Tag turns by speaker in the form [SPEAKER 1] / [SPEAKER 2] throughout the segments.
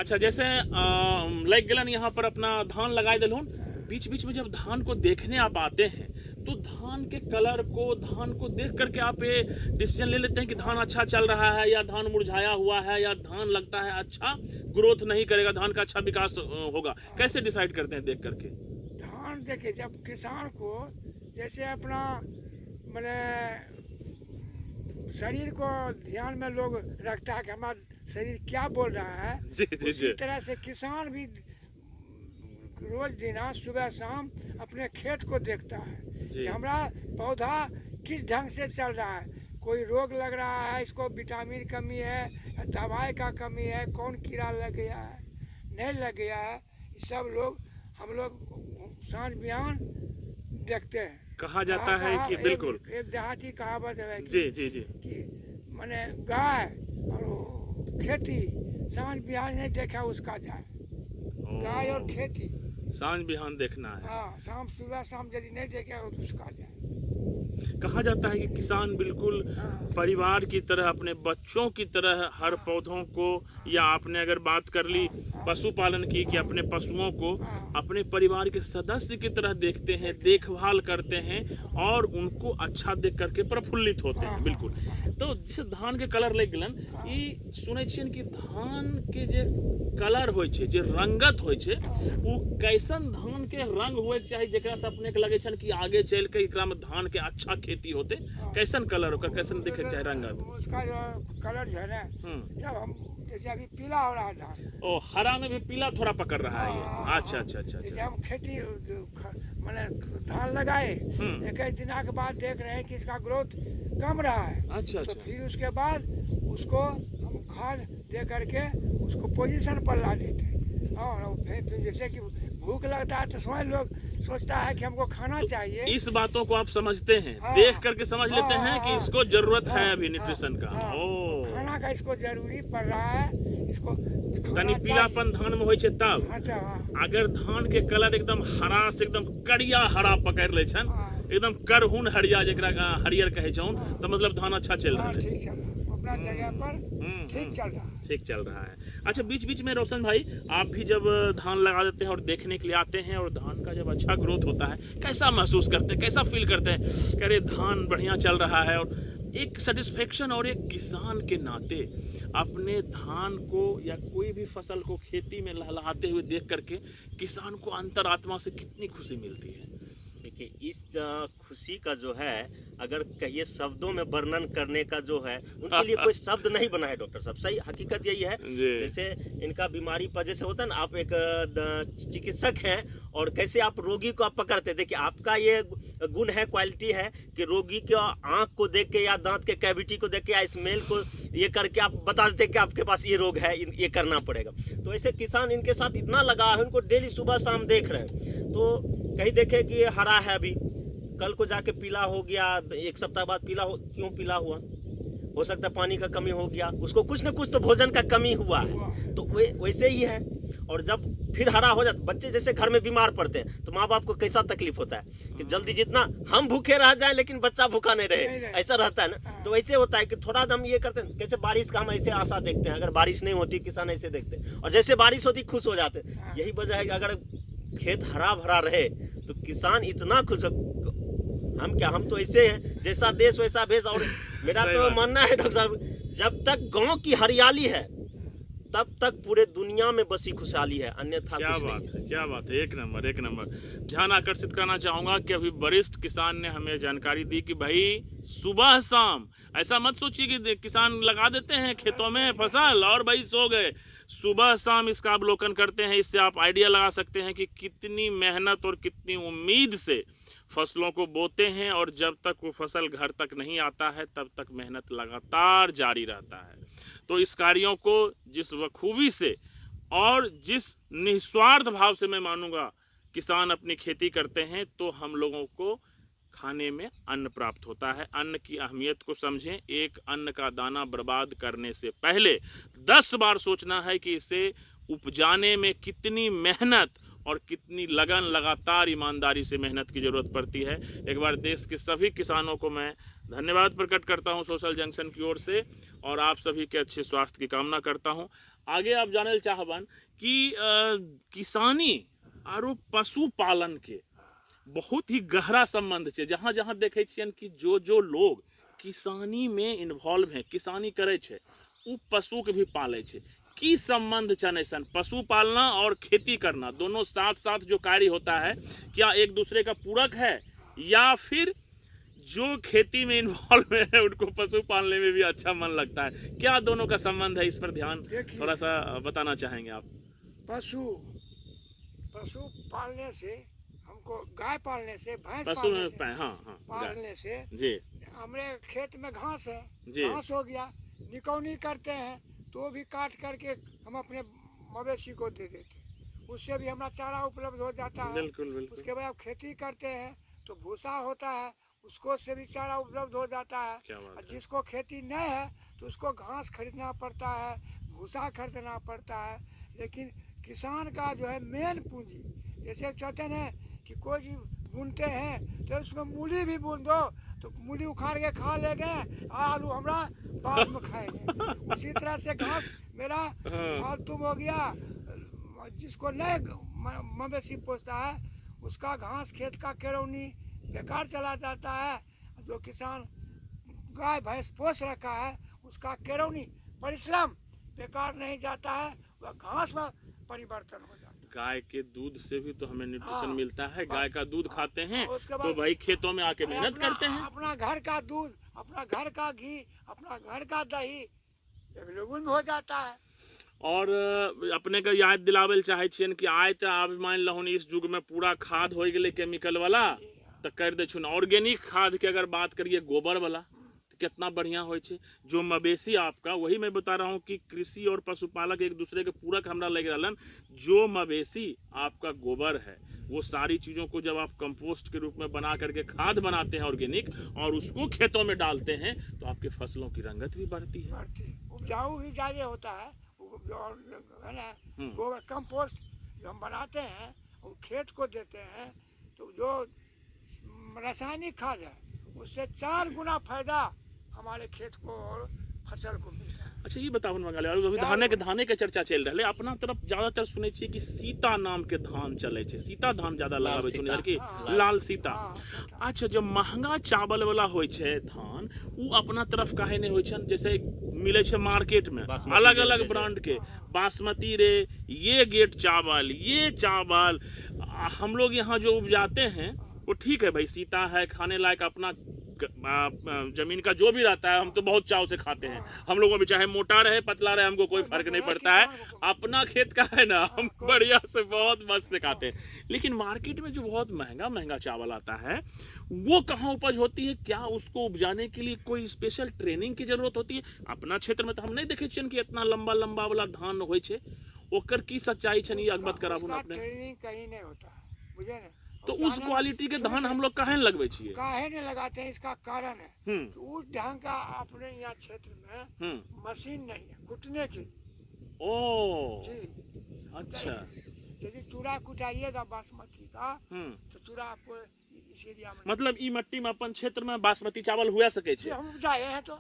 [SPEAKER 1] अच्छा, जैसे लग गलन यहाँ पर अपना धान लगाए दिलहुन, बीच बीच में जब धान को देखने आप आते हैं तो धान के कलर को, धान को देख करके आप ये डिसीजन ले लेते हैं कि धान अच्छा चल रहा है या धान मुरझाया हुआ है या धान लगता है अच्छा ग्रोथ नहीं करेगा, धान का अच्छा विकास होगा, कैसे डिसाइड करते हैं देख करके?
[SPEAKER 2] धान देखे जब किसान को जैसे अपना मैंने शरीर को ध्यान में लोग रखता है कि हमारा शरीर क्या बोल रहा है,
[SPEAKER 1] जी जी
[SPEAKER 2] उसी
[SPEAKER 1] जी।
[SPEAKER 2] तरह से किसान भी रोज दिना सुबह शाम अपने खेत को देखता है
[SPEAKER 1] जी।
[SPEAKER 2] कि हमारा पौधा किस ढंग से चल रहा है, कोई रोग लग रहा है, इसको विटामिन कमी है, दवाई का कमी है, कौन कीड़ा लग गया है, नहीं लग गया है, सब लोग हम लोग सांझ बिहान देखते हैं।
[SPEAKER 1] कहा जाता है कि बिल्कुल
[SPEAKER 2] एक देहाती कहावत है
[SPEAKER 1] जी जी जी
[SPEAKER 2] कि मैंने गाय और वो खेती सांझ बिहान नहीं देखा उसका जाए, गाय और खेती
[SPEAKER 1] सांझ बिहान देखना है।
[SPEAKER 2] हाँ शाम सुबह शाम यदि नहीं देखे तो उसका जाए।
[SPEAKER 1] कहा जाता है कि किसान बिल्कुल परिवार की तरह, अपने बच्चों की तरह हर पौधों को, या आपने अगर बात कर ली पशुपालन की कि अपने पशुओं को अपने परिवार के सदस्य की तरह देखते हैं, देखभाल करते हैं और उनको अच्छा देख करके प्रफुल्लित होते हैं। बिल्कुल। तो जैसे धान के कलर लग गलन, ई सुनै छियन कि धान के जे कलर होइ छै, जे रंगत होइ छै, उ कैसन धान के रंग होए के चाही जेकरा से अपने के लगे छन कि आगे चल के एकरा में धान के अच्छा खेती होते, कैसन कलर ओकर कैसन दिखे के चाही रंगत?
[SPEAKER 2] उसका जो कलर जो है ना, जब हम जैसे अभी पीला हो रहा है धान,
[SPEAKER 1] ओ हरा में भी पीला थोड़ा पकड़ रहा है ये। अच्छा अच्छा अच्छा
[SPEAKER 2] जैसे
[SPEAKER 1] अच्छा।
[SPEAKER 2] हम खेती मैंने धान लगाए, एक दिन के बाद देख रहे हैं कि इसका ग्रोथ कम रहा है,
[SPEAKER 1] अच्छा
[SPEAKER 2] तो
[SPEAKER 1] अच्छा।
[SPEAKER 2] फिर उसके बाद उसको हम खाद दे करके उसको पोजीशन पर ला देते हैं। और फिर जैसे कि भूख लगता है तो समझ लोग सोचता है कि हमको खाना चाहिए,
[SPEAKER 1] इस बातों को आप समझते हैं,
[SPEAKER 2] हाँ।
[SPEAKER 1] देख करके समझ लेते हैं कि
[SPEAKER 2] हाँ।
[SPEAKER 1] इसको जरूरत है
[SPEAKER 2] हाँ।
[SPEAKER 1] अभी न्यूट्रिशन का।
[SPEAKER 2] हाँ।
[SPEAKER 1] ओ
[SPEAKER 2] खाना का इसको जरूरी पड़ रहा है, इसको
[SPEAKER 1] तनी पीलापन धान में होइ छै तब।
[SPEAKER 2] अच्छा हाँ
[SPEAKER 1] अगर धान के कलर एकदम हरा से एकदम करिया हरा पकड़ ले छन,
[SPEAKER 2] हाँ।
[SPEAKER 1] एकदम करहुन हरिया जेकरा का हरियर कहे छौन, तो मतलब धान अच्छा चल रहा
[SPEAKER 2] हाँ,
[SPEAKER 1] है।
[SPEAKER 2] ठीक चल रहा है, अपना जगह पर ठीक चल रहा है।
[SPEAKER 1] ठीक चल रहा है। अच्छा, बीच बीच में रोशन भाई आप भी जब धान लगा देते हैं और देखने के लिए आते हैं और धान का जब अच्छा ग्रोथ होता है, कैसा महसूस करते हैं, कैसा फील करते हैं? कह रहे धान बढ़िया चल रहा है, और एक सेटिस्फेक्शन, और एक किसान के नाते अपने धान को या कोई भी फसल को खेती में लहलहाते हुए देख करके किसान को अंतरात्मा से कितनी खुशी मिलती है।
[SPEAKER 3] देखिए, इस खुशी का जो है, अगर कहिए शब्दों में वर्णन करने का जो है, उनके लिए कोई शब्द नहीं बना है डॉक्टर साहब। सही हकीकत यही है। जैसे इनका बीमारी पर जैसे होता है ना, आप एक चिकित्सक हैं और कैसे आप रोगी को आप पकड़ते हैं। देखिए, आपका ये गुण है, क्वालिटी है कि रोगी के आंख को देख के या दांत के कैविटी को देख के या स्मेल को ये करके आप बता देते हैं कि आपके पास ये रोग है, ये करना पड़ेगा। तो ऐसे किसान इनके साथ इतना लगा है, उनको डेली सुबह शाम देख रहे हैं। तो कहीं देखे कि ये हरा है, अभी कल को जाके पीला हो गया, एक सप्ताह बाद पीला क्यों पीला हुआ? हो सकता है पानी का कमी हो गया, उसको कुछ न कुछ तो भोजन का कमी हुआ है। तो वैसे ही है। और जब फिर हरा हो जाता, बच्चे जैसे घर में बीमार पड़ते हैं तो माँ बाप को कैसा तकलीफ होता है कि जल्दी जितना हम भूखे रह जाएं लेकिन बच्चा भूखा नहीं रहे, ऐसा रहता है ना। तो वैसे होता है कि थोड़ा हम ये करते हैं, कैसे बारिश का हम ऐसे आशा देखते हैं, अगर बारिश नहीं होती किसान ऐसे देखते हैं, और जैसे बारिश होती खुश हो जाते हैं। यही वजह है कि अगर खेत हरा भरा रहे तो किसान इतना खुश, हम तो ऐसे हैं, जैसा देश वैसा भेष। और मेरा तो मानना है डॉक्टर साहब, जब तक गांव की हरियाली है तब तक पूरे दुनिया में बसी खुशहाली है, अन्यथा
[SPEAKER 1] क्या
[SPEAKER 3] कुछ
[SPEAKER 1] बात
[SPEAKER 3] नहीं
[SPEAKER 1] है, क्या बात है, एक नंबर एक नंबर। ध्यान आकर्षित करना चाहूंगा कि अभी वरिष्ठ किसान ने हमें जानकारी दी कि भाई सुबह शाम, ऐसा मत सोचिए कि किसान लगा देते हैं खेतों में फसल और भाई सो गए। सुबह शाम इसका अवलोकन करते हैं, इससे आप आइडिया लगा सकते हैं कि कितनी मेहनत और कितनी उम्मीद से फसलों को बोते हैं, और जब तक वो फसल घर तक नहीं आता है तब तक मेहनत लगातार जारी रहता है। तो इस कार्यों को जिस बखूबी से और जिस निस्वार्थ भाव से मैं मानूंगा किसान अपनी खेती करते हैं, तो हम लोगों को खाने में अन्न प्राप्त होता है। अन्न की अहमियत को समझें। एक अन्न का दाना बर्बाद करने से पहले 10 बार सोचना है कि इसे उपजाने में कितनी मेहनत और कितनी लगन, लगातार ईमानदारी से मेहनत की जरूरत पड़ती है। एक बार देश के सभी किसानों को मैं धन्यवाद प्रकट करता हूं सोशल जंक्शन की ओर से, और आप सभी के अच्छे स्वास्थ्य की कामना करता हूँ। आगे आप जाने चाहबन कि किसानी और पशुपालन के बहुत ही गहरा संबंध है। जहाँ जहाँ देखे छियन कि जो लोग किसानी में इन्वॉल्व हैं, किसानी करे छे, वो पशु के भी पाले छे। की संबंध चने सन पशु पालना और खेती करना दोनों साथ साथ जो कार्य होता है, क्या एक दूसरे का पूरक है या फिर जो खेती में इन्वॉल्व है उनको पशु पालने में भी अच्छा मन लगता है? क्या दोनों का संबंध है, इस पर ध्यान थोड़ा सा बताना चाहेंगे आप?
[SPEAKER 2] पशु पालने से हमको, गाय पालने से, भैंस
[SPEAKER 1] पशु
[SPEAKER 2] पालने
[SPEAKER 1] में
[SPEAKER 2] से, पालने से
[SPEAKER 1] जी
[SPEAKER 2] हमारे खेत में घास है,
[SPEAKER 1] जी।
[SPEAKER 2] घास हो गया, निकौनी करते हैं तो भी काट करके हम अपने मवेशी को दे देते हैं, उससे भी हमारा चारा उपलब्ध हो जाता है।
[SPEAKER 1] बिल्कुल बिल्कुल।
[SPEAKER 2] उसके बाद खेती करते हैं तो भूसा होता है, उसको से भी चारा उपलब्ध हो जाता है।
[SPEAKER 1] क्या बात
[SPEAKER 2] और
[SPEAKER 1] है।
[SPEAKER 2] जिसको खेती नहीं है तो उसको घास खरीदना पड़ता है, भूसा खरीदना पड़ता है। लेकिन किसान का जो है मेन पूंजी, जैसे कहते हैं कि कोई चीज बुनते हैं तो उसमें मूली भी बुन दो तो मूली उखाड़ के खा लेंगे, आलू हमरा बाद में खाएंगे। उसी तरह से घास मेरा फालतू हो गया, जिसको नहीं मवेशी पोसता है उसका घास खेत का केरौनी बेकार चला जाता है। जो किसान गाय भैंस पोस रखा है उसका केरौनी परिश्रम बेकार नहीं जाता है, वह घास में परिवर्तन हो जाता है।
[SPEAKER 1] गाय के दूध से भी तो हमें न्यूट्रिशन
[SPEAKER 2] हाँ,
[SPEAKER 1] मिलता है। गाय का दूध खाते हैं
[SPEAKER 2] उसके
[SPEAKER 1] तो
[SPEAKER 2] बाद
[SPEAKER 1] भाई खेतों में आके मेहनत करते हैं।
[SPEAKER 2] अपना घर का दूध, अपना घर का घी, अपना घर का दही अवेलेबल हो जाता है।
[SPEAKER 1] और अपने का याद दिलावल चाहे छियन कि आय तो आप मान लहुन इस युग में पूरा खाद हो गए केमिकल वाला, तो कर दे छुन ऑर्गेनिक खाद के अगर बात करिए गोबर वाला तो कितना बढ़िया हो छे। जो मवेशी आपका, वही मैं बता रहा हूँ कि कृषि और पशुपालक एक दूसरे के पूरक हमरा लग रहलन। जो मवेशी आपका गोबर है वो सारी चीज़ों को जब आप कंपोस्ट के रूप में बना करके खाद बनाते हैं ऑर्गेनिक और उसको खेतों में डालते हैं तो आपके फसलों की रंगत भी बढ़ती है,
[SPEAKER 2] उपजाऊ भी ज़्यादा होता है। है ना, गोबर कंपोस्ट जो हम बनाते हैं वो खेत को देते हैं तो जो रासायनिक खाद है उससे 4 गुना फायदा हमारे खेत को और फसल को मिलता है।
[SPEAKER 1] अच्छा ये बताओ बंगाली वाले, अभी धाने के चर्चा चल रहा है अपना तरफ ज्यादातर सुने छिए कि सीता नाम के धान चले छे, सीता धान ज्यादा लगावे सुने कि लाल सीता। अच्छा जब महंगा चावल वाला होय छे धान, वो अपना तरफ काहे नहीं होय छन? जैसे मिले छे मार्केट में अलग अलग ब्रांड के बासमती रे, ये गेट चावल, ये चावल हम लोग यहाँ जो उपजाते हैं वो ठीक है भाई, सीता है खाने लायक, अपना जमीन का जो भी रहता है हम तो बहुत चाव से खाते हैं। हम लोगों में चाहे मोटा रहे पतला रहे हमको कोई फर्क नहीं पड़ता है, अपना खेत का है ना हम बढ़िया से बहुत मस्त से खाते हैं। लेकिन मार्केट में जो बहुत महंगा महंगा चावल आता है वो कहाँ उपज होती है? क्या उसको उपजाने के लिए कोई स्पेशल ट्रेनिंग की जरूरत होती है? अपना क्षेत्र में तो हम नहीं देखे छियन कि इतना लंबा लंबा वाला धान होय छे, ओकर की सच्चाई छन, ये अवगत कराबू ना अपने।
[SPEAKER 2] ट्रेनिंग कहीं नहीं होता है, बुझे ना।
[SPEAKER 1] तो उस क्वालिटी के धान हम लोग काहे लगवे छिए?
[SPEAKER 2] काहे नहीं लगाते हैं, इसका कारण है कि उस ढंग का अपने यहाँ क्षेत्र में मशीन नहीं है कुटने की।
[SPEAKER 1] ओ
[SPEAKER 2] जी
[SPEAKER 1] अच्छा।
[SPEAKER 2] यदि चूड़ा कुटाइएगा बासमती का तो चूड़ा आपको इस एरिया में
[SPEAKER 1] मतलब ई मट्टी में अपन क्षेत्र में बासमती चावल हुआ सके छे?
[SPEAKER 2] हम उपजाए हैं तो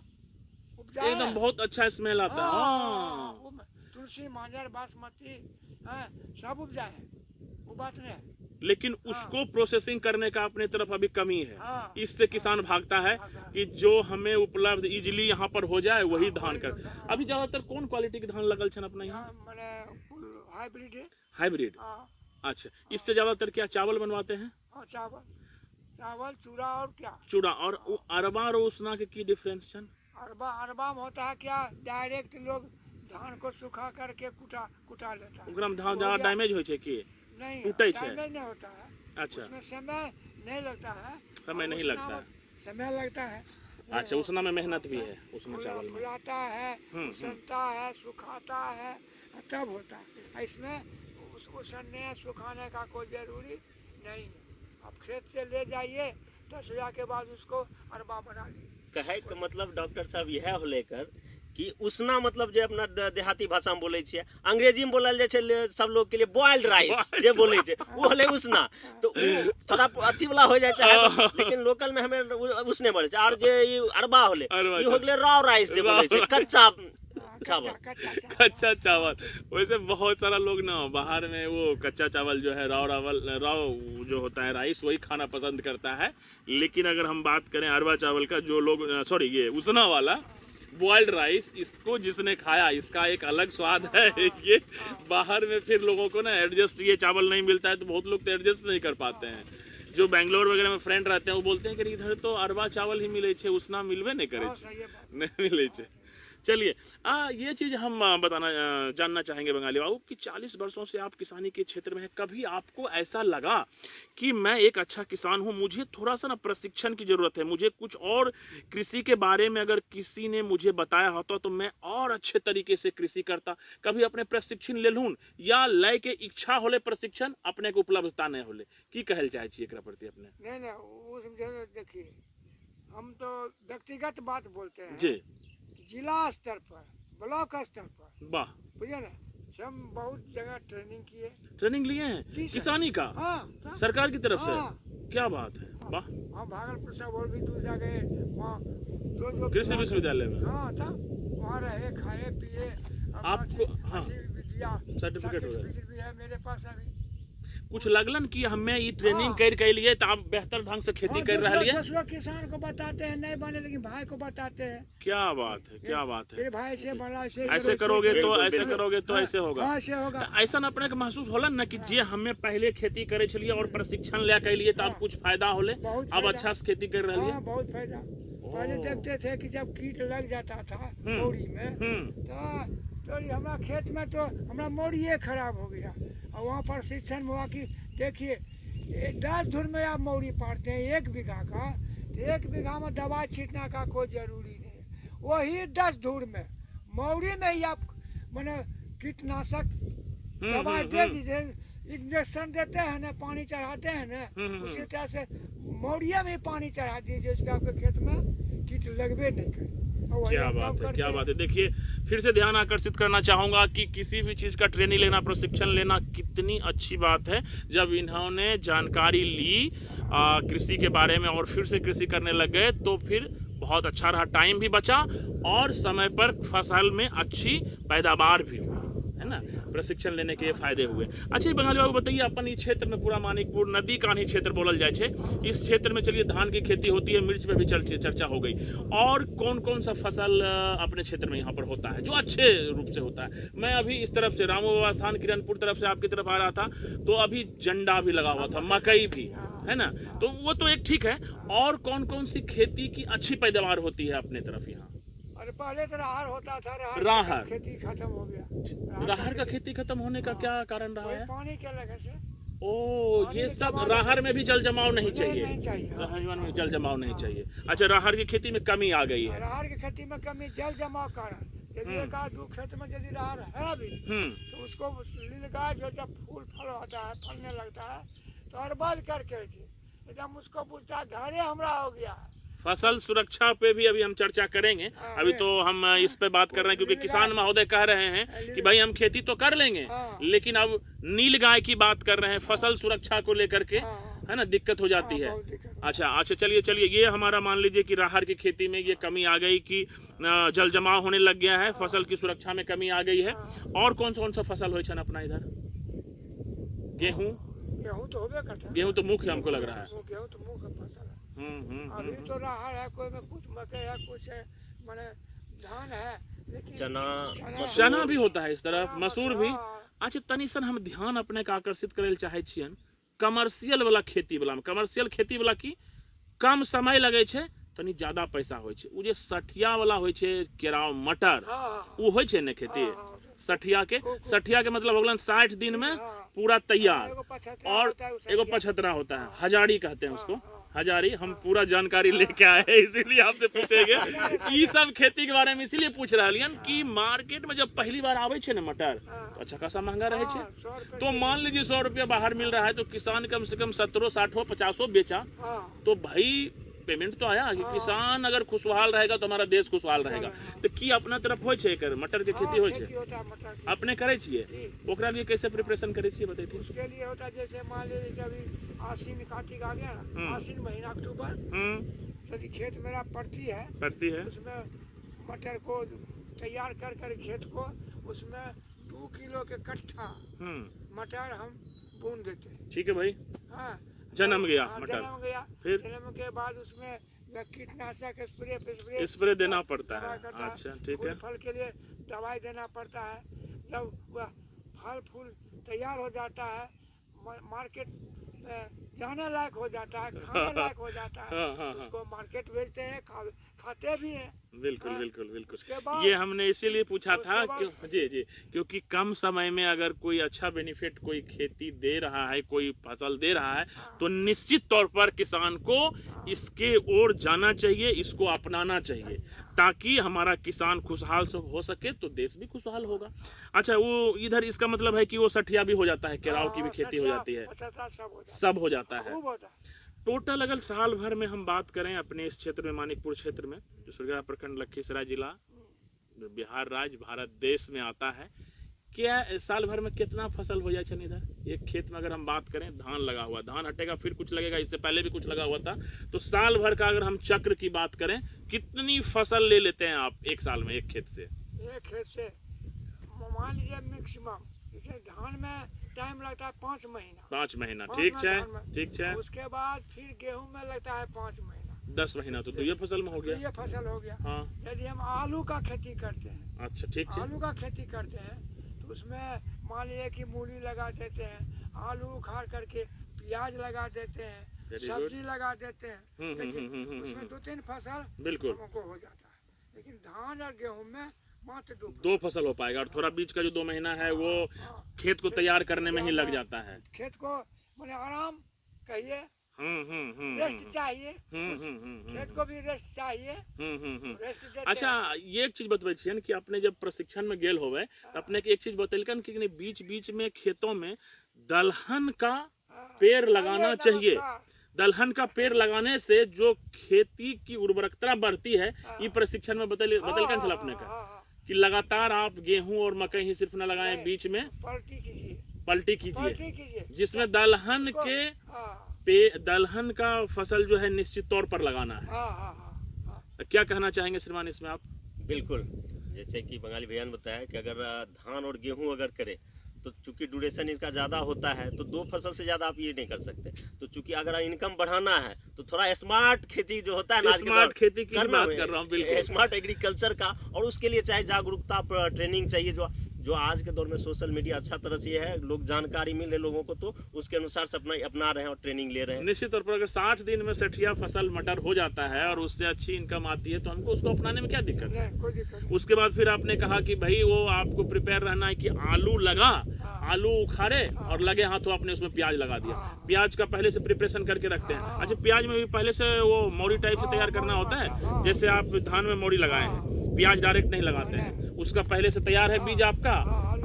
[SPEAKER 2] उपजाए
[SPEAKER 1] एकदम बहुत अच्छा स्मेल आता है। हाँ।
[SPEAKER 2] तुलसी मांजर बासमती सब उपजाए हैं, वो बात नहीं है।
[SPEAKER 1] लेकिन उसको प्रोसेसिंग करने का अपने तरफ अभी कमी है। इससे किसान भागता है कि जो हमें उपलब्ध इजीली यहाँ पर हो जाए वही धान कर। अभी ज्यादातर कौन क्वालिटी के धान लगल छन अपना यहाँ?
[SPEAKER 2] हाइब्रिड है।
[SPEAKER 1] हाइब्रिड। अच्छा इससे ज्यादातर क्या चावल बनवाते हैं?
[SPEAKER 2] चावल चूड़ा और क्या
[SPEAKER 1] चूड़ा। और अरबा और उसना के की डिफरेंस छन?
[SPEAKER 2] अरबा में होता है क्या, डायरेक्ट लोग धान को सुखा करके कुटा लेता है।
[SPEAKER 1] धान ज्यादा डैमेज हो कि
[SPEAKER 2] नहीं
[SPEAKER 1] टूटे
[SPEAKER 2] डैमेज नहीं होता है।
[SPEAKER 1] अच्छा
[SPEAKER 2] उसमें समय नहीं लगता है।
[SPEAKER 1] समय नहीं लगता है,
[SPEAKER 2] समय लगता है।
[SPEAKER 1] अच्छा उसना में मेहनत भी है, उसमें चावल में
[SPEAKER 2] फुलाता है, उसनता है, सुखाता है, तब होता है। इसमें उसनने सुखाने का कोई जरूरी नहीं है। आप खेत से ले जाइए 10 हजार के बाद उसको अरबा बना लीजिए।
[SPEAKER 3] कहे का मतलब डॉक्टर साहब यह हो लेकर कि उसना मतलब जे अपना देहाती भाषा में बोले छियै, अंग्रेजी में बोलल जाय छै सब लोग के लिए बॉइल्ड राइस जे बोले छै वो होले उसना, तो उ थोड़ा अथी वाला हो जाय छै, लेकिन लोकल में हमें उसने बोले छै। और जे ई अरबा होले ई हो गेले रॉ राइस जे बोले छै, कच्चा चावल।
[SPEAKER 1] कच्चा चावल। वैसे बहुत सारा लोग ना बाहर में वो कच्चा चावल जो है रॉ जो होता है राइस वही खाना पसंद करता है, लेकिन अगर हम बात करें अरबा चावल का, जो लोग सॉरी ये उसना वाला बॉइल्ड राइस, इसको जिसने खाया इसका एक अलग स्वाद है। ये बाहर में फिर लोगों को ना एडजस्ट ये चावल नहीं मिलता है, तो बहुत लोग तो एडजस्ट नहीं कर पाते हैं। जो बेंगलोर वगैरह में फ्रेंड रहते हैं वो बोलते हैं कि इधर तो अरबा चावल ही मिले छे, उसना मिलवे नहीं करे छे, नहीं मिले छे। चलिए ये चीज़ हम जानना चाहेंगे बंगाली बाबू कि 40 वर्षों से आप किसानी के क्षेत्र में हैं, कभी आपको ऐसा लगा कि मैं एक अच्छा किसान हूँ, मुझे थोड़ा सा ना प्रशिक्षण की ज़रूरत है, मुझे कुछ और कृषि के बारे में अगर किसी ने मुझे बताया होता तो मैं और अच्छे तरीके से कृषि करता, कभी अपने प्रशिक्षण ले लूँ या लय के इच्छा होले प्रशिक्षण अपने को उपलब्धता नहीं होले, की कहल चाहे छी एकरा प्रति अपने?
[SPEAKER 2] नहीं वो देखिए, हम तो व्यक्तिगत बात बोलते हैं
[SPEAKER 1] जी,
[SPEAKER 2] जिला स्तर पर, ब्लॉक स्तर पर,
[SPEAKER 1] वाह,
[SPEAKER 2] बुझे ना, हम बहुत जगह ट्रेनिंग किए,
[SPEAKER 1] ट्रेनिंग लिए हैं
[SPEAKER 2] जी सर।
[SPEAKER 1] किसानी का
[SPEAKER 2] हाँ
[SPEAKER 1] सरकार की तरफ से,
[SPEAKER 2] हाँ।
[SPEAKER 1] क्या बात है, वाह।
[SPEAKER 2] हम भागलपुर से और भी दूर जा गए, वहाँ जो
[SPEAKER 1] कृषि विश्वविद्यालय में
[SPEAKER 2] हाँ था, वहाँ रहे, खाए पिए,
[SPEAKER 1] आपको हाँ
[SPEAKER 2] विद्या
[SPEAKER 1] सर्टिफिकेट वगैरह
[SPEAKER 2] भी है मेरे पास अभी।
[SPEAKER 1] कुछ लगलन कि हमें ये ट्रेनिंग कर लिए तो आप बेहतर ढंग से खेती कर रहा है?
[SPEAKER 2] दूसरा किसान को बताते हैं नहीं बने, लेकिन भाई को बताते हैं।
[SPEAKER 1] क्या बात है, क्या बात है।
[SPEAKER 2] फिर भाई से बना,
[SPEAKER 1] ऐसे करोगे तो ऐसे करोगे तो ऐसे होगा,
[SPEAKER 2] ऐसे होगा।
[SPEAKER 1] तो ऐसा अपने के महसूस होला ना कि जे हमें पहले खेती करे चलिए और प्रशिक्षण ले के लिए तो अब कुछ फायदा होले, अब अच्छा से खेती कर रही है?
[SPEAKER 2] बहुत फायदा। पहले देखते थे कि जब कीट लग जाता था मोड़ी में तो हमारा खेत में तो हमारा मोड़िए खराब हो गया, और वहाँ पर शिक्षण हुआ कि देखिए 10 धुर में आप मौड़ी पाड़ते हैं 1 बीघा का, तो 1 बीघा में दवा छीटने का कोई जरूरी नहीं है, वही 10 धुर में मौड़ी में ही आप मैंने कीटनाशक दवा दे दीजिए, इंजेक्शन देते हैं ना, पानी चढ़ाते हैं ना, उसी तरह से मौड़िया में पानी चढ़ा दीजिए, उसके आपके खेत में कीट लगवे नहीं करे।
[SPEAKER 1] क्या बात है, क्या बात है। देखिए फिर से ध्यान आकर्षित करना चाहूँगा कि किसी भी चीज़ का ट्रेनिंग लेना, प्रशिक्षण लेना कितनी अच्छी बात है। जब इन्होंने जानकारी ली कृषि के बारे में और फिर से कृषि करने लग गए तो फिर बहुत अच्छा रहा, टाइम भी बचा और समय पर फसल में अच्छी पैदावार भी हुई, है ना, प्रशिक्षण लेने के फायदे हुए। अच्छा बंगाली बाबू बताइए, अपन इस क्षेत्र में पूरा मानिकपुर नदी का ही क्षेत्र बोलल जाए छे, इस क्षेत्र में चलिए धान की खेती होती है, मिर्च पे भी चर्चा हो गई, और कौन कौन सा फसल अपने क्षेत्र में यहाँ पर होता है जो अच्छे रूप से होता है? मैं अभी इस तरफ से रामू बाबा स्थान किरणपुर तरफ से आपकी तरफ आ रहा था तो अभी जंडा भी लगा हुआ था, मकई भी है ना, तो वो तो एक ठीक है, और कौन कौन सी खेती की अच्छी पैदावार होती है अपने तरफ यहाँ?
[SPEAKER 2] अरे पहले तो राहर होता था,
[SPEAKER 1] राहर
[SPEAKER 2] खेती खत्म हो गया।
[SPEAKER 1] राहर का खेती खत्म होने का क्या कारण रहा है?
[SPEAKER 2] पानी के लगे से।
[SPEAKER 1] ओ ये सब राहर में भी जल जमाव नहीं चाहिए,
[SPEAKER 2] नहीं चाहिए,
[SPEAKER 1] सहजन में जल जमाव नहीं चाहिए। अच्छा, राहर की खेती में कमी आ गई है,
[SPEAKER 2] राहर की खेती में कमी जल जमाव कारण, यदि एक आध दो खेत में यदि राहर है भी तो उसको लीलगाय जो जब फूल फल होता है, फलने लगता है तो बर्बाद करके एकदम उसको पूछता है घरे हमरा हो गया है।
[SPEAKER 1] फसल सुरक्षा पे भी अभी हम चर्चा करेंगे, अभी तो हम इस पे बात कर रहे हैं क्योंकि किसान महोदय कह रहे हैं कि भाई हम खेती तो कर लेंगे, लेकिन अब नील गाय की बात कर रहे हैं, फसल सुरक्षा को लेकर के, है ना, दिक्कत हो जाती है। अच्छा चलिए ये हमारा मान लीजिए कि राहर की खेती में ये कमी आ गई कि जल जमाव होने लग गया है, फसल की सुरक्षा में कमी आ गई है। और कौन सा फसल हो अपना इधर? गेहूँ
[SPEAKER 2] तो होबे करता है,
[SPEAKER 1] गेहूँ तो मुख्य हमको लग रहा है।
[SPEAKER 2] गेहूँ तो मुख्य फसल है। अभी तो राहर है, कोई में कुछ मकई है, कुछ है माने धान है, लेकिन
[SPEAKER 1] चना भी होता है इस तरफ, मसूर भी। अच्छा तनी सन हम ध्यान अपने का आकर्षित करे चाहे छियन कमर्शियल वाला खेती वाला में, कमर्शियल खेती वाला की कम समय लगे छे, तनी ज्यादा पैसा होय छे। उ जे सठिया वाला होय छे, केराव मटर, उ होय छे ने खेती सठिया के मतलब हो गलन 60 दिन में पूरा तैयार, और एगो 75 होता है, हजारी कहते हैं उसको, हजारी। हम पूरा जानकारी लेके आए हैं इसीलिए आपसे पूछेंगे ये सब खेती के बारे में, इसीलिए पूछ रहे हैं कि मार्केट में जब पहली बार आवे छे ना मटर तो अच्छा खासा महंगा रहे छे, तो मान लीजिए 100 रुपया बाहर मिल रहा है तो किसान कम से कम 70, 60, 50 बेचा, तो भाई पेमेंट तो आया कि किसान अगर खुशहाल रहेगा तो हमारा देश खुशहाल रहेगा। तो की अपना तरफ होइ छै एकर मटर के खेती होइ छै,
[SPEAKER 2] खेती होता है मटर की।
[SPEAKER 1] अपने करे छियै, ओकरा लिए कैसे प्रिपरेशन करे छियै बतैती।
[SPEAKER 2] उसके लिए होता है जैसे मान लीजिए कि अभी आसीन कार्तिक आ गया ना, आसीन महीना अक्टूबर, यदि खेत मेरा पड़ती है उसमें मटर को तैयार कर खेत को उसमें 2 किलो के कट्ठा मटर हम बून देते हैं।
[SPEAKER 1] ठीक है भाई,
[SPEAKER 2] हाँ,
[SPEAKER 1] जन्म गया मटर,
[SPEAKER 2] जन्म गया,
[SPEAKER 1] फिर
[SPEAKER 2] जन्म के बाद उसमें कीटनाशक
[SPEAKER 1] स्प्रे देना पड़ता है।
[SPEAKER 2] करता है।
[SPEAKER 1] अच्छा ठीक है,
[SPEAKER 2] फल के लिए दवाई देना पड़ता है। जब वह फल फूल तैयार हो जाता है, मार्केट जाने लायक हो जाता है, खाने लायक हो जाता है, उसको मार्केट भेजते हैं, खाते भी हैं।
[SPEAKER 1] बिल्कुल बिल्कुल बिल्कुल।
[SPEAKER 2] उसके बाद
[SPEAKER 1] ये हमने इसीलिए पूछा था जी, क्योंकि कम समय में अगर कोई अच्छा बेनिफिट कोई खेती दे रहा है, कोई फसल दे रहा है, तो निश्चित तौर पर किसान को इसके ओर जाना चाहिए, इसको अपनाना चाहिए, ताकि हमारा किसान खुशहाल हो सके तो देश भी खुशहाल होगा। अच्छा, वो इधर इसका मतलब है कि वो सठिया भी हो जाता है, केराव की भी खेती हो जाती है, सब हो जाता है। टोटल अगर साल भर में हम बात करें अपने इस क्षेत्र में, मानिकपुर क्षेत्र में, जो सुरगरा प्रखंड लखीसराय जिला बिहार राज्य भारत देश में आता है, क्या साल भर में कितना फसल हो जाए इधर एक खेत में? अगर हम बात करें, धान लगा हुआ, धान हटेगा फिर कुछ लगेगा, इससे पहले भी कुछ लगा हुआ था, तो साल भर का अगर हम चक्र की बात करें, कितनी फसल ले लेते हैं आप एक साल में एक खेत से?
[SPEAKER 2] एक खेत से मान लीजिए मैक्सिमम, जैसे धान में टाइम लगता है 5 महीना।
[SPEAKER 1] 5 महीना, ठीक है, ठीक है।
[SPEAKER 2] उसके बाद फिर गेहूं में लगता है 5 महीना,
[SPEAKER 1] 10 महीना, तो ये फसल में हो गया।
[SPEAKER 2] ये फसल हो गया।
[SPEAKER 1] हाँ।
[SPEAKER 2] यदि हम आलू का खेती करते हैं,
[SPEAKER 1] अच्छा ठीक है,
[SPEAKER 2] आलू का खेती करते हैं, तो उसमें मान लीजिए कि मूली लगा देते हैं, आलू उखाड़ करके प्याज लगा देते हैं, सब्जी लगा देते हैं, उसमें 2-3 फसल
[SPEAKER 1] बिल्कुल
[SPEAKER 2] हमको हो जाता है। लेकिन धान और गेहूं में मात्र
[SPEAKER 1] 2 फसल हो पाएगा, और थोड़ा बीच का जो 2 महीना है वो खेत को तैयार करने में ही लग जाता है। खेत
[SPEAKER 2] को मैंने आराम कहिए, रेस्ट चाहिए, खेत को भी रेस्ट चाहिए, रेस्ट देते हैं।
[SPEAKER 1] अच्छा, ये एक चीज बतबै छियन कि अपने जब प्रशिक्षण में गेल होवे तो अपने के एक चीज बतैलकन कि बीच बीच में खेतों में दलहन का पेड़ लगाना चाहिए। दलहन का पेड़ लगाने से जो खेती की उर्वरकता बढ़ती है, ये प्रशिक्षण में बतैलकन चल अपने का कि लगातार आप गेहूं और मकई ही सिर्फ न लगाएं, बीच में पलटी कीजिए, जिसमें दलहन का फसल जो है निश्चित तौर पर लगाना है। क्या कहना चाहेंगे श्रीमान इसमें आप?
[SPEAKER 3] बिल्कुल, जैसे कि बंगाली भैया ने बताया कि अगर धान और गेहूं अगर करे तो चूंकि ड्यूरेशन इनका ज़्यादा होता है, तो 2 फसल से ज़्यादा आप ये नहीं कर सकते। तो चूंकि अगर इनकम बढ़ाना है तो थोड़ा स्मार्ट खेती जो होता है ना,
[SPEAKER 1] स्मार्ट खेती की बात कर रहा हूँ, बिल्कुल
[SPEAKER 3] स्मार्ट एग्रीकल्चर का, और उसके लिए चाहे जागरूकता ट्रेनिंग चाहिए, जो आज के दौर में सोशल मीडिया अच्छा तरह से है, लोग जानकारी मिले लोगों को, तो उसके अनुसार से अपना रहे हैं और ट्रेनिंग ले रहे हैं।
[SPEAKER 1] निश्चित तौर पर अगर 60 दिन में सठिया फसल मटर हो जाता है और उससे अच्छी इनकम आती है, तो हमको उसको अपनाने में क्या दिक्कत है?
[SPEAKER 2] कोई दिक्कत नहीं।
[SPEAKER 1] उसके बाद फिर आपने कहा कि भाई वो आपको प्रिपेयर रहना है कि आलू लगा, आलू उखाड़े और लगे हाथों आपने उसमें प्याज लगा दिया। प्याज का पहले से प्रिपरेशन करके रखते हैं। अच्छा, प्याज में भी पहले से वो मौरी टाइप से तैयार करना होता है, जैसे आप धान में मौरी लगाए हैं, प्याज डायरेक्ट नहीं लगाते हैं, उसका पहले से तैयार है बीज आपका,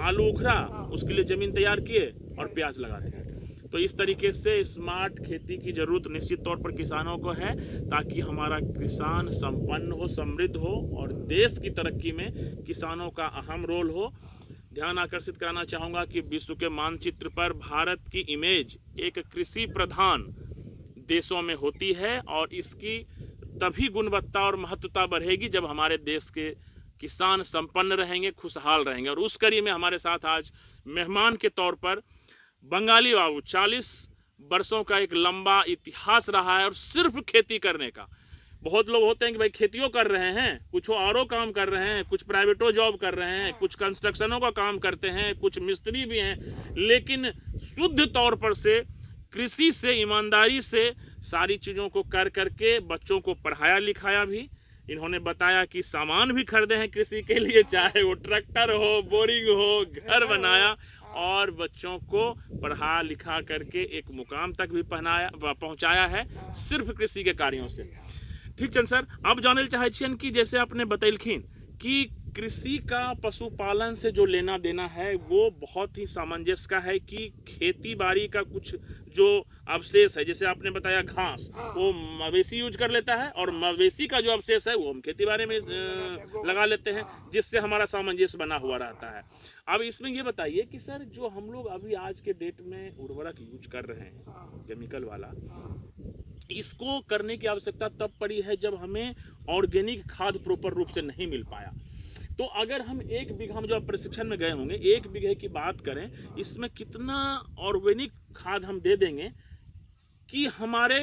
[SPEAKER 1] आलू उखड़ा, उसके लिए जमीन तैयार किए और प्याज लगाते हैं। तो इस तरीके से स्मार्ट खेती की जरूरत निश्चित तौर पर किसानों को है, ताकि हमारा किसान संपन्न हो, समृद्ध हो और देश की तरक्की में किसानों का अहम रोल हो। ध्यान आकर्षित कराना चाहूँगा कि विश्व के मानचित्र पर भारत की इमेज एक कृषि प्रधान देशों में होती है, और इसकी तभी गुणवत्ता और महत्वता बढ़ेगी जब हमारे देश के किसान संपन्न रहेंगे, खुशहाल रहेंगे। और उस कड़ी में हमारे साथ आज मेहमान के तौर पर बंगाली बाबू, 40 वर्षों का एक लंबा इतिहास रहा है और सिर्फ खेती करने का। बहुत लोग होते हैं कि भाई खेतियों कर रहे हैं, कुछ औरों काम कर रहे हैं, कुछ प्राइवेटो जॉब कर रहे हैं, कुछ कंस्ट्रक्शनों का काम करते हैं, कुछ मिस्त्री भी हैं, लेकिन शुद्ध तौर पर से कृषि से, ईमानदारी से सारी चीज़ों को कर करके बच्चों को पढ़ाया लिखाया भी। इन्होंने बताया कि सामान भी खरीदे हैं कृषि के लिए, चाहे वो ट्रैक्टर हो, बोरिंग हो, घर बनाया और बच्चों को पढ़ा लिखा करके एक मुकाम तक भी पहुंचाया है सिर्फ कृषि के कार्यों से। ठीक चंद सर, अब जानल चाहे छियन कि जैसे आपने बतैलखिन कि कृषि का पशुपालन से जो लेना देना है वो बहुत ही सामंजस्य का है कि खेती बाड़ी का कुछ जो अवशेष है, जैसे आपने बताया घास, वो मवेशी यूज कर लेता है और मवेशी का जो अवशेष है वो हम खेती बाड़ी में लगा लेते हैं, जिससे हमारा सामंजस्य बना हुआ रहता है। अब इसमें ये बताइए कि सर जो हम लोग अभी आज के डेट में उर्वरक यूज कर रहे हैं केमिकल वाला, इसको करने की आवश्यकता तब पड़ी है जब हमें ऑर्गेनिक खाद प्रॉपर रूप से नहीं मिल पाया। तो अगर हम 1 बीघा में जो आप प्रशिक्षण में गए होंगे, 1 बीघे की बात करें, इसमें कितना ऑर्गेनिक खाद हम दे देंगे कि हमारे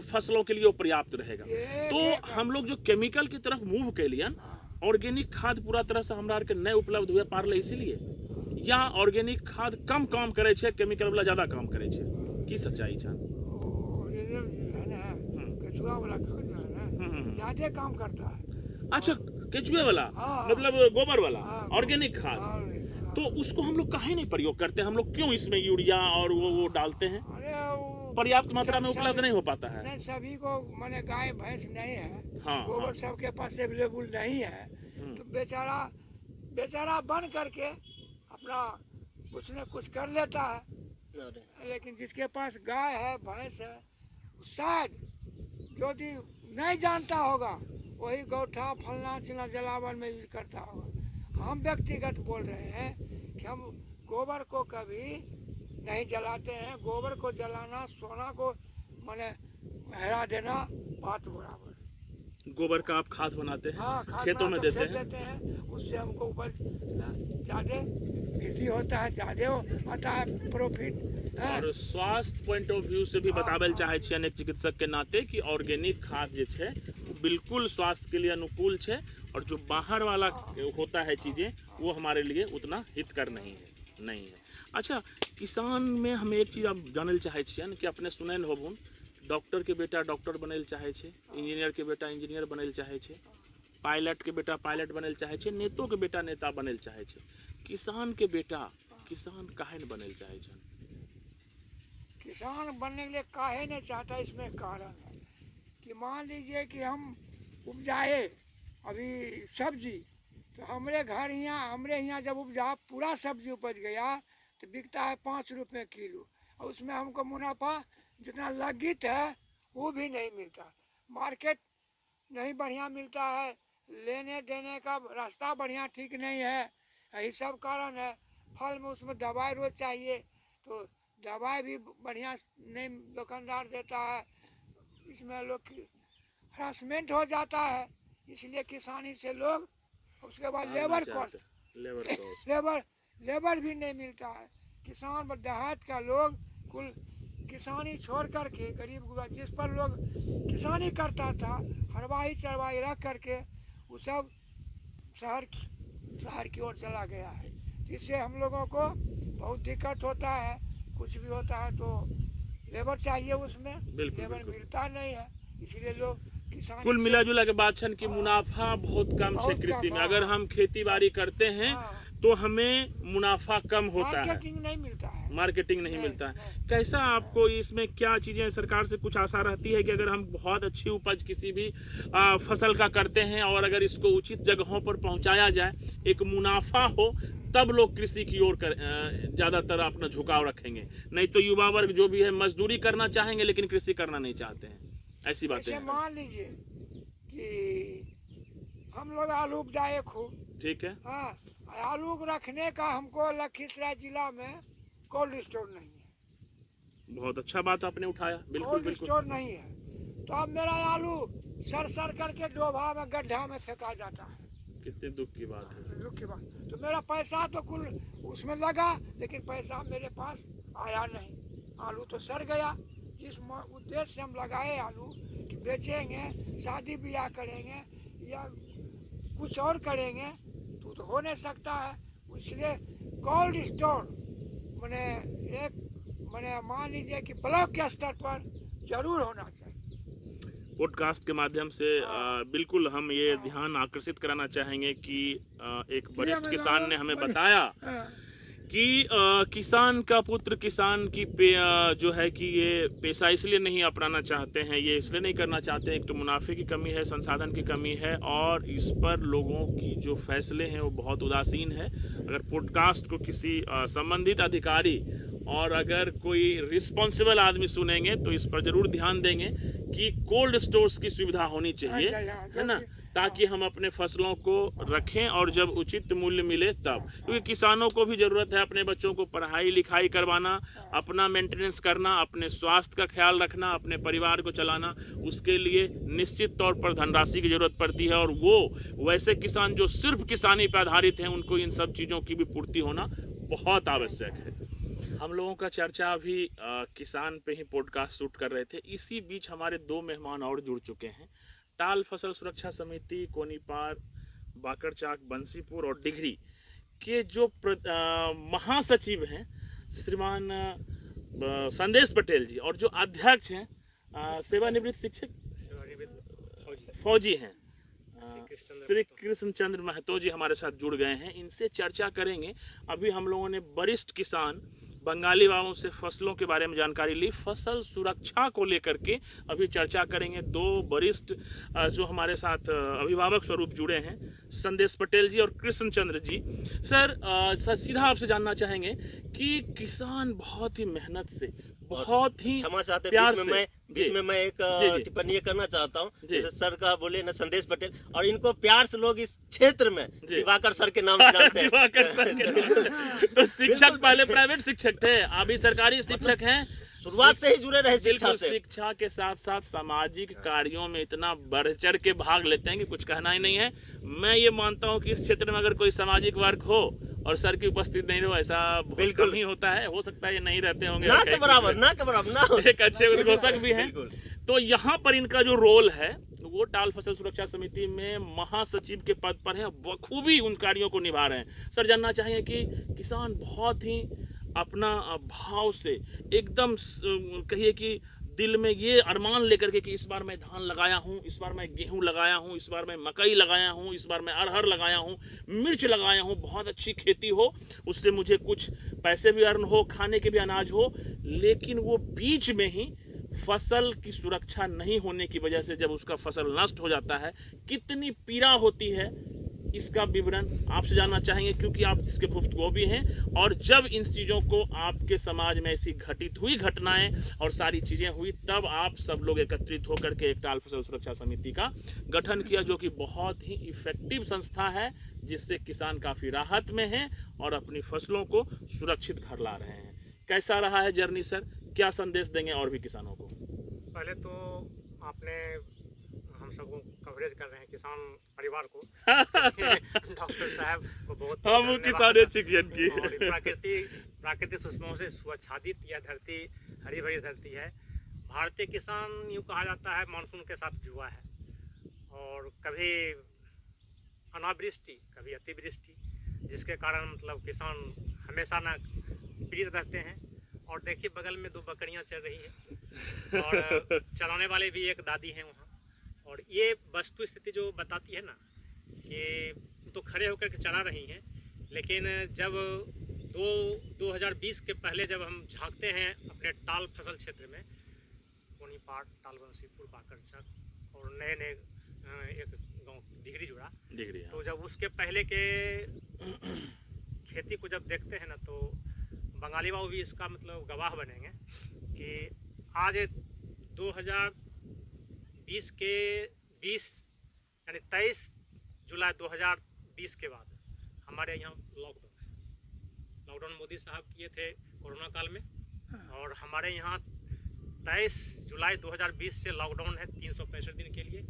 [SPEAKER 1] फसलों के लिए वो पर्याप्त रहेगा। तो हम लोग जो केमिकल की तरफ मूव के लिए, ऑर्गेनिक खाद पूरा तरह से हमरा के नहीं उपलब्ध हुए पारले, इसीलिए या ऑर्गेनिक खाद कम काम करे छे, केमिकल वाला ज्यादा काम करे छे, की सच्चाई छे?
[SPEAKER 2] केचुआ वाला खाद जो है ना ज्यादा काम करता है।
[SPEAKER 1] अच्छा, केचुए वाला मतलब गोबर वाला ऑर्गेनिक खाद, तो उसको हम लोग काहे नहीं प्रयोग करते? हम लोग क्यों इसमें यूरिया और वो डालते हैं? पर्याप्त मात्रा में उपलब्ध नहीं हो पाता है।
[SPEAKER 2] नहीं, सभी को माने गाय भैंस नहीं है,
[SPEAKER 1] हाँ,
[SPEAKER 2] गोबर सबके पास अवेलेबल नहीं है, तो बेचारा बन करके अपना कुछ न कुछ कर लेता है। लेकिन जिसके पास गाय है भैंस है, शायद जो नहीं जानता होगा वही गौठा फलना चिलना जलावन में यूज करता होगा। हम व्यक्तिगत बोल रहे हैं कि हम गोबर को कभी नहीं जलाते हैं। गोबर को जलाना सोना को माने हरा देना बात बराबर।
[SPEAKER 1] गोबर का आप खाद बनाते हैं?
[SPEAKER 2] हाँ, खाद
[SPEAKER 1] खेतों में देते
[SPEAKER 2] हैं। उससे हमको उपज ज्यादा वृद्धि होता है, ज्यादा आता है प्रॉफिट।
[SPEAKER 1] और स्वास्थ्य पॉइंट ऑफ व्यू से भी बताबे चाहे छी अनेक चिकित्सक के नाते कि ऑर्गेनिक खाद जे छे बिल्कुल स्वास्थ्य के लिए अनुकूल छे, और जो बाहर वाला होता है चीजें वो हमारे लिए उतना हितकर नहीं है। अच्छा, किसान में हम एक चीज आप जानल चाहे छियन कि अपने सुनैन होबुन, डॉक्टर के बेटा डॉक्टर बनल चाहे छे, इंजीनियर के बेटा इंजीनियर बनल चाहे छे, पायलट के बेटा पायलट बनल चाहे छे, नेतो के बेटा नेता बनल चाहे छे। किसान के बेटा किसान काहे न बनल चाहे छे?
[SPEAKER 2] किसान बनने के लिए काहे नहीं चाहता, इसमें कारण है कि मान लीजिए कि हम उपजाए अभी सब्जी, तो हमरे यहाँ जब उपजा पूरा सब्जी उपज गया तो बिकता है 5 रुपये किलो, और उसमें हमको मुनाफा जितना लगित है वो भी नहीं मिलता। मार्केट नहीं बढ़िया मिलता है, लेने देने का रास्ता बढ़िया ठीक नहीं है, यही सब कारण है। फल में उसमें दवाई रोज चाहिए, तो दवाई भी बढ़िया नहीं दुकानदार देता है, इसमें लोग हरासमेंट हो जाता है। इसलिए किसानी से लोग, उसके बाद लेबर कॉस्ट, लेबर भी नहीं मिलता है। किसान देहात का लोग कुल किसानी छोड़ करके गरीब गुरबा जिस पर लोग किसानी करता था, हरवाही चरवाही रख करके वो सब शहर की ओर चला गया है। इससे हम लोगों को बहुत दिक्कत होता है। कुछ भी होता है तो लेबर चाहिए, उसमें लेबर मिलता नहीं है, इसलिए लोग किसान
[SPEAKER 1] कुल मिला जुला के बात छन कि मुनाफा बहुत कम है कृषि में। अगर हम खेती बाड़ी करते हैं तो हमें मुनाफा कम होता है, मार्केटिंग नहीं मिलता है। कैसा आपको इसमें क्या चीजें, सरकार से कुछ आशा रहती है कि अगर हम बहुत अच्छी उपज किसी भी फसल का करते हैं और अगर इसको उचित जगहों पर पहुंचाया जाए, एक मुनाफा हो, तब लोग कृषि की ओर ज्यादातर अपना झुकाव रखेंगे? नहीं तो युवा वर्ग जो भी है मजदूरी करना चाहेंगे लेकिन कृषि करना नहीं चाहते हैं। ऐसी बातें हैं।
[SPEAKER 2] मान लीजिए कि हम लोग आलू उपजाए खूब, ठीक है, हाँ, आलू रखने का हमको लखीसराय जिला में कोल्ड स्टोर नहीं है।
[SPEAKER 1] बहुत अच्छा बात आपने उठाया। बिल्कुल
[SPEAKER 2] कोल्ड स्टोर नहीं है, तो अब मेरा आलू सर करके डोभा में गड्ढा में फेंका जाता है।
[SPEAKER 1] कितने दुख की बात है।
[SPEAKER 2] दुख की बात। तो मेरा पैसा तो कुल उसमें लगा, लेकिन पैसा मेरे पास आया नहीं, आलू तो सड़ गया। जिस उद्देश्य से हम लगाए आलू कि बेचेंगे, शादी ब्याह करेंगे या कुछ और करेंगे, तो हो नहीं सकता है। इसलिए कोल्ड स्टोर मैंने मान लीजिए कि ब्लॉक के स्तर पर जरूर होना चाहिए।
[SPEAKER 1] पॉडकास्ट के माध्यम से बिल्कुल हम ये ध्यान आकर्षित कराना चाहेंगे कि एक वरिष्ठ किसान ने हमें बताया कि किसान का पुत्र किसान की जो है कि ये पेशा इसलिए नहीं अपनाना चाहते हैं, ये इसलिए नहीं करना चाहते हैं, एक तो मुनाफे की कमी है, संसाधन की कमी है, और इस पर लोगों की जो फैसले हैं वो बहुत उदासीन है। अगर पॉडकास्ट को किसी संबंधित अधिकारी और अगर कोई रिस्पॉन्सिबल आदमी सुनेंगे तो इस पर जरूर ध्यान देंगे कि कोल्ड स्टोर्स की सुविधा होनी चाहिए, है ना, ताकि हम अपने फसलों को रखें और जब उचित मूल्य मिले तब, क्योंकि किसानों को भी ज़रूरत है अपने बच्चों को पढ़ाई लिखाई करवाना, अपना मेंटेनेंस करना, अपने स्वास्थ्य का ख्याल रखना, अपने परिवार को चलाना। उसके लिए निश्चित तौर पर धनराशि की ज़रूरत पड़ती है, और वो वैसे किसान जो सिर्फ किसानी पर आधारित हैं, उनको इन सब चीज़ों की भी पूर्ति होना बहुत आवश्यक है। हम लोगों का चर्चा अभी किसान पे ही पॉडकास्ट शूट कर रहे थे। इसी बीच हमारे 2 मेहमान और जुड़ चुके हैं। टाल फसल सुरक्षा समिति कोनीपार, बाकरचाक, बंसीपुर और डिघरी के जो महासचिव हैं श्रीमान संदेश पटेल जी, और जो अध्यक्ष हैं सेवानिवृत्त शिक्षक फौजी हैं श्री कृष्ण चंद्र महतो जी हमारे साथ जुड़ गए हैं। इनसे चर्चा करेंगे। अभी हम लोगों ने वरिष्ठ किसान बंगाली बाबू से फसलों के बारे में जानकारी ली, फसल सुरक्षा को लेकर के अभी चर्चा करेंगे। 2 वरिष्ठ जो हमारे साथ अभिभावक स्वरूप जुड़े हैं, संदेश पटेल जी और कृष्ण चंद्र जी। सर सीधा आपसे जानना चाहेंगे कि किसान बहुत ही मेहनत से, बहुत ही
[SPEAKER 3] क्षमा चाहते
[SPEAKER 1] प्यार
[SPEAKER 3] बीच
[SPEAKER 1] से,
[SPEAKER 3] में मैं एक टिप्पणी ये करना चाहता हूँ। जैसे सर का बोले ना संदेश पटेल, और इनको प्यार से लोग इस क्षेत्र में दिवाकर सर के नाम से जानते हैं।
[SPEAKER 1] दिवाकर सर के नाम से। तो शिक्षक पहले प्राइवेट शिक्षक थे, अभी सरकारी शिक्षक हैं,
[SPEAKER 3] शुरुआत से ही जुड़े रहे शिक्षा से।
[SPEAKER 1] शिक्षा के साथ साथ सामाजिक कार्यों में इतना बढ़ चढ़ के भाग लेते हैं कि कुछ कहना ही नहीं है। मैं ये मानता हूँ कि इस क्षेत्र में अगर कोई सामाजिक वर्क हो और सर की उपस्थिति नहीं हो, ऐसा बिल्कुल नहीं होता है। हो सकता है ये नहीं रहते होंगे,
[SPEAKER 3] ना के बराबर ना
[SPEAKER 1] एक अच्छे उद्घोषक भी हैं। तो यहाँ पर इनका जो रोल है वो टाल फसल सुरक्षा समिति में महासचिव के पद पर है, बखूबी उन कार्यों को निभा रहे हैं। सर जानना चाहेंगे कि किसान बहुत ही अपना भाव से एकदम कहिए कि दिल में ये अरमान लेकर के कि इस बार मैं धान लगाया हूँ, इस बार मैं गेहूं लगाया हूँ, इस बार मैं मकई लगाया हूँ, इस बार मैं अरहर लगाया हूँ, मिर्च लगाया हूँ, बहुत अच्छी खेती हो, उससे मुझे कुछ पैसे भी अर्न हो, खाने के भी अनाज हो। लेकिन वो बीच में ही फसल की सुरक्षा नहीं होने की वजह से जब उसका फसल नष्ट हो जाता है, कितनी पीड़ा होती है, इसका विवरण आपसे जानना चाहेंगे, क्योंकि आप इसके भुक्तभोगी हैं। और जब इन चीज़ों को आपके समाज में ऐसी घटित हुई घटनाएं और सारी चीज़ें हुई, तब आप सब लोग एकत्रित होकर के एक टाल फसल सुरक्षा समिति का गठन किया, जो कि बहुत ही इफेक्टिव संस्था है, जिससे किसान काफ़ी राहत में हैं और अपनी फसलों को सुरक्षित घर ला रहे हैं। कैसा रहा है जर्नी सर, क्या संदेश देंगे और भी किसानों को?
[SPEAKER 4] पहले तो आपने हम सबको कवरेज कर रहे हैं किसान परिवार को, डॉक्टर साहब को बहुत
[SPEAKER 1] हम किसान चिकियन की
[SPEAKER 4] प्राकृतिक सुषमाओं से स्वच्छादित यह धरती हरी भरी धरती है। भारतीय किसान यूँ कहा जाता है मानसून के साथ जुआ है, और कभी अनावृष्टि कभी अतिवृष्टि, जिसके कारण मतलब किसान हमेशा ना पीड़ित रहते हैं। और देखिए बगल में 2 बकरियां चल रही हैं और चलाने वाले भी एक दादी हैं वहाँ। और ये वस्तु स्थिति जो बताती है ना कि तो खड़े होकर के चला रही हैं, लेकिन जब 2020 के पहले जब हम झांकते हैं अपने टाल फसल क्षेत्र में, कोनीपार, टाल, बंसीपुर, बाकरचक और नए एक गांव डिघरी जुड़ा, तो जब उसके पहले के खेती को जब देखते हैं ना, तो बंगाली बाबू भी इसका मतलब गवाह बनेंगे कि आज 2020 के 20 यानी 23 जुलाई 2020 के बाद हमारे यहाँ लॉकडाउन मोदी साहब किए थे कोरोना काल में, और हमारे यहाँ 23 जुलाई 2020 से लॉकडाउन है 365 दिन के लिए।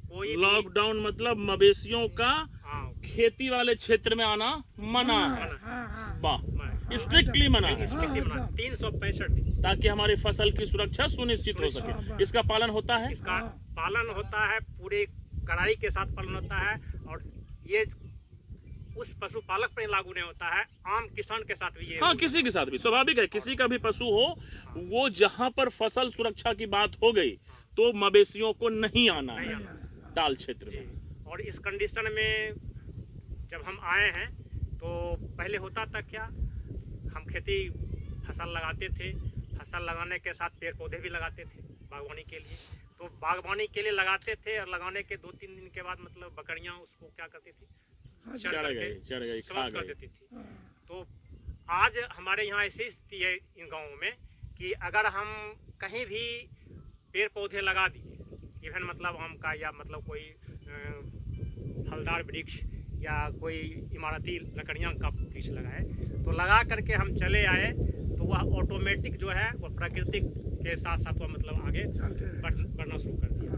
[SPEAKER 4] कोई
[SPEAKER 1] लॉकडाउन मतलब मवेशियों का खेती वाले क्षेत्र में आना मना है, स्ट्रिक्टली मना है,
[SPEAKER 4] 365 दिन,
[SPEAKER 1] ताकि हमारी फसल की सुरक्षा सुनिश्चित हो सके। इसका पालन होता है,
[SPEAKER 4] इसका पालन होता है, पूरे कड़ाई के साथ पालन होता है। और ये उस पशुपालक पर लागू नहीं होता है, आम किसान के साथ भी ये
[SPEAKER 1] किसी के साथ भी स्वाभाविक है, किसी का भी पशु हो, वो जहाँ पर फसल सुरक्षा की बात हो गई तो मवेशियों को नहीं आना है टाल क्षेत्र में।
[SPEAKER 4] और इस कंडीशन में जब हम आए हैं तो पहले होता था क्या हम खेती फसल लगाते थे, फसल लगाने के साथ पेड़ पौधे भी लगाते थे बागवानी के लिए। तो बागवानी के लिए लगाते थे और लगाने के 2-3 दिन के बाद मतलब बकरियां उसको क्या करती थी,
[SPEAKER 1] चढ़ गई, खा
[SPEAKER 4] कर
[SPEAKER 1] गई।
[SPEAKER 4] देती थी। तो आज हमारे यहाँ ऐसी स्थिति है इन गाँवों में कि अगर हम कहीं भी पेड़ पौधे लगा दिए, इवन मतलब आम का या मतलब कोई फलदार वृक्ष या कोई इमारती लकड़ियाँ का वृक्ष लगाए, तो लगा करके हम चले आए तो वह ऑटोमेटिक जो है वह प्रकृति के साथ साथ वह मतलब आगे बढ़ना शुरू कर दिया।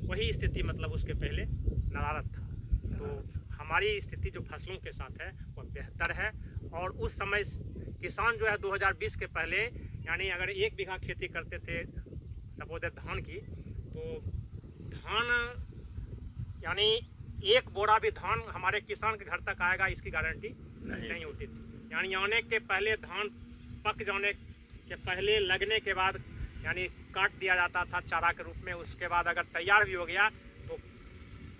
[SPEAKER 4] वही स्थिति मतलब उसके पहले नदारद था। तो हमारी स्थिति जो फसलों के साथ है वह बेहतर है। और उस समय किसान जो है 2020 के पहले यानी अगर 1 बीघा खेती करते थे सपोज धान की, तो धान यानी 1 बोरा भी धान हमारे किसान के घर तक आएगा इसकी गारंटी नहीं होती थी। यानी आने के पहले धान पक जाने के पहले लगने के बाद यानी काट दिया जाता था चारा के रूप में। उसके बाद अगर तैयार भी हो गया तो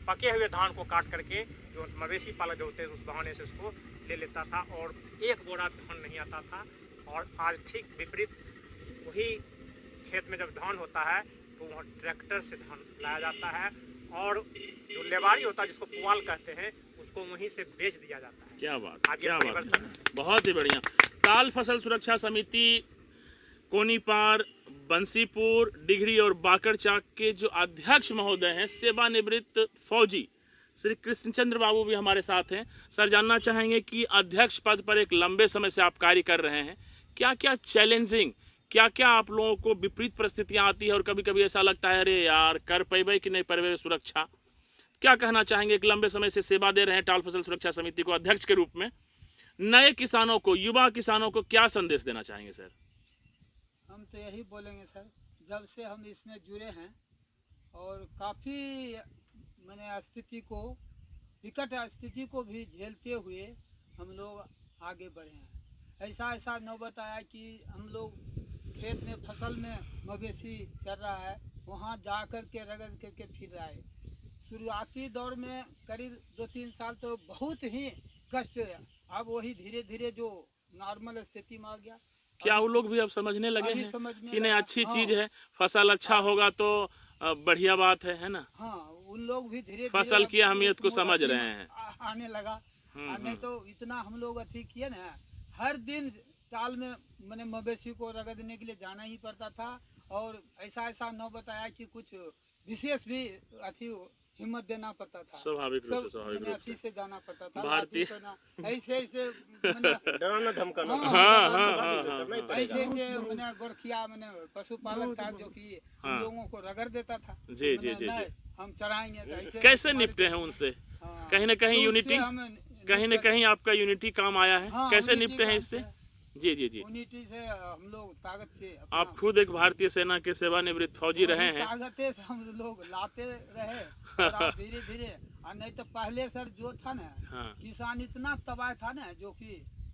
[SPEAKER 4] पके हुए धान को काट करके जो मवेशी पालक जो होते हैं उस बहाने से उसको ले लेता था और 1 बोरा धान नहीं आता था। और आज ठीक विपरीत, वही खेत में जब धान होता है तो वहाँ ट्रैक्टर से धान लाया जाता है और जो लेबारी होता है जिसको पुआल कहते हैं उसको वहीं से बेच दिया जाता है।
[SPEAKER 1] क्या बात,
[SPEAKER 4] आगे
[SPEAKER 1] क्या बात
[SPEAKER 4] परिवर्तन
[SPEAKER 1] है। बहुत ही बढ़िया। ताल फसल सुरक्षा समिति कोनीपार, बंसीपुर, डिघरी और बाकरचाक के जो अध्यक्ष महोदय हैं, सेवानिवृत्त फौजी श्री कृष्णचंद्र बाबू भी हमारे साथ हैं। सर, जानना चाहेंगे कि अध्यक्ष पद पर एक लंबे समय से आप कार्य कर रहे हैं, क्या क्या चैलेंजिंग, क्या क्या आप लोगों को विपरीत परिस्थितियां आती है और कभी कभी ऐसा लगता है अरे यार कर पेबे कि नहीं पेबे सुरक्षा, क्या कहना चाहेंगे? एक लंबे समय से सेवा दे रहे हैं ताल फसल सुरक्षा समिति को अध्यक्ष के रूप में, नए किसानों को, युवा किसानों को क्या संदेश देना चाहेंगे सर?
[SPEAKER 5] हम तो यही बोलेंगे सर, जब से हम इसमें जुड़े हैं और काफ़ी मैंने स्थिति को, विकट स्थिति को भी झेलते हुए हम लोग आगे बढ़े हैं। ऐसा नौबत आया कि हम लोग खेत में फसल में मवेशी चल रहा है, वहाँ जा कर के रगड़ करके फिर रहा है। शुरुआती दौर में करीब 2-3 साल तो बहुत ही कष्ट है। अब वही धीरे धीरे जो नॉर्मल स्थिति में आ गया।
[SPEAKER 1] क्या वो लोग भी अब समझने लगे
[SPEAKER 5] अभी
[SPEAKER 1] हैं
[SPEAKER 5] समझने
[SPEAKER 1] कि नहीं
[SPEAKER 5] लगा,
[SPEAKER 1] अच्छी
[SPEAKER 5] हाँ।
[SPEAKER 1] चीज है, फसल अच्छा होगा तो बढ़िया बात है ना?
[SPEAKER 5] हाँ, उन लोग भी धीरे
[SPEAKER 1] फसल की अहमियत को समझ रहे हैं।
[SPEAKER 5] आने लगा। नहीं तो इतना हम लोग अथी किए ना, हर दिन ताल में मैंने मवेशी को रगड़ने के लिए जाना ही पड़ता था। और ऐसा नौबत आया कि कुछ विशेष भी अथी हिम्मत देना पड़ता था।
[SPEAKER 1] स्वाभाविक रूप से, स्वाभाविक रूप
[SPEAKER 5] अथी से जाना पड़ता था।
[SPEAKER 1] भारतीय
[SPEAKER 5] ऐसे मैंने
[SPEAKER 3] डराना धमकाना
[SPEAKER 5] ऐसे मैंने गोरखिया मैंने पशुपालक था जो कि हम लोगों को रगड़ देता था।
[SPEAKER 1] जी, जी, जी,
[SPEAKER 5] नहीं,
[SPEAKER 1] जी।
[SPEAKER 5] हम चढ़ाएंगे तो ऐसे
[SPEAKER 1] कैसे निपटे हैं उनसे?
[SPEAKER 5] हाँ।
[SPEAKER 1] कहीं ना कहीं
[SPEAKER 5] तो
[SPEAKER 1] यूनिटी,
[SPEAKER 5] उससे हम
[SPEAKER 1] कहीं ना कहीं आपका यूनिटी काम आया है।
[SPEAKER 5] हाँ,
[SPEAKER 1] कैसे
[SPEAKER 5] यूनिटी
[SPEAKER 1] निपटे हैं
[SPEAKER 5] काम
[SPEAKER 1] इससे?
[SPEAKER 5] से।
[SPEAKER 1] जी जी जी।
[SPEAKER 5] यूनिटी से हम लोग ताकत से अपना
[SPEAKER 1] आप खुद एक भारतीय सेना के सेवानिवृत्त फौजी रहे हैं।
[SPEAKER 5] ताकते से हम लोग लाते रहे और धीरे धीरे। और नहीं तो पहले सर जो था ना,
[SPEAKER 1] हाँ।
[SPEAKER 5] किसान इतना तबाह था ना जो कि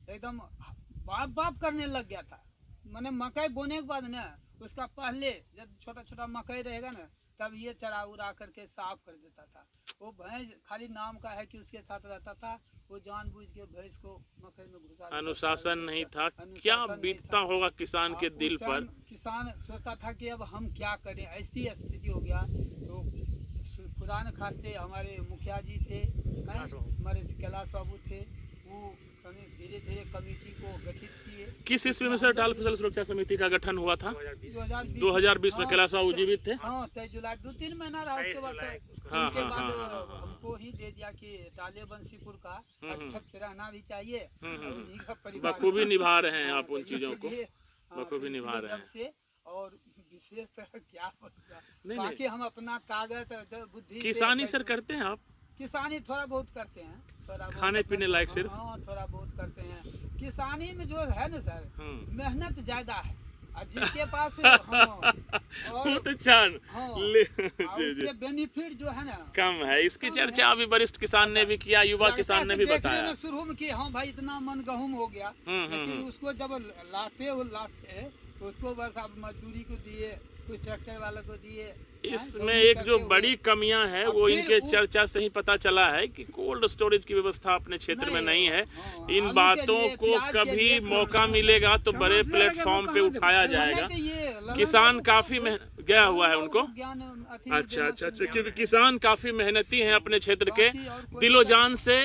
[SPEAKER 5] एकदम बाप बाप करने लग गया था। मैंने मकई बोने के बाद ना उसका पहले जब छोटा छोटा मकई रहेगा ना तब ये चरा उड़ा करके साफ कर देता था। वो भैंस खाली नाम का है कि उसके साथ रहता था, वो जानबूझ के भैंस को मकई में घुसा देता था।
[SPEAKER 1] अनुशासन नहीं था।
[SPEAKER 5] अनुशासन
[SPEAKER 1] क्या
[SPEAKER 5] नहीं
[SPEAKER 1] बीतता
[SPEAKER 5] था।
[SPEAKER 1] होगा किसान के
[SPEAKER 5] उस
[SPEAKER 1] दिल
[SPEAKER 5] टाइम
[SPEAKER 1] पर?
[SPEAKER 5] किसान सोचता था कि अब हम क्या करें, ऐसी स्थिति हो गया। तो खुदा न खास्ते हमारे मुखिया जी थे, हमारे कैलाश बाबू थे, वो धीरे धीरे कमेटी को गठित किए।
[SPEAKER 1] किस ईस्वी में सर ताल फसल सुरक्षा समिति का गठन हुआ था?
[SPEAKER 4] 2020
[SPEAKER 1] 2020 में। कैलाश बाबू जीवित थे?
[SPEAKER 5] हाँ, 23 जुलाई 2-3 महीना रहा। उसके बाद
[SPEAKER 1] हाँ,
[SPEAKER 5] उसके
[SPEAKER 1] हाँ,
[SPEAKER 5] बाद
[SPEAKER 1] हाँ।
[SPEAKER 5] हमको ही दे दिया कि टाले बंसीपुर का अध्यक्ष रहना भी चाहिए। उन्हीं का परिवार
[SPEAKER 1] बखूबी निभा रहे हैं आप
[SPEAKER 5] तो
[SPEAKER 1] उन चीजों को,
[SPEAKER 5] इसलिए,
[SPEAKER 1] बखूबी
[SPEAKER 5] तो
[SPEAKER 1] निभा
[SPEAKER 5] इसलिए
[SPEAKER 1] रहे
[SPEAKER 5] जब
[SPEAKER 1] हैं।
[SPEAKER 5] से और विशेष क्या बोलूं,
[SPEAKER 1] नहीं,
[SPEAKER 5] बाकी हम अपना ताकत बुद्धि से
[SPEAKER 1] किसानी सर करते हैं आप?
[SPEAKER 5] किसानी थोड़ा बहुत करते हैं, थोड़ा बहुत
[SPEAKER 1] खाने
[SPEAKER 5] अपने-
[SPEAKER 1] पीने लायक सिर्फ?
[SPEAKER 5] हाँ, थोड़ा बहुत करते हैं। किसानी में जो है ना सर, मेहनत ज्यादा है और जिसके पास हाँ, और
[SPEAKER 1] बहुत अच्छा।
[SPEAKER 5] हाँ,
[SPEAKER 1] जी जी।
[SPEAKER 5] उससे बेनिफिट जो है ना
[SPEAKER 1] कम है। इसकी चर्चा अभी वरिष्ठ किसान ने भी किया, युवा
[SPEAKER 5] लगता
[SPEAKER 1] किसान
[SPEAKER 5] है
[SPEAKER 1] ने
[SPEAKER 5] कि
[SPEAKER 1] भी
[SPEAKER 5] देखने
[SPEAKER 1] बताया।
[SPEAKER 5] में शुरू में कि हाँ भाई इतना मन गहूम हो गया, लेकिन उसको जब लाते तो उसको बस आप मजदूरी को दिए, कुछ ट्रैक्टर वाले को दिए।
[SPEAKER 1] इसमें
[SPEAKER 5] गवर्नमेंट
[SPEAKER 1] एक
[SPEAKER 5] करते
[SPEAKER 1] जो
[SPEAKER 5] हुए।
[SPEAKER 1] बड़ी कमियां है
[SPEAKER 5] और
[SPEAKER 1] वो
[SPEAKER 5] फिर
[SPEAKER 1] इनके
[SPEAKER 5] वो-
[SPEAKER 1] चर्चा से ही पता चला है कि कोल्ड स्टोरेज की व्यवस्था अपने क्षेत्र में नहीं है।
[SPEAKER 5] हाँ,
[SPEAKER 1] इन
[SPEAKER 5] आलू के
[SPEAKER 1] बातों
[SPEAKER 5] लिए,
[SPEAKER 1] को
[SPEAKER 5] प्याज के
[SPEAKER 1] कभी
[SPEAKER 5] लिए
[SPEAKER 1] मौका मिलेगा तो बड़े प्लेटफॉर्म पे उठाया जाएगा। किसान काफी गया हुआ है उनको। अच्छा अच्छा अच्छा, क्योंकि किसान काफी मेहनती हैं अपने क्षेत्र के,
[SPEAKER 5] बाकी और कोई
[SPEAKER 1] दिलो जान से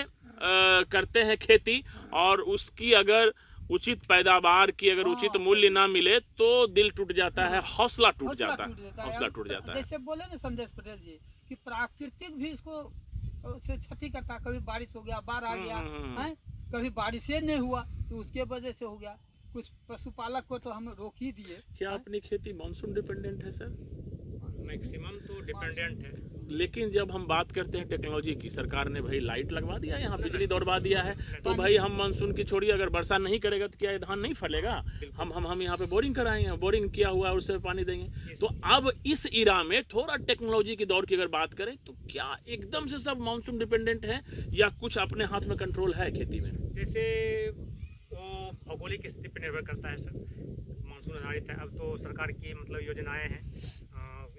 [SPEAKER 1] करते हैं खेती, और उसकी अगर उचित पैदावार की अगर उचित मूल्य ना मिले तो दिल टूट जाता है, हौसला टूट जाता है, हौसला टूट जाता है।
[SPEAKER 5] जैसे बोले ना संदेश पटेल जी कि प्राकृतिक भी इसको से क्षति करता है। कभी बारिश हो गया, बाढ़ आ गया है, कभी बारिश ही नहीं हुआ तो उसके वजह से हो गया। कुछ पशुपालक को तो हम रोक ही दिए।
[SPEAKER 1] क्या अपनी खेती मानसून डिपेंडेंट है सर?
[SPEAKER 4] मैक्सिमम तो डिपेंडेंट है।
[SPEAKER 1] लेकिन जब हम बात करते हैं टेक्नोलॉजी की, सरकार ने भाई लाइट लगवा दिया, यहाँ बिजली दौड़वा दिया है, तो भाई हम मानसून की छोड़िए, अगर वर्षा नहीं करेगा तो क्या ये धान नहीं फलेगा? हम यहाँ पे बोरिंग कराएंगे, बोरिंग किया हुआ है उससे पानी देंगे। तो अब इस इरा में थोड़ा टेक्नोलॉजी की दौर की अगर बात करें तो क्या एकदम से सब मानसून डिपेंडेंट है या कुछ अपने हाथ में कंट्रोल है खेती में?
[SPEAKER 4] जैसे वो भौगोलिक स्थिति पर निर्भर करता है सर, मानसून आधारित है। अब तो सरकार की मतलब योजनाएं हैं,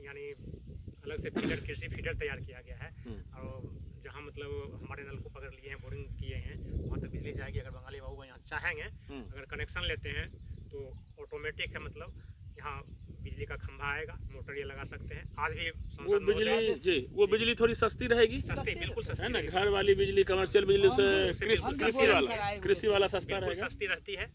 [SPEAKER 4] यानी अलग से फीडर, कृषि फीडर तैयार किया गया है, और जहाँ मतलब हमारे नलकूप अगर लिए हैं, बोरिंग किए हैं, वहाँ तक बिजली जाएगी। अगर बंगाली बाबू यहाँ चाहेंगे, अगर कनेक्शन लेते हैं तो ऑटोमेटिक है, मतलब यहाँ बिजली का खंभा आएगा, मोटर ये लगा सकते हैं। आज भी
[SPEAKER 1] वो
[SPEAKER 4] संसद
[SPEAKER 1] बिजली
[SPEAKER 4] महोदय
[SPEAKER 1] जी, वो बिजली थोड़ी सस्ती रहेगी,
[SPEAKER 4] सस्ती, बिल्कुल
[SPEAKER 1] है
[SPEAKER 4] सस्ती
[SPEAKER 1] ना?
[SPEAKER 4] रहेगी।
[SPEAKER 1] घर वाली बिजली, कमर्शियल बिजली से
[SPEAKER 5] हम भी
[SPEAKER 1] कृषि वाला सस्ता
[SPEAKER 4] बिल्कुल
[SPEAKER 1] रहेगा।
[SPEAKER 4] सस्ती रहती है।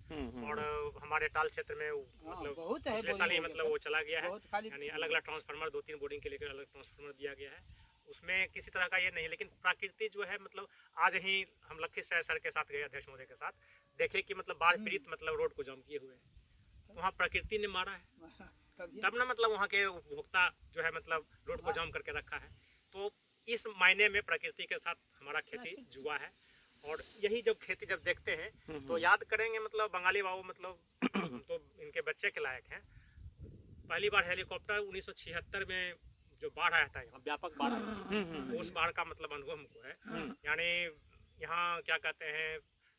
[SPEAKER 4] और हमारे टाल क्षेत्र में मतलब
[SPEAKER 5] बहुत है
[SPEAKER 4] पिछले साल ही
[SPEAKER 5] बोरिंग
[SPEAKER 4] मतलब वो चला गया है,
[SPEAKER 5] बहुत खाली
[SPEAKER 4] यानी अलग अलग ट्रांसफार्मर, 2-3 बोरिंग के लेकर अलग ट्रांसफार्मर दिया गया है। उसमें किसी तरह का ये नहीं, लेकिन प्रकृति जो है मतलब आज ही हम लखीसराय सर के साथ गए, अध्यक्ष महोदय के साथ, देखे कि मतलब बाढ़ पीड़ित मतलब रोड को जाम किए हुए हैं। वहाँ प्रकृति ने मारा है, तब ना मतलब वहाँ के उपभोक्ता जो है मतलब रोड को जाम करके रखा है। तो इस मायने में प्रकृति के साथ हमारा खेती जुआ है। और यही जब खेती जब देखते हैं तो याद करेंगे, मतलब बंगाली बाबू मतलब तो इनके बच्चे के लायक हैं। पहली बार हेलीकॉप्टर 1976 में जो बाढ़ आया था, यहाँ व्यापक बाढ़ आया था, उस बाढ़ का मतलब अनुभव हमको है। यानी यहाँ क्या कहते हैं,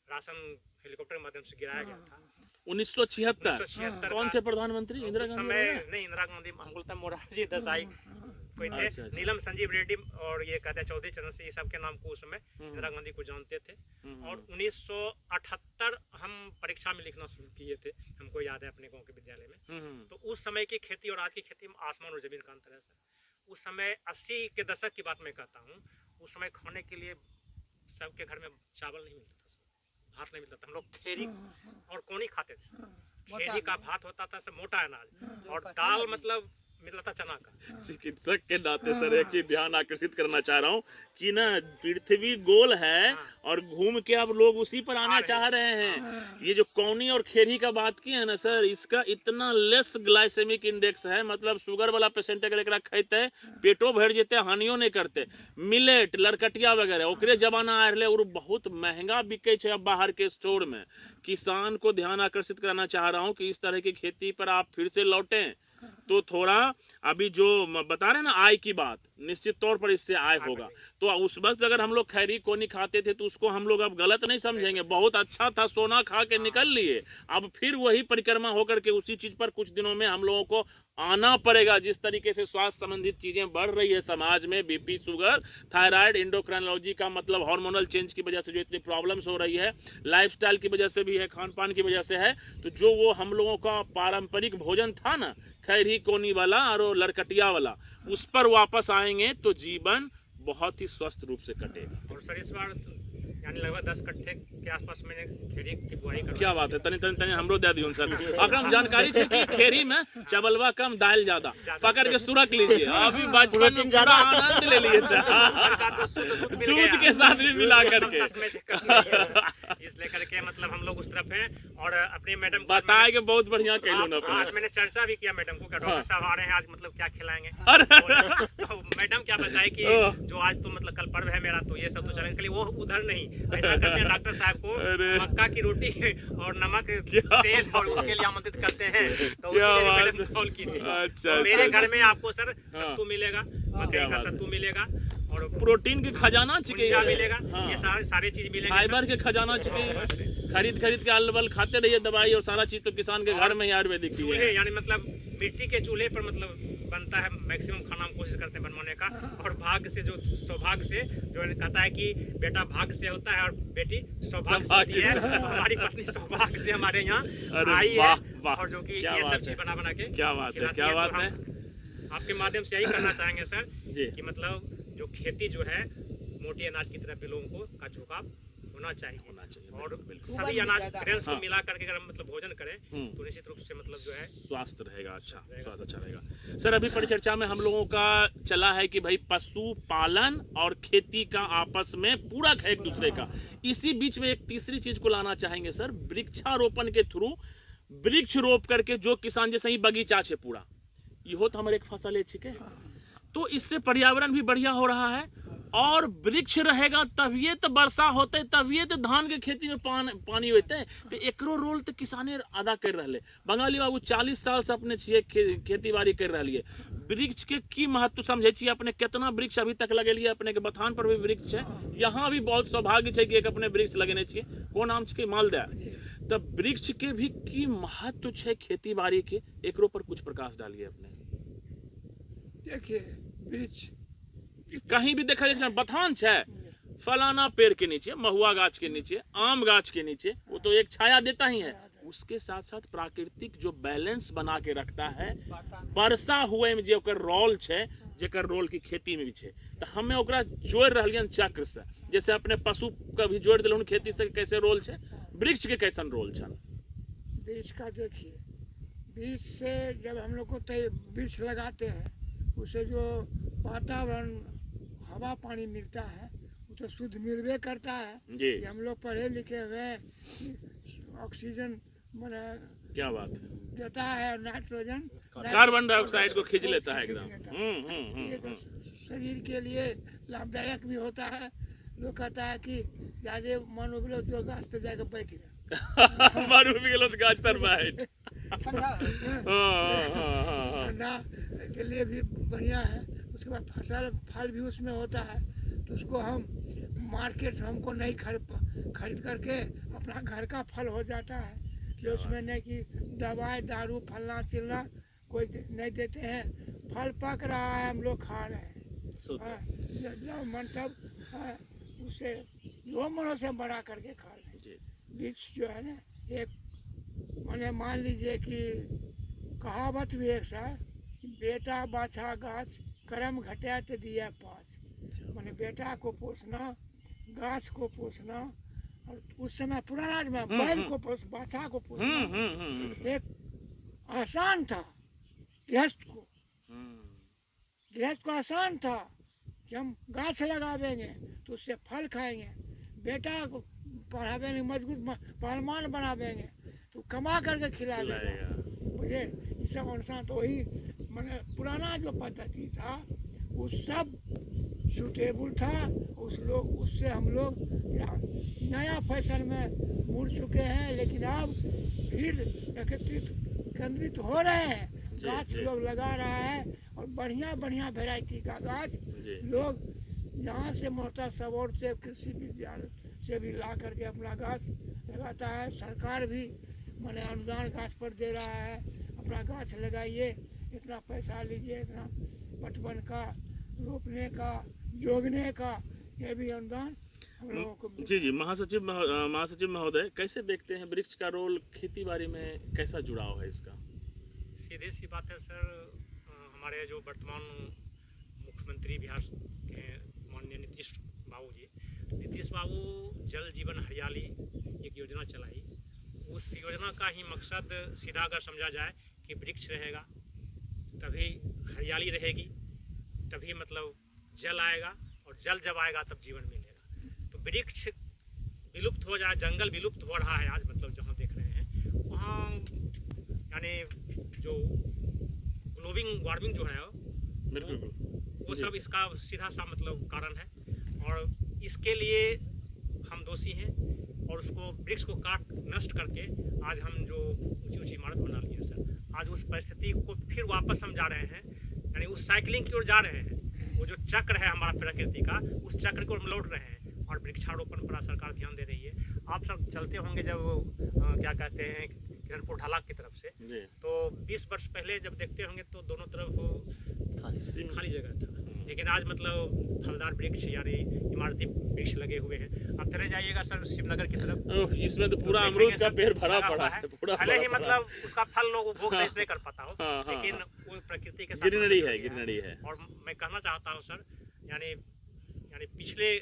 [SPEAKER 4] राशन हेलीकॉप्टर के माध्यम से गिराया गया था
[SPEAKER 1] 1976। कौन थे प्रधानमंत्री? इंदिरा
[SPEAKER 4] उस
[SPEAKER 1] गांधी
[SPEAKER 4] समय
[SPEAKER 1] वगैरह?
[SPEAKER 4] नहीं, इंदिरा गांधी, हम बोलते हैं मोरारजी देसाई कोई थे,
[SPEAKER 1] अच्छा, अच्छा।
[SPEAKER 4] नीलम संजीव रेड्डी और ये कहते हैं चौधरी चरण सिंह, ये सब के नाम को उस समय इंदिरा गांधी को जानते थे। और 1978 हम परीक्षा में लिखना शुरू किए थे, हमको याद है अपने गांव के विद्यालय में। तो उस समय की खेती और आज की खेती में आसमान और जमीन का अंतर है सर। उस समय 80 के दशक की बात मैं कहता हूँ, उस समय खाने के लिए सबके घर में चावल नहीं मिलता था, भात नहीं मिलता था। हम लोग खेरी और कोनी खाते थे। खेरी का भात होता था सर, मोटा अनाज, और दाल मतलब मिलता था चना का।
[SPEAKER 1] चिकित्सक के नाते सर एक चीज ध्यान आकर्षित करना चाह रहा हूँ कि ना पृथ्वी गोल है और घूम के अब लोग उसी पर आना चाह रहे हैं। ये जो कौनी और खेरी का बात की है ना सर, इसका इतना लेस ग्लाइसेमिक इंडेक्स है, मतलब शुगर वाला पेशेंट अगर एकरा खाते पेटो भर जेते, हानियो नहीं करते। मिलेट, लड़कटिया वगैरह ओकरे जमाना आ रहे और बहुत महंगा बिके छे अब बाहर के स्टोर में। किसान को ध्यान आकर्षित कराना चाह रहा हूँ कि इस तरह की खेती पर आप फिर से लौटें तो थोड़ा अभी जो बता रहे हैं ना आय की बात, निश्चित तौर पर इससे आय होगा। तो उस वक्त अगर हम लोग खैरी कोनी खाते थे तो उसको हम लोग अब गलत नहीं समझेंगे, बहुत अच्छा था, सोना खा के निकल लिए। अब फिर वही परिक्रमा होकर के उसी चीज पर कुछ दिनों में हम लोगों को आना पड़ेगा। जिस तरीके से स्वास्थ्य संबंधित चीजें बढ़ रही है समाज में, बीपी, शुगर, थायराइड, एंडोक्राइनोलॉजी का मतलब हार्मोनल चेंज की वजह से जो इतनी प्रॉब्लम्स हो रही है, लाइफस्टाइल की वजह से भी है, खान पान की वजह से है। तो जो वो हम लोगों का पारंपरिक भोजन था ना, खैरी कोनी वाला और लड़कटिया वाला, उस पर वापस आएंगे तो जीवन बहुत ही स्वस्थ रूप से कटेगा।
[SPEAKER 4] और सर इस बार यानी लगभग 10 कट्ठे के आसपास मैंने खेरी की बुआई कर।
[SPEAKER 1] क्या बात है, तनी तनी तनी हमरो दे दियो सर। अकरम जानकारी छे कि खेरी में चावलवा कम दाल ज्यादा, पकड़ के सुरख लीजिए। अभी बचपन में पूरा आनंद ले लिए सर, दूध के साथ भी मिला करके।
[SPEAKER 4] इसलिए करके मतलब हम लोग उस तरफ हैं। और अपनी मैडम को
[SPEAKER 1] बताए के बहुत बढ़िया कहलू ना
[SPEAKER 4] आज मैंने चर्चा भी किया मैडम को, क्या डॉक्टर साहब आ रहे हैं आज, मतलब क्या खिलाएंगे। तो मैडम क्या बताए कि जो आज तो मतलब कल पर्व है मेरा, तो ये सब तो चलेंगे। खाली वो उधर नहीं, ऐसा करते हैं डॉक्टर साहब को मक्का की रोटी और नमक तेल और उसके लिए आमंत्रित करते हैं। तो उसके लिए मैडम कॉल की थी।
[SPEAKER 1] अच्छा,
[SPEAKER 4] मेरे घर में आपको सर सत्तू मिलेगा, मकई का सत्तू मिलेगा और
[SPEAKER 1] प्रोटीन के खजाना चिके
[SPEAKER 4] मिलेगा, ये सारी चीज मिलेगी।
[SPEAKER 1] फाइबर के खजाना चिके खरीद खरीद के अल बल खाते रहिए दवाई, और सारा चीज तो किसान के घर में ही आयुर्वेदिक ही
[SPEAKER 4] चूल्हे
[SPEAKER 1] है।
[SPEAKER 4] यानी मतलब मिट्टी के चूल्हे पर मतलब बनता है मैक्सिमम खाना हम कोशिश करते हैं बनवाने का, और भाग्य से जो सौभाग्य से जो कहता है कि बेटा भाग्य से होता है और बेटी सौभाग्य से होती है, तो हमारी पत्नी सौभाग्य से हमारे यहाँ आई है, और जो कि ये सब चीज बना के
[SPEAKER 1] क्या बात है, क्या बात है।
[SPEAKER 4] आपके माध्यम से यही करना चाहेंगे सर
[SPEAKER 1] जी
[SPEAKER 4] कि मतलब जो खेती जो है मोटी अनाज की तरफ भी लोगों को का झुकाव होना चाहिए, और सभी अनाज ग्रेन्स को मिला करके अगर मतलब भोजन करें तो निश्चित रूप से मतलब जो है
[SPEAKER 1] स्वास्थ्य रहेगा, अच्छा स्वास्थ्य अच्छा रहेगा। सर अभी परिचर्चा में हम लोगों का चला है कि भाई पशु पालन और खेती का आपस में पूरक है एक दूसरे का। इसी बीच में एक तीसरी चीज को लाना चाहेंगे सर, वृक्षारोपण के थ्रू वृक्ष रोप करके जो किसान जैसे ही बगीचा है पूरा ये तो हमारे एक फसल है, ठीक है, तो इससे पर्यावरण भी बढ़िया हो रहा है, और वृक्ष रहेगा तभी तो वर्षा होते, तभी तो धान के खेती में पानी होते, तो एकरो रोल तो किसाने अदा कर रहे। बंगाली बाबू 40 साल से अपने खेती बाड़ी कर रही है। वृक्ष के की महत्व समझे छी अपने, कितना वृक्ष अभी तक लगेलिए अपने के बथान पर भी वृक्ष है, यहाँ भी बहुत सौभाग्य है कि एक अपने वृक्ष लगेने चाहिए, वो नाम छे मालदह। तब वृक्ष के भी की महत्व है खेती बाड़ी के, एकरो पर कुछ प्रकाश डालिए अपने।
[SPEAKER 2] देखिए वृक्ष
[SPEAKER 1] कहीं भी देखा जाए बथान है, फलाना पेड़ के नीचे, महुआ गाछ के नीचे, आम गाछ के नीचे, वो तो एक छाया देता ही है, उसके साथ साथ प्राकृतिक जो बैलेंस बना के रखता है, वर्षा हुए में जो रोल है, जेकर रोल की खेती में भी है, तो हमें ओकरा जोड़ रहियन चक्र से, जैसे अपने पशु का भी जोड़ दिल खेती से कैसे रोल है, वृक्ष के कैसन रोल है।
[SPEAKER 2] वृक्ष का देखिए, वृक्ष से जब हम लोग को वृक्ष लगाते हैं उससे जो वातावरण हवा पानी मिलता है वो तो शुद्ध मिलवे करता है
[SPEAKER 1] जी।
[SPEAKER 2] कि हम लोग पढ़े लिखे हुए ऑक्सीजन मैंने
[SPEAKER 1] क्या बात है,
[SPEAKER 2] देता है, नाइट्रोजन
[SPEAKER 1] कार्बन डाइऑक्साइड को खींच लेता है एकदम।
[SPEAKER 2] ये तो शरीर के लिए लाभदायक भी होता है। लोग कहता है कि ज्यादा मानो भी जो गाछ तो जाकर बैठ गया
[SPEAKER 1] मारू भी गेलो तो गाछ तर बैठ,
[SPEAKER 5] ठंडा
[SPEAKER 2] ठंडा के लिए भी बढ़िया है। उसके बाद फल भी उसमें होता है, तो उसको हम मार्केट हमको नहीं खरीद करके अपना घर का फल हो जाता है, कि उसमें नहीं कि दवाई दारू फलना चिलना कोई नहीं देते हैं। फल पक रहा है, हम लोग खा रहे हैं, जब मन तब उसे जो मनों से बड़ा करके खा रहे हैं। वृक्ष जो है ना, एक मैंने मान लीजिए कि कहावत भी एक सा, बेटा बाछा गाछ कर्म घटा तो दिया पाँच। मैंने बेटा को पोसना, गाछ को पोसना, और उस समय पुराना में बैल को बाछा को पोसना एक आसान था। गृहस्थ को आसान था कि हम गाछ लगावेंगे तो उससे फल खाएंगे, बेटा को पढ़ावेंगे, मजबूत पहलवान बनावेंगे तो कमा करके खिलावेगा। मुझे ये सब अनुसार तो वही मैंने पुराना जो पद्धति था वो सब सूटेबल था। उससे हम लोग नया फैशन में मुड़ चुके हैं, लेकिन अब फिर केंद्रित हो रहे हैं। गाछ लोग लगा रहा है, और बढ़िया बढ़िया वैरायटी का गाछ लोग यहाँ से मोहता सबौर से कृषि विज्ञान से भी ला करके अपना गाछ लगाता है। सरकार भी मैंने अनुदान गाछ पर दे रहा है, अपना गाछ लगाइए, इतना पैसा लीजिए, इतना पटवन का, रोपने का, जोगने का, ये भी अनुदान हम लोगों को।
[SPEAKER 1] जी महासचिव महोदय, कैसे देखते हैं वृक्ष का रोल खेती बाड़ी में, कैसा जुड़ाव है इसका?
[SPEAKER 4] सीधी सी बात है सर, हमारे जो वर्तमान मुख्यमंत्री बिहार के माननीय नीतीश बाबू जल जीवन हरियाली एक योजना चलाई। उस योजना का ही मकसद सीधा अगर समझा जाए कि वृक्ष रहेगा तभी हरियाली रहेगी, तभी मतलब जल आएगा, और जल जब आएगा तब जीवन मिलेगा। तो वृक्ष विलुप्त हो जाए, जंगल विलुप्त हो रहा है आज, मतलब जहाँ देख रहे हैं वहाँ, यानी जो ग्लोबल वार्मिंग जो है वो सब इसका सीधा सा मतलब कारण है, और इसके लिए हम दोषी हैं। और उसको वृक्ष को काट नष्ट करके आज हम जो ऊंची ऊंची इमारत बना लिए सर, आज उस परिस्थिति को फिर वापस हम जा रहे हैं, यानी उस साइकिलिंग की ओर जा रहे हैं। वो जो चक्र है हमारा प्रकृति का, उस चक्र को हम लौट रहे हैं, और वृक्षारोपण पर सरकार ध्यान दे रही है। आप सब चलते होंगे जब क्या कहते हैं किरणपुर ढाला की तरफ से।
[SPEAKER 1] जी।
[SPEAKER 4] तो 20 वर्ष पहले जब देखते होंगे तो दोनों तरफ खाली जगह था, लेकिन आज मतलब फलदार वृक्ष यानी इमारती वृक्ष लगे हुए हैं। आप चले जाइएगा सर शिवनगर की तरफ,
[SPEAKER 1] ओह, इसमें तो पूरा
[SPEAKER 4] देखेंगे
[SPEAKER 1] अमरूद का
[SPEAKER 4] सर,
[SPEAKER 1] पेड़ भरा
[SPEAKER 4] लगा
[SPEAKER 1] पड़ा
[SPEAKER 4] हुआ
[SPEAKER 1] है, पूरा
[SPEAKER 4] भले ही
[SPEAKER 1] भरा पड़ा
[SPEAKER 4] मतलब उसका फल लोग उपभोग सही से नहीं कर पाता हो,
[SPEAKER 1] हाँ, हाँ,
[SPEAKER 4] लेकिन
[SPEAKER 1] हाँ।
[SPEAKER 4] वो प्रकृति के साथ
[SPEAKER 1] ग्रीनरी
[SPEAKER 4] जुड़
[SPEAKER 1] है,
[SPEAKER 4] गया
[SPEAKER 1] ग्रीनरी है।
[SPEAKER 4] और मैं कहना चाहता हूँ सर, यानी पिछले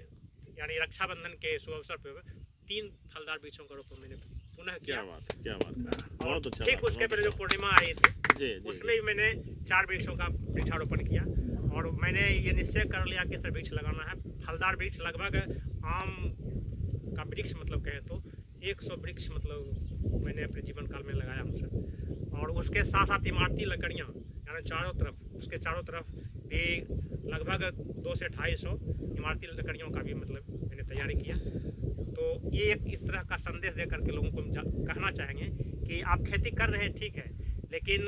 [SPEAKER 4] यानी रक्षाबंधन के शुभ अवसर पर 3 फलदार वृक्षों का रोपण मैंने पुनः किया।
[SPEAKER 1] क्या बात है, क्या बात है,
[SPEAKER 4] और
[SPEAKER 1] बहुत अच्छा।
[SPEAKER 4] ठीक
[SPEAKER 1] बात,
[SPEAKER 4] उसके
[SPEAKER 1] बहुत
[SPEAKER 4] पहले जो
[SPEAKER 1] अच्छा।
[SPEAKER 4] पूर्णिमा आई थी
[SPEAKER 1] जी, जी,
[SPEAKER 4] उसमें भी मैंने 4 वृक्षों का वृक्षारोपण किया और मैंने ये निश्चय कर लिया कि सर वृक्ष लगाना है। फलदार वृक्ष लगभग आम का वृक्ष मतलब कहें तो 100 वृक्ष मतलब मैंने अपने जीवन काल में लगाया हूँ सर। और उसके साथ साथ इमारती लकड़ियाँ यानी चारों तरफ, उसके चारों तरफ भी लगभग 200 से 250 इमारती लकड़ियों का भी मतलब मैंने तैयारी किया। तो ये एक इस तरह का संदेश दे करके लोगों को हम कहना चाहेंगे कि आप खेती कर रहे हैं ठीक है, लेकिन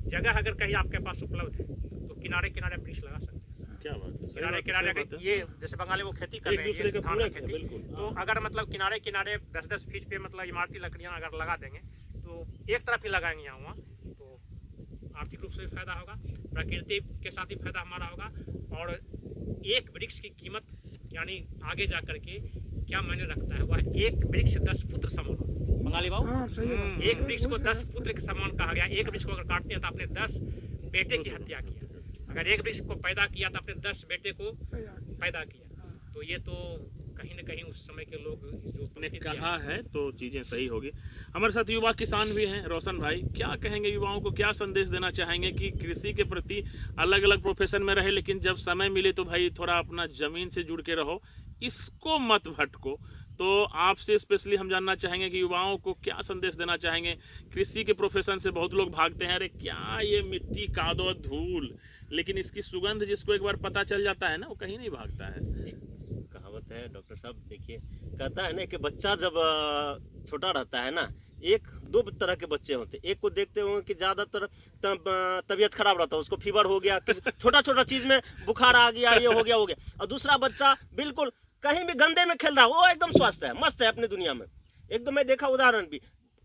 [SPEAKER 4] जगह अगर कहीं आपके पास उपलब्ध है तो किनारे किनारे वृक्ष लगा सकते हैं।
[SPEAKER 1] क्या बात है, सही
[SPEAKER 4] किनारे
[SPEAKER 1] बात है,
[SPEAKER 4] किनारे
[SPEAKER 1] सही बात है।
[SPEAKER 4] ये जैसे बंगाली वो खेती कर
[SPEAKER 1] एक
[SPEAKER 4] रहे हैं,
[SPEAKER 1] दूसरे
[SPEAKER 4] ये
[SPEAKER 1] का
[SPEAKER 4] धान
[SPEAKER 1] पूरक
[SPEAKER 4] की
[SPEAKER 1] है,
[SPEAKER 4] खेती,
[SPEAKER 1] बिल्कुल।
[SPEAKER 4] तो अगर मतलब किनारे किनारे 10-10 फीट पे मतलब इमारती लकड़ियाँ अगर लगा देंगे तो एक तरफ ही लगाएंगे यहाँ वहाँ, तो आर्थिक रूप से भी फायदा होगा, प्रकृति के साथ भी फायदा हमारा होगा। और एक वृक्ष की कीमत यानी आगे जा करके क्या मायने रखता है, वह एक वृक्ष 10 पुत्र समान होता है। बंगाली बाबू,
[SPEAKER 2] हाँ सही है।
[SPEAKER 4] एक वृक्ष को 10 पुत्र के समान कहा गया। एक वृक्ष को अगर काटते हैं तो आपने 10 बेटे की हत्या किया, अगर एक वृक्ष को पैदा किया तो आपने 10 बेटे को पैदा किया। तो ये तो कहीं न कहीं उस समय के लोग जो
[SPEAKER 1] ने कहा है तो चीजें सही होगी। हमारे साथ युवा किसान भी हैं, रोशन भाई, क्या कहेंगे युवाओं को, क्या संदेश देना चाहेंगे कि कृषि के प्रति अलग अलग प्रोफेशन में रहे, लेकिन जब समय मिले तो भाई थोड़ा अपना जमीन से जुड़ के रहो, इसको मत भटको। तो आपसे स्पेशली हम जानना चाहेंगे कि युवाओं को क्या संदेश देना चाहेंगे। कृषि के प्रोफेशन से बहुत लोग भागते हैं, अरे क्या ये मिट्टी कादो धूल, लेकिन इसकी सुगंध जिसको एक बार पता चल जाता है ना, वो कहीं नहीं भागता है।
[SPEAKER 3] कहावत है डॉक्टर साहब, देखिए कहता है ना कि बच्चा जब छोटा रहता है ना, एक दो तरह के बच्चे होते हैं। एक को देखते होंगे कि ज्यादातर तबीयत खराब रहता है, उसको फीवर हो गया, छोटा छोटा चीज में बुखार आ गया, ये हो गया। और दूसरा बच्चा बिल्कुल कहीं भी गंदे में खेल रहा है, वो एकदम स्वस्थ है, मस्त है अपनी दुनिया में एकदम। मैं देखा उदाहरण भी,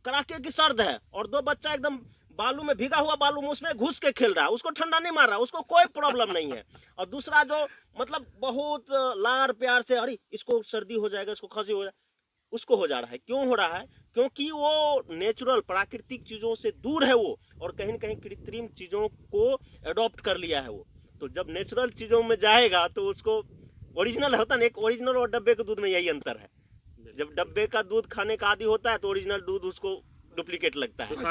[SPEAKER 3] कड़ाके की सर्द है और 2 बच्चा एकदम बालू में, भीगा हुआ बालू में उसमें घुस के खेल रहा है, उसको ठंडा नहीं मार रहा, उसको कोई प्रॉब्लम नहीं है। और दूसरा जो मतलब बहुत लाड़ प्यार से, अरे इसको सर्दी हो जाएगा, इसको खांसी हो जाएगा, उसको हो जा रहा है। क्यों हो रहा है? क्योंकि वो नेचुरल प्राकृतिक चीजों से दूर है वो, और कहीं न कहीं कृत्रिम चीजों को अडॉप्ट कर लिया है वो। तो जब नेचुरल चीजों में जाएगा तो उसको ओरिजिनल होता है ना, एक ओरिजिनल और डब्बे के दूध में यही अंतर है। जब डब्बे का दूध खाने का आदी होता है तो ओरिजिनल दूध उसको डुप्लीकेट लगता है।
[SPEAKER 1] तो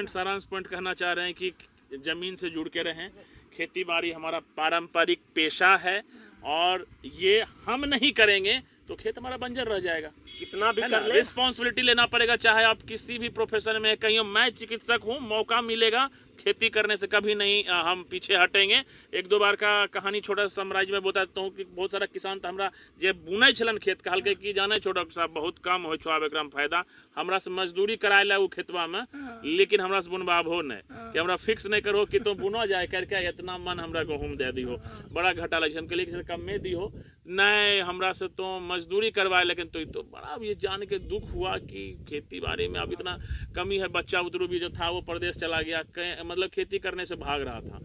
[SPEAKER 1] सारांश पॉइंट कहना चाह रहे हैं कि जमीन से जुड़ के रहें, खेती बाड़ी हमारा पारंपरिक पेशा है, और ये हम नहीं करेंगे तो खेत हमारा बंजर रह जाएगा।
[SPEAKER 3] कितना भी कर ले,
[SPEAKER 1] रिस्पॉन्सिबिलिटी लेना पड़ेगा, चाहे आप किसी भी प्रोफेशन में कहीं हो। मैं चिकित्सक हूँ, मौका मिलेगा खेती करने से कभी नहीं हम पीछे हटेंगे। 1-2 बार का कहानी छोटा समराइज में बताता हूँ कि बहुत सारा किसान तो हमरा जे बुनै छलन खेत कहलकै कि जाने छो डॉक्टर साहब बहुत कम हो छो, आब एकरा में फायदा, हमरा से मजदूरी कराए ला उ खेतवा में, लेकिन हमरा से बुनबाबो नहीं, कि हमरा फिक्स नहीं करो कि तुम बुनो जाए करके इतना मन हमरा गहूम दे दी हो, बड़ा घाटा लगे हम कहलिए कि कम में दी हो, नहीं हमरा से तो मजदूरी करवाए, लेकिन तो बड़ा ये जान के दुख हुआ कि खेती बाड़ी में अब इतना कमी है। बच्चा उधर भी जो था वो प्रदेश चला गया, मतलब खेती करने से भाग रहा था।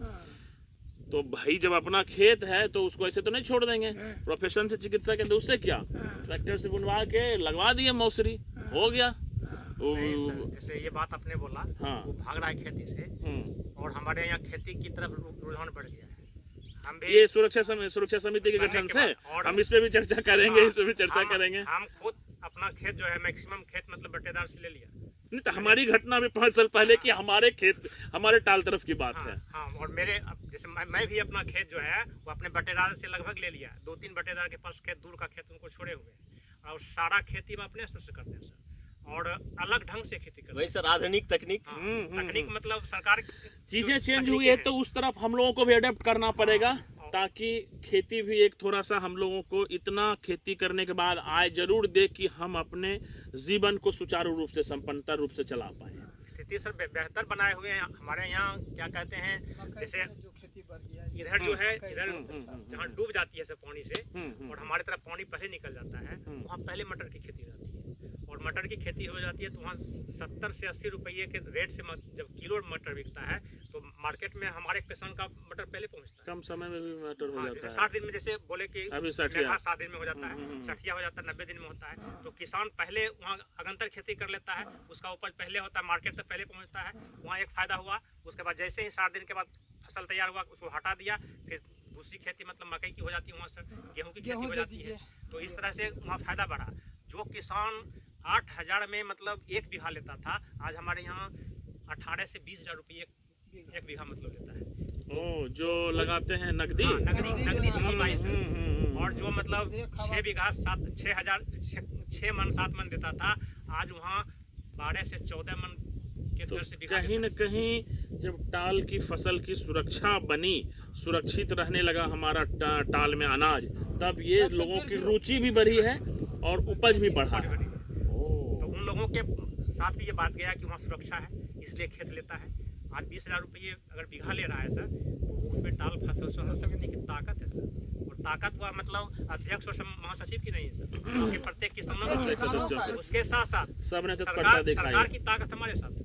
[SPEAKER 1] तो भाई जब अपना खेत है तो उसको ऐसे तो नहीं छोड़ देंगे। प्रोफेशन से चिकित्सा के तो उससे क्या, ट्रैक्टर से बुनवा के लगवा दिए मौसरी, हो गया।
[SPEAKER 4] नहीं सर, जैसे ये बात आपने बोला,
[SPEAKER 1] हाँ।
[SPEAKER 4] वो भाग रहा है खेती से, और हमारे यहाँ खेती की तरफ रुझान बढ़ गया है। हम भी
[SPEAKER 1] ये सुरक्षा समिति के गठन से हम इस पे भी चर्चा करेंगे, इस पे भी चर्चा करेंगे।
[SPEAKER 4] हम खुद अपना खेत जो है मैक्सिमम खेत मतलब बटेदार से ले लिया।
[SPEAKER 1] नहीं तो हमारी घटना में 5 साल पहले की हमारे खेत, हमारे टाल तरफ की बात है।
[SPEAKER 4] हाँ, और मेरे जैसे मैं भी अपना खेत जो है वो अपने बटेदार से लगभग ले लिया। 2-3 बटेदार के पास खेत, दूर का खेत उनको छोड़े हुए हैं, और सारा खेती हम अपने स्तर से करते हैं सर, और अलग ढंग से खेती करते हैं।
[SPEAKER 3] वही सर आधुनिक तकनीक।
[SPEAKER 4] तकनीक मतलब सरकार
[SPEAKER 1] चीजें चेंज हुई है तो उस तरफ हम लोगों को भी अडेप्ट करना पड़ेगा, ताकि खेती भी एक थोड़ा सा हम लोगों को इतना खेती करने के बाद आय जरूर दे कि हम अपने जीवन को सुचारू रूप से, संपन्नता रूप से चला पाए।
[SPEAKER 4] स्थिति सर बेहतर बनाए हुए हैं हमारे यहाँ। क्या कहते हैं, जैसे
[SPEAKER 5] जो खेती बढ़ गया है,
[SPEAKER 4] इधर जो है, इधर जहाँ डूब जाती है सब पानी से,
[SPEAKER 1] हम्म।
[SPEAKER 4] और हमारे तरफ पानी पहले निकल जाता है, वहाँ पहले मटर की खेती रहती है, और और मटर की खेती हो जाती है तो वहाँ 70 से 80 रुपये के रेट से जब किलो मटर बिकता है तो मार्केट में हमारे किसान का मटर पहले पहुँचता है।
[SPEAKER 1] कम समय में भी मटर हो
[SPEAKER 4] हाँ,
[SPEAKER 1] जाता
[SPEAKER 4] जैसे
[SPEAKER 1] है।
[SPEAKER 4] 60 दिन में, जैसे बोले कि
[SPEAKER 1] अभी 60
[SPEAKER 4] 60 दिन में हो जाता है, 60 हो जाता है, 90 दिन में होता है। तो किसान पहले वहाँ अगंतर खेती कर लेता है, उसका उपज पहले होता है, मार्केट तक पहले पहुँचता है, वहाँ एक फायदा हुआ। उसके बाद जैसे ही 60 दिन के बाद फसल तैयार हुआ उसको हटा दिया, फिर दूसरी खेती मतलब मकई की हो जाती है, वहाँ से गेहूँ की खेती हो जाती है। तो इस तरह से वहाँ फायदा बढ़ा। जो किसान 8,000 में मतलब 1 बीघा लेता था, आज हमारे यहाँ 18 से 20,000 रुपये एक बीघा मतलब लेता है।
[SPEAKER 1] ओ, जो लगाते हैं नकदी।
[SPEAKER 4] हाँ, नकदी स्कीम से। और जो मतलब 6 बीघा 6 मन 7 मन देता था, आज वहाँ 12 से 14 मन के
[SPEAKER 1] तो
[SPEAKER 4] दर से बीघा
[SPEAKER 1] कहीं न
[SPEAKER 4] देता है।
[SPEAKER 1] कहीं जब टाल की फसल की सुरक्षा बनी, सुरक्षित रहने लगा हमारा टाल में अनाज, तब ये लोगों की रुचि भी बढ़ी है और उपज भी बढ़ा है।
[SPEAKER 4] तो उन लोगों के साथ भी ये बात गया कि वहाँ सुरक्षा है, इसलिए खेत लेता है। आज 20,000 रुपये अगर बीघा ले रहा है सर, तो उसमें टाल फसल से हो सकने की ताकत है सर। और ताकत हुआ मतलब अध्यक्ष और महासचिव की नहीं है सर, क्योंकि प्रत्येक किसानों
[SPEAKER 1] सदस्यों
[SPEAKER 4] को। उसके साथ साथ
[SPEAKER 1] सबने तत्परता दिखाई।
[SPEAKER 4] सरकार की ताकत हमारे साथ,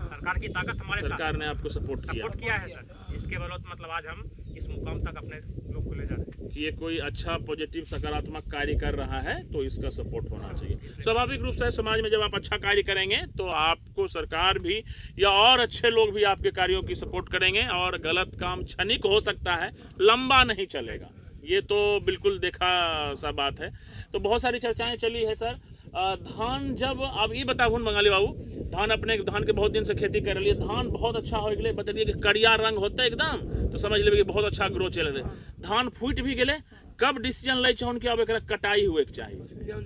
[SPEAKER 4] सरकार की ताकत हमारे साथ,
[SPEAKER 1] सरकार ने आपको सपोर्ट
[SPEAKER 4] किया है सर, जिसके बदौलत मतलब आज हम इस मुकाम तक अपने लोग को ले जा रहे हैं
[SPEAKER 1] कि ये कोई अच्छा पॉजिटिव सकारात्मक कार्य कर रहा है तो इसका सपोर्ट होना चाहिए। स्वाभाविक रूप से समाज में जब आप अच्छा कार्य करेंगे तो आपको सरकार भी या और अच्छे लोग भी आपके कार्यों की सपोर्ट करेंगे, और गलत काम क्षणिक हो सकता है, लंबा नहीं चलेगा। ये तो बिल्कुल देखा सा बात है। तो बहुत सारी चर्चाएं चली है सर। धान जब अब ये बताओ बंगाली बाबू, धान के बहुत दिन से खेती कर रही है, धान बहुत अच्छा हो गए, बतलिए कि करिया रंग होता है एकदम, तो समझ लेंगे बहुत अच्छा ग्रोथ चल रहे। धान फूट भी गए, कब डिसीजन ले चाहन कि अब एक कटाई हुए के चाहिए?
[SPEAKER 2] जब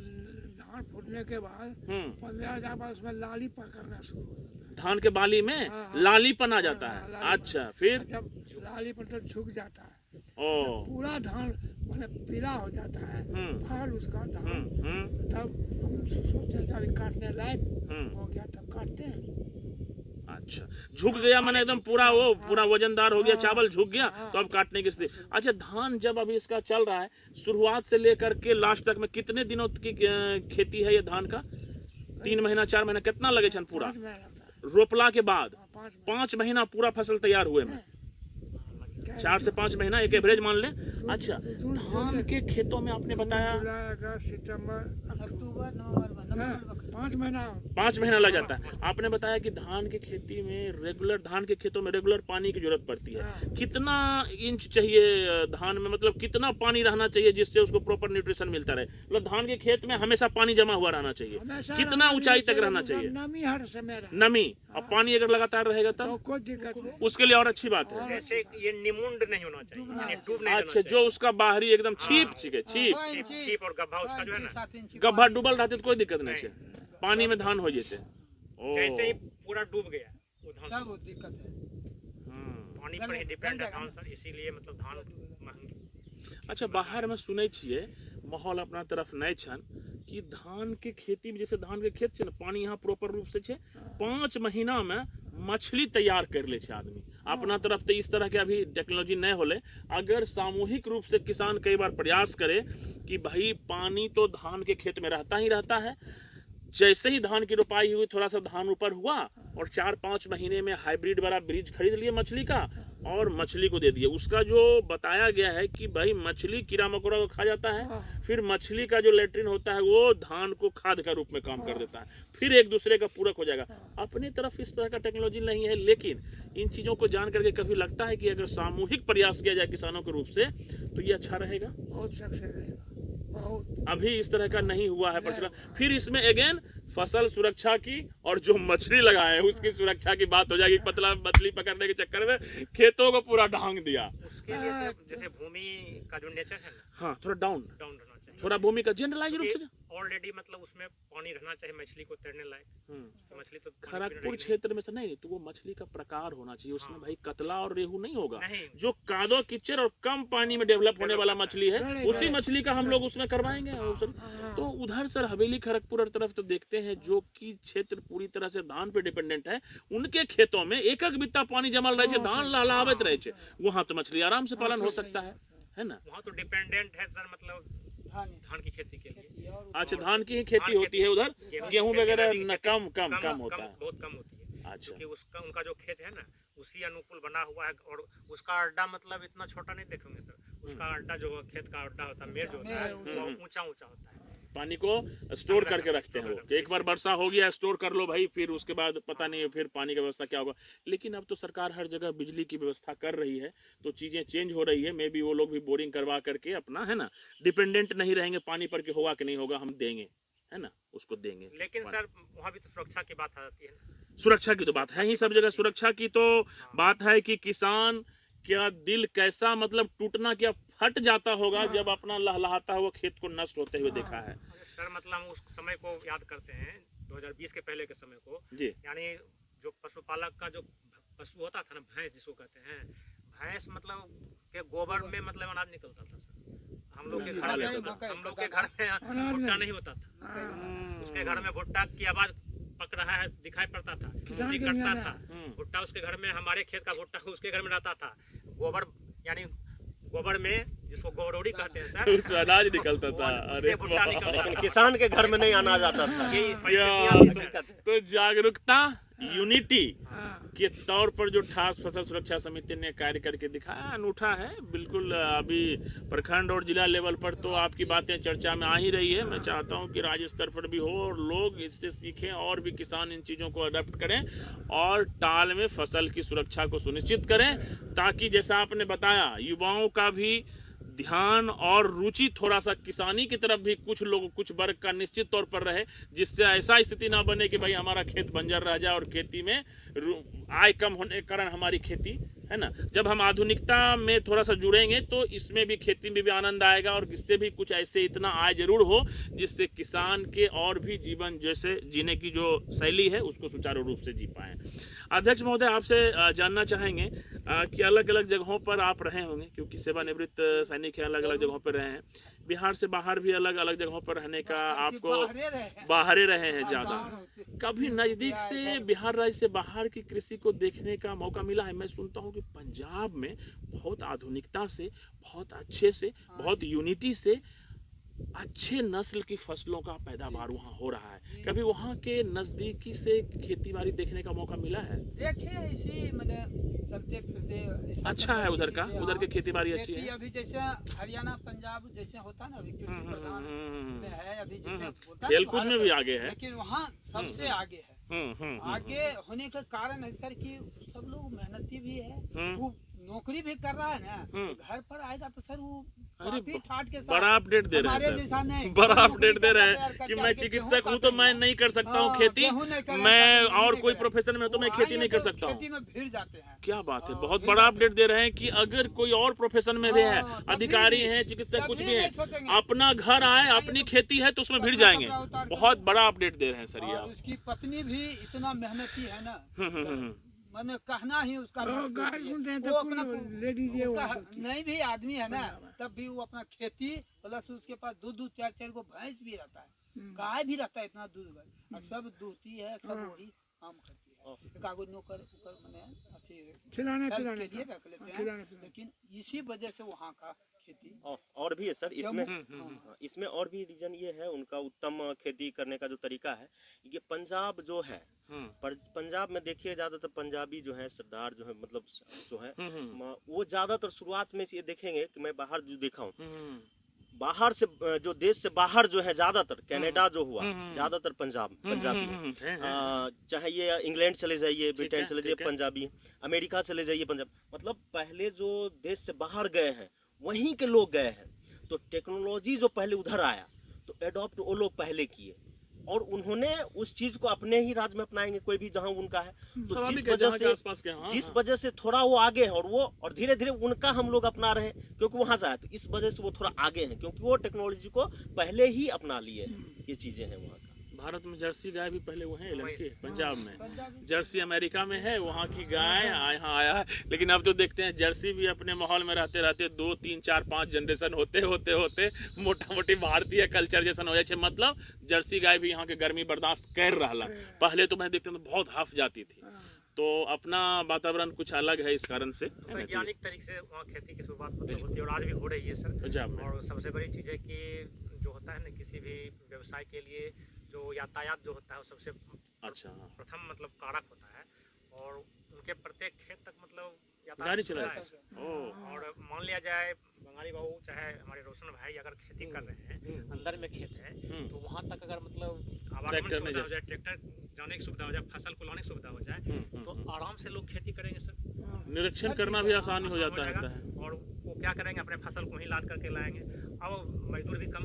[SPEAKER 2] धान फूटने के बाद 15 बाद उसमें लाली पकड़ना शुरू होता है।
[SPEAKER 1] धान के बाली में लालीपन आ जाता है। अच्छा, फिर
[SPEAKER 2] जब लाली पर झुक जाता है,
[SPEAKER 1] ओ,
[SPEAKER 2] पूरा धान मैंने पीला हो जाता है, फल उसका धान, तब हम सोचते हैं कि अभी काटने लायक हो गया, तब काटते हैं।
[SPEAKER 1] अच्छा, झुक गया मैंने एकदम पूरा वजनदार हो गया, चावल झुक गया, तो अब काटने की स्थिति। अच्छा, धान जब अभी इसका चल रहा है, शुरुआत से लेकर के लास्ट तक में कितने दिनों की खेती है ये धान का? 3 महीना 4 महीना कितना लगे छन पूरा?
[SPEAKER 2] 5 महीना था।
[SPEAKER 1] रोपला के बाद
[SPEAKER 2] 5
[SPEAKER 1] महीना पूरा फसल तैयार हुए में, 4 से 5 महीना एक एवरेज मान ले। अच्छा, धान के खेतों में आपने बताया
[SPEAKER 2] जुलाई, अगस्त, सितंबर,
[SPEAKER 5] अक्टूबर, नवंबर,
[SPEAKER 2] 5 महीना
[SPEAKER 1] 5 महीना लग जाता है। आपने बताया कि धान की खेती में धान के खेतों में रेगुलर पानी की जरूरत पड़ती है। कितना इंच चाहिए धान में, मतलब कितना पानी रहना चाहिए जिससे उसको प्रॉपर न्यूट्रिशन मिलता रहे? मतलब धान के खेत में हमेशा पानी जमा हुआ रहना चाहिए, कितना ऊंचाई तक रहना चाहिए?
[SPEAKER 2] नमी हर समय
[SPEAKER 1] नमी, और पानी अगर लगातार रहेगा
[SPEAKER 2] तो
[SPEAKER 1] तब
[SPEAKER 2] कोई दिक्कत नहीं।
[SPEAKER 1] उसके लिए और अच्छी बात है।
[SPEAKER 4] जैसे ये निमुंड नहीं होना चाहिए, यानी डूब नहीं
[SPEAKER 1] अच्छा, जो उसका बाहरी एकदम छीप
[SPEAKER 4] और गड्ढा उसका जो है ना,
[SPEAKER 5] 7 इंच
[SPEAKER 1] गड्ढा डूबल रहते तो कोई दिक्कत नहीं है, पानी में धान हो जाते।
[SPEAKER 4] जैसे ही पूरा डूब गया वो धान
[SPEAKER 5] तब वो दिक्कत है।
[SPEAKER 4] पानी पर ही डिपेंड है धान सर, इसीलिए मतलब धान महंगी।
[SPEAKER 1] अच्छा, बाहर में सुनै छियै माहौल अपना तरफ नहीं छन कि धान के खेती में, जैसे धान के खेत छै ने, पानी यहाँ प्रॉपर रूप से छै, 5 महीना में मछली तैयार कर ले छै आदमी। अपना तरफ तो इस तरह के अभी टेक्नोलॉजी नहीं होले। अगर सामूहिक रूप से किसान कई बार प्रयास करे कि भाई पानी तो धान के खेत में रहता ही रहता है, जैसे ही धान की रोपाई हुई थोड़ा सा धान ऊपर हुआ और 4-5 महीने में हाइब्रिड वाला ब्रिज खरीद लिए मछली का और मछली को दे दिए। उसका जो बताया गया है कि भाई मछली कीड़ा मकोड़ा को खा जाता है, फिर मछली का जो लेट्रिन होता है वो धान को खाद का रूप में काम कर देता है, फिर एक दूसरे का पूरक हो जाएगा। अपने तरफ इस तरह का टेक्नोलॉजी नहीं है, लेकिन इन चीज़ों को जान करके कभी लगता है कि अगर सामूहिक प्रयास किया जाए किसानों के रूप से तो ये अच्छा रहेगा।
[SPEAKER 2] बहुत सक्सेस रहेगा, बहुत।
[SPEAKER 1] अभी इस तरह का नहीं हुआ है प्रचलन। फिर इसमें अगेन फसल सुरक्षा की और जो मछली लगाए उसकी सुरक्षा की बात हो जाएगी। पतला मछली पकड़ने के चक्कर में खेतों को पूरा ढांग दिया।
[SPEAKER 4] उसके लिए सर जैसे भूमि का जो नेचर है ना,
[SPEAKER 1] हाँ, थोड़ा डाउन
[SPEAKER 4] रहना चाहिए,
[SPEAKER 1] थोड़ा भूमि का जनरलाइज रूप से
[SPEAKER 4] ऑलरेडी मतलब उसमें पानी रहना चाहिए मछली को तैरने लायक। तो मछली तो
[SPEAKER 1] खड़गपुर क्षेत्र में से नहीं, तो वो मछली का प्रकार होना चाहिए उसमें। भाई कतला और रेहू नहीं होगा,
[SPEAKER 4] नहीं।
[SPEAKER 1] जो कादो कीचड़ और कम पानी में डेवलप होने वाला मछली है उसी मछली का हम लोग उसमें करवाएंगे। तो उधर सर हवेली खड़गपुर तरफ तो देखते हैं जो कि क्षेत्र पूरी तरह से धान पे डिपेंडेंट है, उनके खेतों में एक बित्ता पानी जमल रहे, धान लहलावत रहे, वहां तो मछली आराम से पालन हो सकता है ना।
[SPEAKER 4] वहाँ तो डिपेंडेंट है सर, मतलब धान की खेती के लिए।
[SPEAKER 5] और
[SPEAKER 1] अच्छा, धान की ही खेती
[SPEAKER 4] धान
[SPEAKER 1] होती है उधर,
[SPEAKER 4] गेहूं
[SPEAKER 1] गेहूं
[SPEAKER 4] की खेती
[SPEAKER 1] वगैरह
[SPEAKER 4] रबी की
[SPEAKER 1] न
[SPEAKER 4] खेती
[SPEAKER 1] कम होता है।
[SPEAKER 4] बहुत कम होती है,
[SPEAKER 1] अच्छा,
[SPEAKER 4] क्योंकि उसका उनका जो खेत है ना उसी अनुकूल बना हुआ है। और उसका अड्डा मतलब इतना छोटा नहीं देखेंगे सर, उसका अड्डा जो खेत का अड्डा होता है, मेड़ जो होता है वो ऊंचा ऊंचा होता है।
[SPEAKER 1] पानी को स्टोर करके रखते हैं वो, कि एक बार वर्षा हो गया स्टोर कर लो भाई, फिर उसके बाद पता नहीं है फिर पानी की व्यवस्था क्या होगा। लेकिन अब तो सरकार हर जगह बिजली की व्यवस्था कर रही है, तो चीजें चेंज हो रही है। मे बी वो लोग भी बोरिंग करवा करके अपना, है ना, डिपेंडेंट नहीं रहेंगे पानी पर कि होगा कि नहीं होगा, हम देंगे, है ना, उसको देंगे।
[SPEAKER 4] लेकिन सर वहाँ भी तो सुरक्षा की बात आ जाती है ना।
[SPEAKER 1] सुरक्षा की तो बात है ही, सब जगह सुरक्षा की तो बात है कि किसान क्या दिल कैसा मतलब टूटना क्या फट जाता होगा जब अपना लहलहाता हुआ खेत को नष्ट होते हुए देखा है।
[SPEAKER 4] सर मतलब हम उस समय को याद करते हैं, 2020 के पहले के समय को
[SPEAKER 1] जी,
[SPEAKER 4] यानी जो पशुपालक का जो पशु होता था ना, भैंस जिसको कहते हैं, भैंस मतलब के गोबर में मतलब अनाज निकलता था सर। हम लोग के घर में हम लोग के घर में भुट्टा नहीं होता था, उसके घर में भुट्टा की आवाज पक रहा है दिखाई पड़ता था, बिजली कटता था, भुट्टा उसके घर में, हमारे खेत का भुट्टा उसके घर में रहता था। गोबर यानी गोबर में जिसको गोबरौड़ी कहते हैं सर,
[SPEAKER 1] उससे अनाज निकलता था।
[SPEAKER 4] उससे
[SPEAKER 1] अरे
[SPEAKER 4] भुट्टा निकलता
[SPEAKER 3] लेकिन
[SPEAKER 4] था।
[SPEAKER 3] किसान के घर में नहीं अनाज आता था।
[SPEAKER 4] यही
[SPEAKER 1] यार,
[SPEAKER 4] परिस्थितियां थी सर।
[SPEAKER 1] तो जागरूकता, यूनिटी के तौर पर जो ठास फसल सुरक्षा समिति ने कार्य करके दिखाया अनूठा है बिल्कुल। अभी प्रखंड और जिला लेवल पर तो आपकी बातें चर्चा में आ ही रही है। मैं चाहता हूं कि राज्य स्तर पर भी हो और लोग इससे सीखें और भी किसान इन चीज़ों को अडॉप्ट करें और टाल में फसल की सुरक्षा को सुनिश्चित करें, ताकि जैसा आपने बताया युवाओं का भी ध्यान और रुचि थोड़ा सा किसानी की तरफ भी कुछ लोग, कुछ वर्ग का निश्चित तौर पर रहे, जिससे ऐसा स्थिति ना बने कि भाई हमारा खेत बंजर रह जाए और खेती में आय कम होने के कारण हमारी खेती, है ना। जब हम आधुनिकता में थोड़ा सा जुड़ेंगे तो इसमें भी, खेती में भी आनंद आएगा और इससे भी कुछ ऐसे इतना आय जरूर हो जिससे किसान के और भी जीवन जैसे जीने की जो शैली है उसको सुचारू रूप से जी पाएं। अध्यक्ष महोदय, आपसे जानना चाहेंगे कि अलग अलग जगहों पर आप रहे होंगे, क्योंकि सेवानिवृत्त सैनिक हैं, अलग अलग जगहों पर रहे हैं, बिहार से बाहर भी अलग अलग जगहों पर रहने का आपको बाहरे रहे हैं ज़्यादा, कभी नज़दीक से बिहार राज्य से बाहर की कृषि को देखने का मौका मिला है? मैं सुनता हूँ कि पंजाब में बहुत आधुनिकता से, बहुत अच्छे से, बहुत यूनिटी से अच्छे नस्ल की फसलों का पैदावार वहाँ हो रहा है। कभी वहाँ के नजदीकी से खेती बाड़ी देखने का मौका मिला है?
[SPEAKER 5] देखे इसी मैंने चलते फिरते
[SPEAKER 1] अच्छा है उधर का, उधर की खेती बाड़ी अच्छी है।
[SPEAKER 5] अभी जैसे हरियाणा पंजाब जैसे होता ना, अभी कृषि प्रधान में है, अभी जैसे होता है
[SPEAKER 1] खेलकूद में भी आगे है,
[SPEAKER 5] लेकिन वहाँ सबसे आगे है। आगे होने का कारण है सर कि सब लोग मेहनती भी है, वो नौकरी भी कर रहा है ना, तो घर पर आएगा तो सर वो काफी ठाट के साथ
[SPEAKER 1] बड़ा अपडेट दे रहे हैं सर, बड़ा अपडेट दे रहे हैं कि मैं चिकित्सक हूँ तो मैं नहीं कर सकता हूँ खेती, मैं और कोई प्रोफेशन में तो मैं खेती नहीं कर सकता हूँ।
[SPEAKER 5] खेती में भिड़ जाते हैं।
[SPEAKER 1] क्या बात है, बहुत बड़ा अपडेट दे रहे हैं कि अगर कोई और प्रोफेशन में भी है, अधिकारी हैं, चिकित्सक कुछ भी है, अपना घर आए, अपनी खेती है तो उसमें भिड़ जाएंगे। बहुत बड़ा अपडेट दे रहे हैं सर ये आप।
[SPEAKER 5] उसकी पत्नी भी इतना मेहनती है ना, मैंने कहना ही उसका वो अपना नहीं भी आदमी है ना, तब भी वो अपना खेती प्लस उसके पास दूध 4 को भैंस भी रहता है, गाय भी रहता है, इतना दूध और सब दूहती है, सब वही काम करती है। कागज नौकर मैंने
[SPEAKER 2] खिलाने
[SPEAKER 5] के लिए रख लेते हैं, लेकिन इसी वजह से वहाँ का खेती
[SPEAKER 3] और भी है सर इसमें और भी रीजन ये है उनका उत्तम खेती करने का जो तरीका है। ये पंजाब जो है, पंजाब में देखिए ज्यादातर पंजाबी जो है सरदार जो है, मतलब जो है वो ज्यादातर शुरुआत में ये देखेंगे कि मैं बाहर जो देखा हूँ, बाहर से जो देश से बाहर जो है ज्यादातर कनाडा जो हुआ, ज्यादातर पंजाबी है। चाहे ये इंग्लैंड चले जाइए, ब्रिटेन चले जाइए पंजाबी, अमेरिका चले जाइए पंजाब, मतलब पहले जो देश से बाहर गए हैं वहीं के लोग गए हैं, तो टेक्नोलॉजी जो पहले उधर आया तो एडॉप्ट वो लोग पहले किए और उन्होंने उस चीज को अपने ही राज्य में अपनाएंगे, कोई भी जहां उनका है तो जिस वजह से थोड़ा वो आगे है और धीरे धीरे उनका हम लोग अपना रहे हैं, क्योंकि वहां से आया तो इस वजह से वो थोड़ा आगे हैं, क्योंकि वो टेक्नोलॉजी को पहले ही अपना लिए हैं। ये चीजें हैं वहाँ का।
[SPEAKER 1] भारत में जर्सी गाय भी पहले वो है लड़के, पंजाब में जर्सी अमेरिका में है, वहाँ की गाय यहाँ आया है। लेकिन अब तो देखते हैं जर्सी भी अपने माहौल में रहते रहते 2, 3, 4, 5 जनरेशन होते मोटा मोटी भारतीय कल्चर जैसा हो जाए, मतलब जर्सी गाय भी यहाँ के गर्मी बर्दाश्त कर रहा। पहले तो मैं देखता हूँ बहुत हाफ जाती थी, तो अपना वातावरण कुछ अलग है इस कारण से।
[SPEAKER 4] वैज्ञानिक तरीके से वहाँ खेती की शुरुआत होती है और आज भी हो रही है सर।
[SPEAKER 1] पंजाब में
[SPEAKER 4] और सबसे बड़ी चीज़ है कि होता है ना किसी भी व्यवसाय के लिए जो यातायात जो होता है वो सबसे
[SPEAKER 1] अच्छा
[SPEAKER 4] प्रथम मतलब कारक होता है, और उनके प्रत्येक खेत तक मतलब यातायात
[SPEAKER 1] गाड़ी
[SPEAKER 4] सुविधा
[SPEAKER 1] चलाते
[SPEAKER 4] है।
[SPEAKER 1] हैं। ओह
[SPEAKER 4] और मान लिया जाए बंगाली बाबू चाहे हमारे रोशन भाई अगर खेती कर रहे हैं, अंदर में खेत है, तो वहाँ तक अगर मतलब आवागमन
[SPEAKER 1] ट्रैक्टर में
[SPEAKER 4] सुविधा हो
[SPEAKER 1] जैसे।
[SPEAKER 4] जाए, ट्रैक्टर जाने की सुविधा हो जाए, फसल को लाने की सुविधा हो जाए, तो आराम से लोग खेती करेंगे सर।
[SPEAKER 1] निरीक्षण करना भी आसान हो जाता
[SPEAKER 4] जाएगा।
[SPEAKER 1] है।
[SPEAKER 4] और वो क्या करेंगे, अपने फसल को ही लाद करके लाएंगे, अब मजदूर भी कम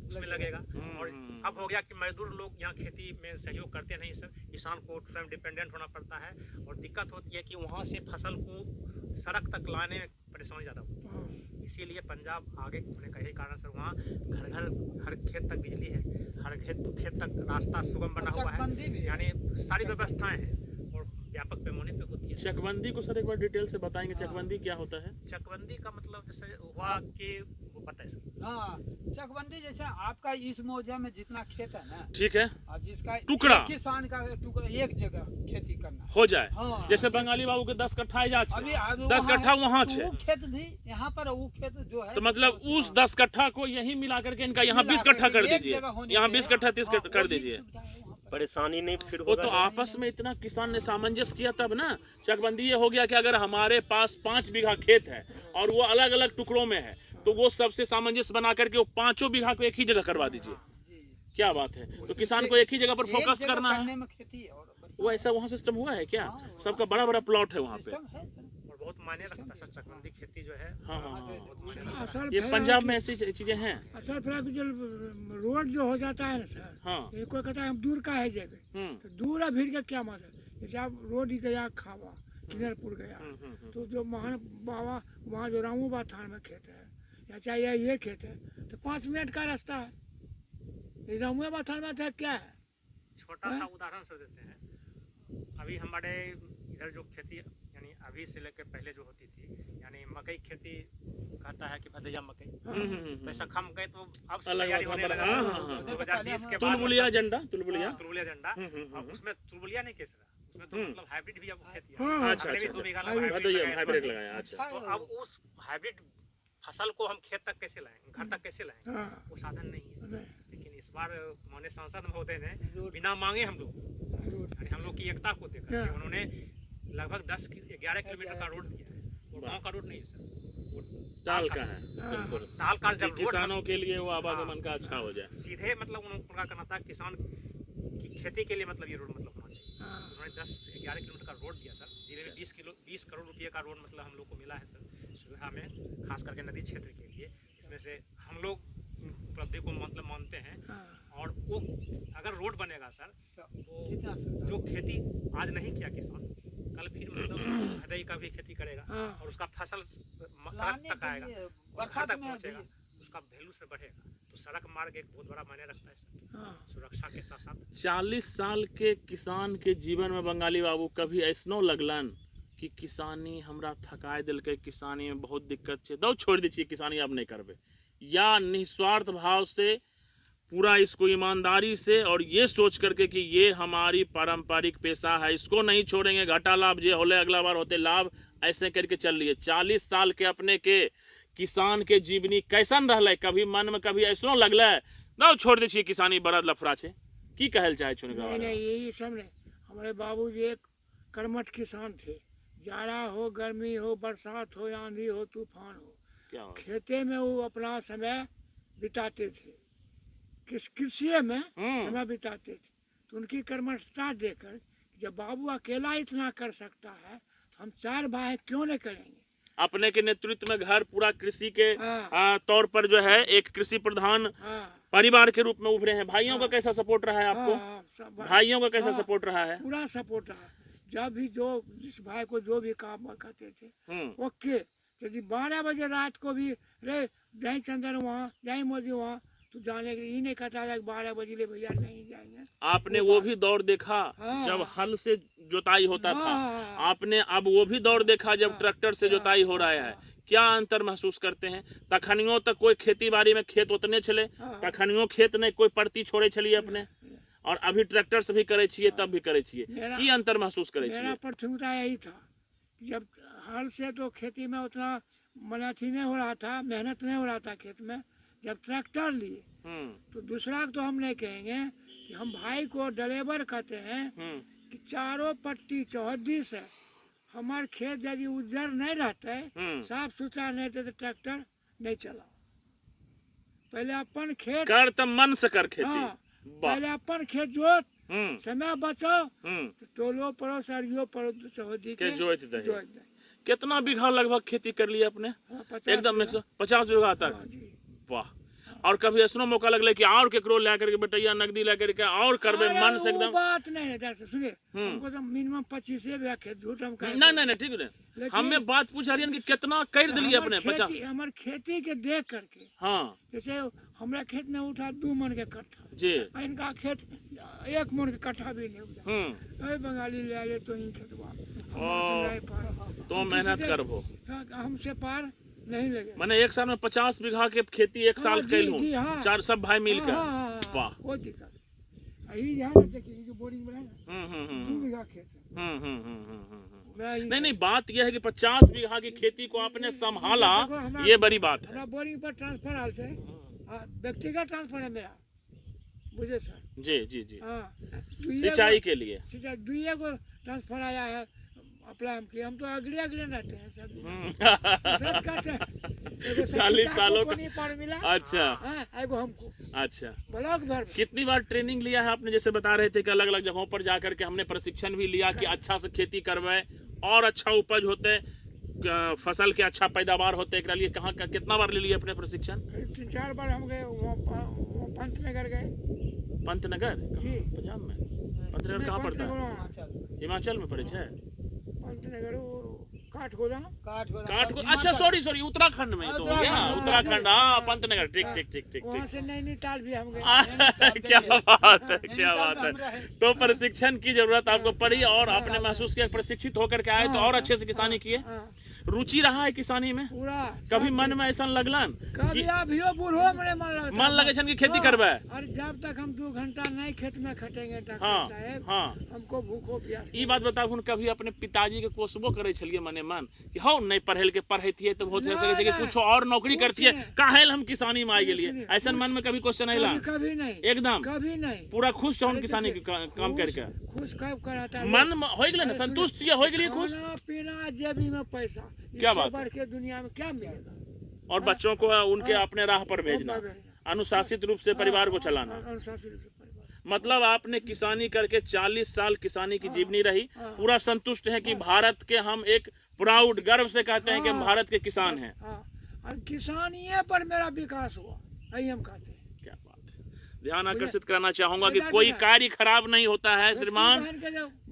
[SPEAKER 4] उसमें लगेगा। और अब हो गया कि मजदूर लोग यहाँ खेती में सहयोग करते नहीं सर, किसान को स्वयं डिपेंडेंट होना पड़ता है, और दिक्कत होती है कि वहाँ से फसल को सड़क तक लाने में परेशानी ज़्यादा होती है। इसीलिए पंजाब आगे होने का यही कारण सर, वहाँ घर घर हर खेत तक बिजली है, हर खेत तक रास्ता सुगम बना हुआ है, यानी सारी व्यवस्थाएं हैं और व्यापक पैमाने पे होती है।
[SPEAKER 1] चकबंदी को सर एक बार डिटेल से बताएंगे, चकबंदी क्या होता है?
[SPEAKER 4] चकबंदी का मतलब जैसे हुआ कि वो पता है सर।
[SPEAKER 5] हाँ, चकबंदी जैसे आपका इस मौजा में जितना खेत है ना,
[SPEAKER 1] ठीक है,
[SPEAKER 5] और जिसका
[SPEAKER 1] टुकड़ा।
[SPEAKER 5] एक किसान का टुकड़ा एक जगह खेती करना
[SPEAKER 1] हो जाए।
[SPEAKER 5] हाँ।
[SPEAKER 1] जैसे बंगाली बाबू के 10 कट्ठा जा
[SPEAKER 5] अभी
[SPEAKER 1] 10 कट्ठा वहाँ
[SPEAKER 5] तो
[SPEAKER 1] छे,
[SPEAKER 5] वो खेत भी यहाँ पर वो खेत जो है
[SPEAKER 1] तो मतलब उस 10 कट्ठा को यही मिला करके इनका यहाँ 20
[SPEAKER 5] मिला
[SPEAKER 1] कट्ठा कर
[SPEAKER 5] करके एक
[SPEAKER 1] दीजिए,
[SPEAKER 5] जगह होने
[SPEAKER 1] यहाँ
[SPEAKER 5] से,
[SPEAKER 1] 20 कट्ठा 30
[SPEAKER 5] हाँ,
[SPEAKER 1] कर
[SPEAKER 5] वो भी
[SPEAKER 1] दीजिए।
[SPEAKER 5] सुविधा है वहाँ पर।
[SPEAKER 3] परेशानी नहीं फिर
[SPEAKER 1] वो
[SPEAKER 3] होगा।
[SPEAKER 1] तो आपस में इतना किसान ने सामंजस्य किया तब ना। चकबंदी ये हो गया कि अगर हमारे पास 5 बीघा खेत है और वो अलग अलग टुकड़ों में है, तो वो सबसे सामंजस्य बना करके वो 5 बीघा को एक ही जगह करवा दीजिए।
[SPEAKER 5] जी।
[SPEAKER 1] क्या बात है, तो किसान को एक ही जगह पर
[SPEAKER 5] एक
[SPEAKER 1] फोकस
[SPEAKER 5] जगह
[SPEAKER 1] करना
[SPEAKER 5] करने
[SPEAKER 1] है।
[SPEAKER 5] में खेती है और बढ़िया
[SPEAKER 1] वो ऐसा वहाँ सिस्टम हुआ है क्या?
[SPEAKER 5] हाँ,
[SPEAKER 1] सबका बड़ा बड़ा प्लॉट है वहाँ पे।
[SPEAKER 5] सिस्टम है सर।
[SPEAKER 4] और बहुत मायने रखता है सर चकबंदी खेती जो है।
[SPEAKER 1] हाँ हाँ
[SPEAKER 5] हाँ,
[SPEAKER 1] हाँ।
[SPEAKER 4] बहुत मायने रखता है।
[SPEAKER 2] असल
[SPEAKER 1] ये
[SPEAKER 2] फैला
[SPEAKER 1] पंजाब
[SPEAKER 2] कि-
[SPEAKER 1] में ऐसी चीजें हैं।
[SPEAKER 2] असल फैला कि जो रोड जो हो जाता है ना सर,
[SPEAKER 1] हाँ
[SPEAKER 2] ये कोई कहता है हम दूर का है जगह, तो दूर है भीड़ का क्या मतलब। जैसे आप रोड ही गया खावा किनरपुर गया, तो जो महान बाबा वहाँ जो रामूबा थान में खेत है, या चाहे ये खेत है, तो 5 मिनट का रास्ता है। ये रामूबा थान में था क्या है।
[SPEAKER 4] छोटा सा उदाहरण से देते हैं, अभी हमारे इधर जो खेती यानी अभी से लेकर पहले जो होती थी, यानी मकई खेती कहता है कि भदैया मकई, वैसा खा मकई तो अब से
[SPEAKER 1] अलग
[SPEAKER 4] तैयारी
[SPEAKER 1] बात,
[SPEAKER 4] होने
[SPEAKER 1] अलग-
[SPEAKER 4] लगा।
[SPEAKER 1] हाँ, हाँ, हाँ।
[SPEAKER 4] 2020 के बाद
[SPEAKER 1] तुलबुलिया झंडा, तुलबुलिया।
[SPEAKER 4] तुलबुलिया झंडा, अब उसमें तुलबुलिया नहीं केसरा, उसमें तो मतलब हाइब्रिड भी अब खेती है।
[SPEAKER 2] हाँ,
[SPEAKER 1] अच्छा,
[SPEAKER 4] हमने भी
[SPEAKER 1] अच्छा,
[SPEAKER 4] 2 बीघा
[SPEAKER 2] अच्छा।
[SPEAKER 4] हाइब्रिड
[SPEAKER 1] भदैया
[SPEAKER 4] लगाया इस
[SPEAKER 1] हाइब्रिड
[SPEAKER 4] बार।
[SPEAKER 1] लगाया। अच्छा,
[SPEAKER 5] अच्छा
[SPEAKER 4] तो अब उस हाइब्रिड फसल को हम खेत तक कैसे लाएंगे, घर तक कैसे लाएंगे,
[SPEAKER 2] हाँ,
[SPEAKER 4] वो साधन नहीं है।
[SPEAKER 2] नहीं,
[SPEAKER 4] लेकिन इस बार माननीय सांसद महोदय ने
[SPEAKER 5] रोड-
[SPEAKER 4] बिना मांगे हम लोग
[SPEAKER 2] रोड-
[SPEAKER 4] यानी हम लोग की एकता को देखा
[SPEAKER 2] हाँ।
[SPEAKER 4] कि उन्होंने लगभग 11 किलोमीटर का रोड दिया है। वो गांव का रोड नहीं है सर, वो
[SPEAKER 1] टाल का है।
[SPEAKER 2] हाँ,
[SPEAKER 1] बिल्कुल,
[SPEAKER 4] ताल का
[SPEAKER 1] कि
[SPEAKER 4] जब रोड
[SPEAKER 1] किसानों के लिए वो आवागमन का अच्छा हो जाए।
[SPEAKER 4] सीधे मतलब उनका कहना था किसान की खेती के लिए मतलब ये रोड मतलब होना चाहिए।
[SPEAKER 2] हाँ,
[SPEAKER 4] उन्होंने 11 किलोमीटर का रोड दिया सर, जिले में 20 करोड़ रुपए का रोड मतलब हम लोग को मिला है सर सुविधा में, खास करके नदी क्षेत्र के लिए। इसमें से हम लोग उपलब्धि को मतलब मानते हैं।
[SPEAKER 2] हाँ,
[SPEAKER 4] और वो अगर रोड बनेगा सर, तो
[SPEAKER 5] कितना सुविधा।
[SPEAKER 4] जो खेती आज नहीं किया किसान, कल फिर मतलब भदई का भी खेती करेगा
[SPEAKER 2] हाँ।
[SPEAKER 4] और उसका फसल सड़क
[SPEAKER 5] लाने
[SPEAKER 4] तक
[SPEAKER 5] के
[SPEAKER 4] आएगा
[SPEAKER 5] लिए
[SPEAKER 4] और घर
[SPEAKER 5] बरसात
[SPEAKER 4] तक
[SPEAKER 5] में
[SPEAKER 4] पहुंचेगा,
[SPEAKER 5] भी-
[SPEAKER 4] उसका वैल्यू से बढ़ेगा। तो सड़क मार्ग एक बहुत बड़ा मायने रखता है सर,
[SPEAKER 2] हाँ।
[SPEAKER 4] सुरक्षा के साथ साथ।
[SPEAKER 1] 40 साल के किसान के जीवन में बंगाली बाबू कभी ऐसनो लगलन कि किसानी हमरा थकाए दिल के, किसानी में बहुत दिक्कत है, दो छोड़ दीजिए किसानी अब नहीं करबे, या निस्वार्थ भाव से पूरा इसको ईमानदारी से और ये सोच करके कि ये हमारी पारंपरिक पेशा है, इसको नहीं छोड़ेंगे, घाटा लाभ जे होले अगला बार होते लाभ, ऐसे करके चल लिए। 40 साल के अपने के किसान के जीवनी कैसन रहले, कभी मन में कभी ऐसनो लगले दो छोड़ दीजिए किसानी बड़ा लफड़ा छे, की कहल चाहे छुन
[SPEAKER 2] नहीं नहीं, यही सब नहीं। हमारे बाबूजी एक कर्मठ किसान थे। जाड़ा हो, गर्मी हो, बरसात हो, आंधी हो, तूफान हो,
[SPEAKER 1] क्या हो?
[SPEAKER 2] खेते में वो अपना समय बिताते थे, कृषि में समय बिताते थे। तो उनकी कर्मठता देखकर जब बाबू अकेला इतना कर सकता है, तो हम 4 भाई क्यों नहीं करेंगे।
[SPEAKER 1] अपने के नेतृत्व में घर पूरा कृषि के
[SPEAKER 2] हाँ।
[SPEAKER 1] तौर पर जो है एक कृषि प्रधान
[SPEAKER 2] हाँ,
[SPEAKER 1] परिवार के रूप में उभरे हैं। भाइयों का
[SPEAKER 2] हाँ।
[SPEAKER 1] कैसा सपोर्ट रहा है आपको?
[SPEAKER 2] हाँ, सब
[SPEAKER 1] भाइयों का कैसा
[SPEAKER 2] हाँ।
[SPEAKER 1] सपोर्ट रहा है?
[SPEAKER 2] पूरा सपोर्ट रहा। जब भी जो जिस भाई को जो भी काम कहते थे,
[SPEAKER 1] हम्म,
[SPEAKER 2] ओके। यदि 12 बजे रात को भी रे जय चंदन वहाँ, जय मोदी वहाँ, तो जाने के लिए ये नहीं कहता था कि 12 बजे ले भैया नहीं जाएंगे।
[SPEAKER 1] आपने वो भी दौर देखा
[SPEAKER 2] हाँ।
[SPEAKER 1] जब हल से जोताई होता था,
[SPEAKER 2] हाँ।
[SPEAKER 1] आपने अब वो भी दौर देखा जब ट्रैक्टर से जोताई हो रहा है। क्या अंतर महसूस करते हैं? तखनियों तक कोई खेती बाड़ी में खेत उतने चले,
[SPEAKER 2] हाँ।
[SPEAKER 1] तखनियों खेत नहीं कोई परती छोड़े चलिए अपने, और अभी ट्रैक्टर से भी करे छिए तब भी करे छिए,
[SPEAKER 2] मेरा-
[SPEAKER 1] की अंतर महसूस करे
[SPEAKER 2] मेरा
[SPEAKER 1] छिए?
[SPEAKER 2] प्राथमिकता यही था कि जब हल से तो खेती में उतना मन अथी नहीं हो रहा था, मेहनत नहीं हो रहा था खेत में, जब ट्रैक्टर लिए तो दूसरा तो हम नहीं कहेंगे कि हम भाई को ड्राइवर कहते हैं कि चारों पट्टी चौहद्दी से हमारे खेत यदि उज्जर नहीं रहते साफ सुथरा नहीं रहते तो ट्रैक्टर नहीं चला। पहले अपन खेत
[SPEAKER 1] कर तब मन से कर खेती।
[SPEAKER 2] हाँ, पहले अपन खेत जोत समय बचाओ
[SPEAKER 1] हम्म।
[SPEAKER 2] तो टोलो पड़ो सरियो पड़ो तो चौहद्दी
[SPEAKER 1] के जोत दे।
[SPEAKER 2] जोत दे।
[SPEAKER 1] कितना बीघा लगभग खेती कर लिया आपने?
[SPEAKER 2] हाँ, 50
[SPEAKER 1] एकदम
[SPEAKER 2] बीघा।
[SPEAKER 1] 150 बीघा तक।
[SPEAKER 2] हाँ जी।
[SPEAKER 1] वाह। और कभी ऐसा मौका लगले कि और केकरो ला करके बेटैया नगदी ला करके और करबे
[SPEAKER 2] अरे
[SPEAKER 1] मन से
[SPEAKER 2] वो
[SPEAKER 1] एकदम?
[SPEAKER 2] बात नहीं है जैसे सुनिए हमको तो मिनिमम 25 बीघा खेत झूठ हम कहें
[SPEAKER 1] नहीं नहीं नहीं ठीक है।
[SPEAKER 2] लेकिन
[SPEAKER 1] हमें बात पूछ रही है कि कितना कर दिली अपने 50?
[SPEAKER 2] हमारे खेती के देख करके
[SPEAKER 1] हाँ
[SPEAKER 2] जैसे हमारा खेत में उठा 2 मन के कट्ठा
[SPEAKER 1] जी।
[SPEAKER 2] और इनका खेत 1 मन के कट्ठा भी नहीं उठा। अरे बंगाली ले आए तो ही खेतवा हमसे नहीं पार
[SPEAKER 1] तो मेहनत करबो
[SPEAKER 2] हमसे पार नहीं लगे।
[SPEAKER 1] मैंने एक साल में 50 बीघा के खेती एक साल
[SPEAKER 2] जी,
[SPEAKER 1] कैल
[SPEAKER 2] जी,
[SPEAKER 1] हूँ
[SPEAKER 2] हाँ।
[SPEAKER 1] चार सब भाई मिलकर। वाह।
[SPEAKER 2] वो दिक्कत यही है ना। देखिए जो बोरिंग में है ना 2 बीघा खेत है।
[SPEAKER 1] नहीं नहीं बात यह है कि 50 बीघा की खेती को आपने संभाला, ये बड़ी बात है।
[SPEAKER 2] हमारा बोरिंग पर ट्रांसफर हाल से व्यक्तिगत ट्रांसफर है मेरा, बुझे सर।
[SPEAKER 1] जी जी जी।
[SPEAKER 2] हाँ
[SPEAKER 1] सिंचाई के लिए
[SPEAKER 2] सिंचाई 2 को ट्रांसफर आया है अप्लाई हम किए। हम तो अगले रहते हैं सच कहते हैं।
[SPEAKER 1] 40 सालों का
[SPEAKER 2] पर मिला।
[SPEAKER 1] अच्छा
[SPEAKER 2] एगो हमको
[SPEAKER 1] अच्छा।
[SPEAKER 2] ब्लॉक भर में।
[SPEAKER 1] कितनी बार ट्रेनिंग लिया है आपने? जैसे बता रहे थे कि अलग अलग जगहों पर जाकर के हमने प्रशिक्षण भी लिया कि अच्छा से खेती करवाए और अच्छा उपज होते, फसल के अच्छा पैदावार होते। एक लिए कहाँ का कितना बार ले लिए अपने प्रशिक्षण?
[SPEAKER 2] 3-4 बार हम गए वहाँ पंतनगर गए।
[SPEAKER 1] पंतनगर
[SPEAKER 2] जी।
[SPEAKER 1] पंजाब में? पंतनगर कहाँ पड़ता है? हिमाचल में पड़े छे?
[SPEAKER 2] पंतनगर काठगोदाम।
[SPEAKER 1] अच्छा सॉरी उत्तराखंड में तो हो गया। उत्तराखंड हाँ पंतनगर ठीक ठीक ठीक ठीक
[SPEAKER 2] वहाँ
[SPEAKER 1] ठीक।
[SPEAKER 2] से नैनीताल भी हम गए।
[SPEAKER 1] क्या बात है क्या बात है। तो प्रशिक्षण की जरूरत आपको पड़ी और आपने महसूस किया प्रशिक्षित होकर के आए तो और अच्छे से किसानी किए। रुचि रहा है किसानी में?
[SPEAKER 2] पूरा
[SPEAKER 1] कभी मन में ऐसा लगलन
[SPEAKER 2] कभी अभियो बूढ़ो मेरे
[SPEAKER 1] मन लगे छन कि खेती करबे?
[SPEAKER 2] और जब तक हम 2 घंटा नहीं खेत में खटेंगे डॉक्टर
[SPEAKER 1] हाँ
[SPEAKER 2] साहब
[SPEAKER 1] हाँ।
[SPEAKER 2] हमको भूखो प्यास।
[SPEAKER 1] ई बात बताबू न, कभी अपने पिताजी के कोसबो करे छलिए मने मन कि हो नहीं पढ़े के पढ़ैतिए तो बहुत सके कि कुछ और नौकरी करती है काहेल हम किसानी में आ गेलिए? ऐसा मन में कभी क्वेश्चन नहीं ला?
[SPEAKER 2] कभी नहीं
[SPEAKER 1] एकदम
[SPEAKER 2] कभी नहीं।
[SPEAKER 1] पूरा खुश छौन किसानी के काम करके?
[SPEAKER 2] खुश कब कराता
[SPEAKER 1] मन हो गेले ना संतुष्ट ये हो गेलिए खुश?
[SPEAKER 2] खाना पीना जेबी में पैसा,
[SPEAKER 1] क्या
[SPEAKER 2] इससे
[SPEAKER 1] बात
[SPEAKER 2] बढ़ के दुनिया में क्या मिलेगा?
[SPEAKER 1] और बच्चों को उनके अपने राह पर भेजना, अनुशासित रूप से परिवार को चलाना।
[SPEAKER 2] अनुशासित रूप से परिवार।
[SPEAKER 1] मतलब आपने किसानी करके 40 साल किसानी की जीवनी रही, पूरा संतुष्ट है कि भारत के हम एक प्राउड गर्व से कहते हैं कि हम भारत के किसान हैं।
[SPEAKER 2] और किसानिये पर मेरा विकास हुआ, यही हम कहते हैं।
[SPEAKER 1] क्या बात है। ध्यान आकर्षित करना चाहूंगा कि कोई कार्य खराब नहीं होता है। श्रीमान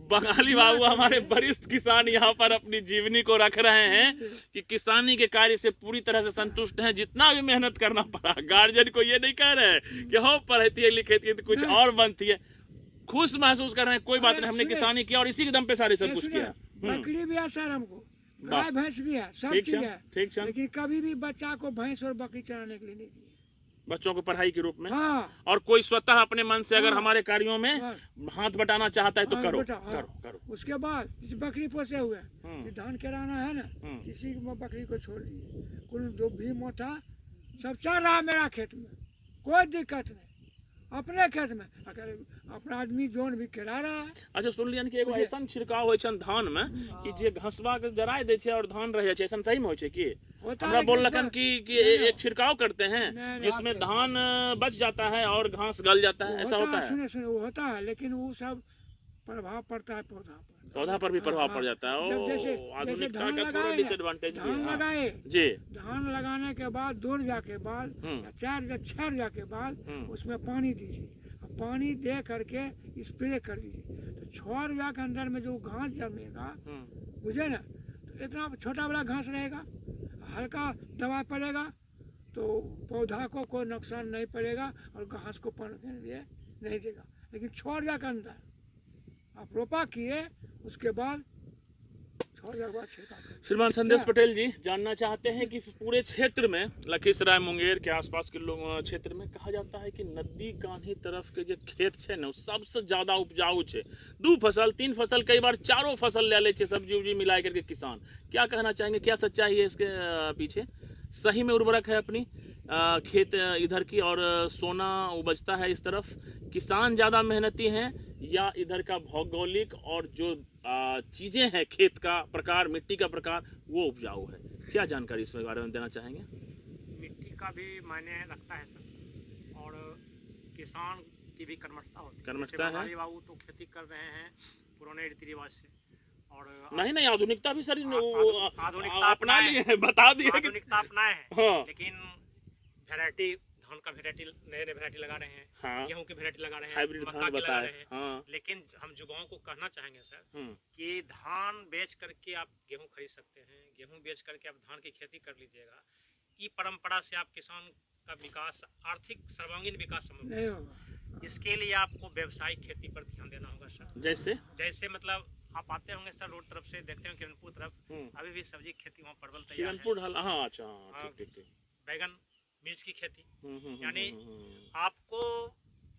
[SPEAKER 1] बंगाली बाबू हमारे वरिष्ठ किसान यहाँ पर अपनी जीवनी को रख रहे हैं कि किसानी के कार्य से पूरी तरह से संतुष्ट हैं। जितना भी मेहनत करना पड़ा, गार्जियन को ये नहीं कह रहे हैं कि हो पढ़ती है लिखती है तो कुछ और बनती है। खुश महसूस कर रहे हैं, कोई बात नहीं, हमने किसानी किया और इसी के दम पे सारे सब कुछ किया।
[SPEAKER 2] बकरी भी है सर, हमको गाय भैंस भी है, सब चीज है।
[SPEAKER 1] ठीक है।
[SPEAKER 2] लेकिन कभी भी बच्चा को भैंस और बकरी चराने के लिए नहीं दिए।
[SPEAKER 1] बच्चों को पढ़ाई के रूप में।
[SPEAKER 2] हाँ।
[SPEAKER 1] और कोई स्वतः अपने मन से अगर हमारे कार्यों में हाथ बटाना चाहता है तो करो करो करो।
[SPEAKER 2] उसके बाद बकरी पोसे हुए धान केराना है ना, किसी बकरी को छोड़ दिए। कुल 2 भी मोटा सब चल रहा है मेरा खेत में, कोई दिक्कत नहीं। अपने खेत में अगर अपना आदमी जोन भी केरा रहा है।
[SPEAKER 1] अच्छा सुन लियन कि एगो ऐसा छिड़काव होय छन धान में कि जे घसवा के जराय दे छे और धान रहे छे, ऐसा सही में होय छे कि? हमरा बोललकन कि एक छिड़काव करते हैं जिसमें धान बच जाता है और घास गल जाता है, ऐसा होता है?
[SPEAKER 2] सुने वो होता है, लेकिन वो सब प्रभाव पड़ता है
[SPEAKER 1] पौधा पर भी प्रभाव पड़ जाता है। आधुनिकता का थोड़ा डिसएडवांटेज
[SPEAKER 2] धान लगाए
[SPEAKER 1] जी।
[SPEAKER 2] धान लगाने के बाद 2 जा के बाद या 4 या 6 जा के बाद उसमें पानी दीजिए। पानी दे करके स्प्रे कर दीजिए तो 6 जा के अंदर में जो घास जमेगा, बुझे ना, तो इतना छोटा बड़ा घास रहेगा, हल्का दवा पड़ेगा तो पौधा को कोई नुकसान नहीं पड़ेगा और घास को पड़ने लिए नहीं देगा। लेकिन 6 जा के अंदर आप रोपा किए उसके बाद 6 जा के बाद छिड़काव।
[SPEAKER 1] श्रीमान संदेश पटेल जी जानना चाहते हैं कि पूरे क्षेत्र में लखीसराय मुंगेर के आसपास के लोग क्षेत्र में कहा जाता है कि नदी कान्ही तरफ के जो खेत छे ना सबसे ज्यादा उपजाऊ छे। 2 फसल 3 फसल कई बार 4 फसल ले ले छे, सब्जी उब्जी मिला करके किसान। क्या कहना चाहेंगे, क्या सच्चाई है इसके पीछे? सही में उर्वरक है अपनी खेत इधर की और सोना उपजता है इस तरफ, किसान ज़्यादा मेहनती हैं या इधर का भौगोलिक और जो चीज़ें हैं, खेत का प्रकार, मिट्टी का प्रकार, वो उपजाऊ है? क्या जानकारी इसके बारे में देना चाहेंगे?
[SPEAKER 4] मिट्टी का भी मायने रखता है सर, और किसान की भी कर्मठता होती है।
[SPEAKER 1] कर्मठता
[SPEAKER 4] जैसे
[SPEAKER 1] है।
[SPEAKER 4] बंगाली बाबू तो खेती कर रहे हैं पुराने रीति रिवाज से, और
[SPEAKER 1] नहीं, आधुनिकता भी सर
[SPEAKER 4] आधुनिकता
[SPEAKER 1] अपना लिए हैं, बता दिए कि
[SPEAKER 4] आधुनिकता अपनाए हैं।
[SPEAKER 1] हाँ।
[SPEAKER 4] लेकिन वैरायटी, धान का वैरायटी, नए वैरायटी लगा रहे हैं,
[SPEAKER 1] हाँ।
[SPEAKER 4] गेहूं की वैरायटी लगा रहे हैं,
[SPEAKER 1] हाइब्रिड
[SPEAKER 4] मक्का
[SPEAKER 1] धान
[SPEAKER 4] की लगा
[SPEAKER 1] बताए।
[SPEAKER 4] रहे हैं।
[SPEAKER 1] हाँ।
[SPEAKER 4] लेकिन हम युवाओं को कहना चाहेंगे सर
[SPEAKER 1] हम्म।
[SPEAKER 4] कि धान बेच करके आप गेहूं खरीद सकते हैं, गेहूं बेच करके आप धान की खेती कर लीजिएगा। ये परंपरा से आप किसान का विकास, आर्थिक सर्वांगीण विकास संभव
[SPEAKER 2] नहीं
[SPEAKER 4] है।
[SPEAKER 2] होगा।
[SPEAKER 4] इसके लिए आपको व्यावसायिक खेती पर ध्यान देना होगा सर।
[SPEAKER 1] जैसे
[SPEAKER 4] मतलब आप आते होंगे सर रोड तरफ से, देखते हैं किरणपुर तरफ अभी भी सब्जी की खेती, वहाँ परवल तैयार है,
[SPEAKER 1] किरणपुर ढाला, हाँ, अच्छा, हाँ, ठीक।
[SPEAKER 4] बैगन, मिर्च की खेती।
[SPEAKER 1] यानी
[SPEAKER 4] आपको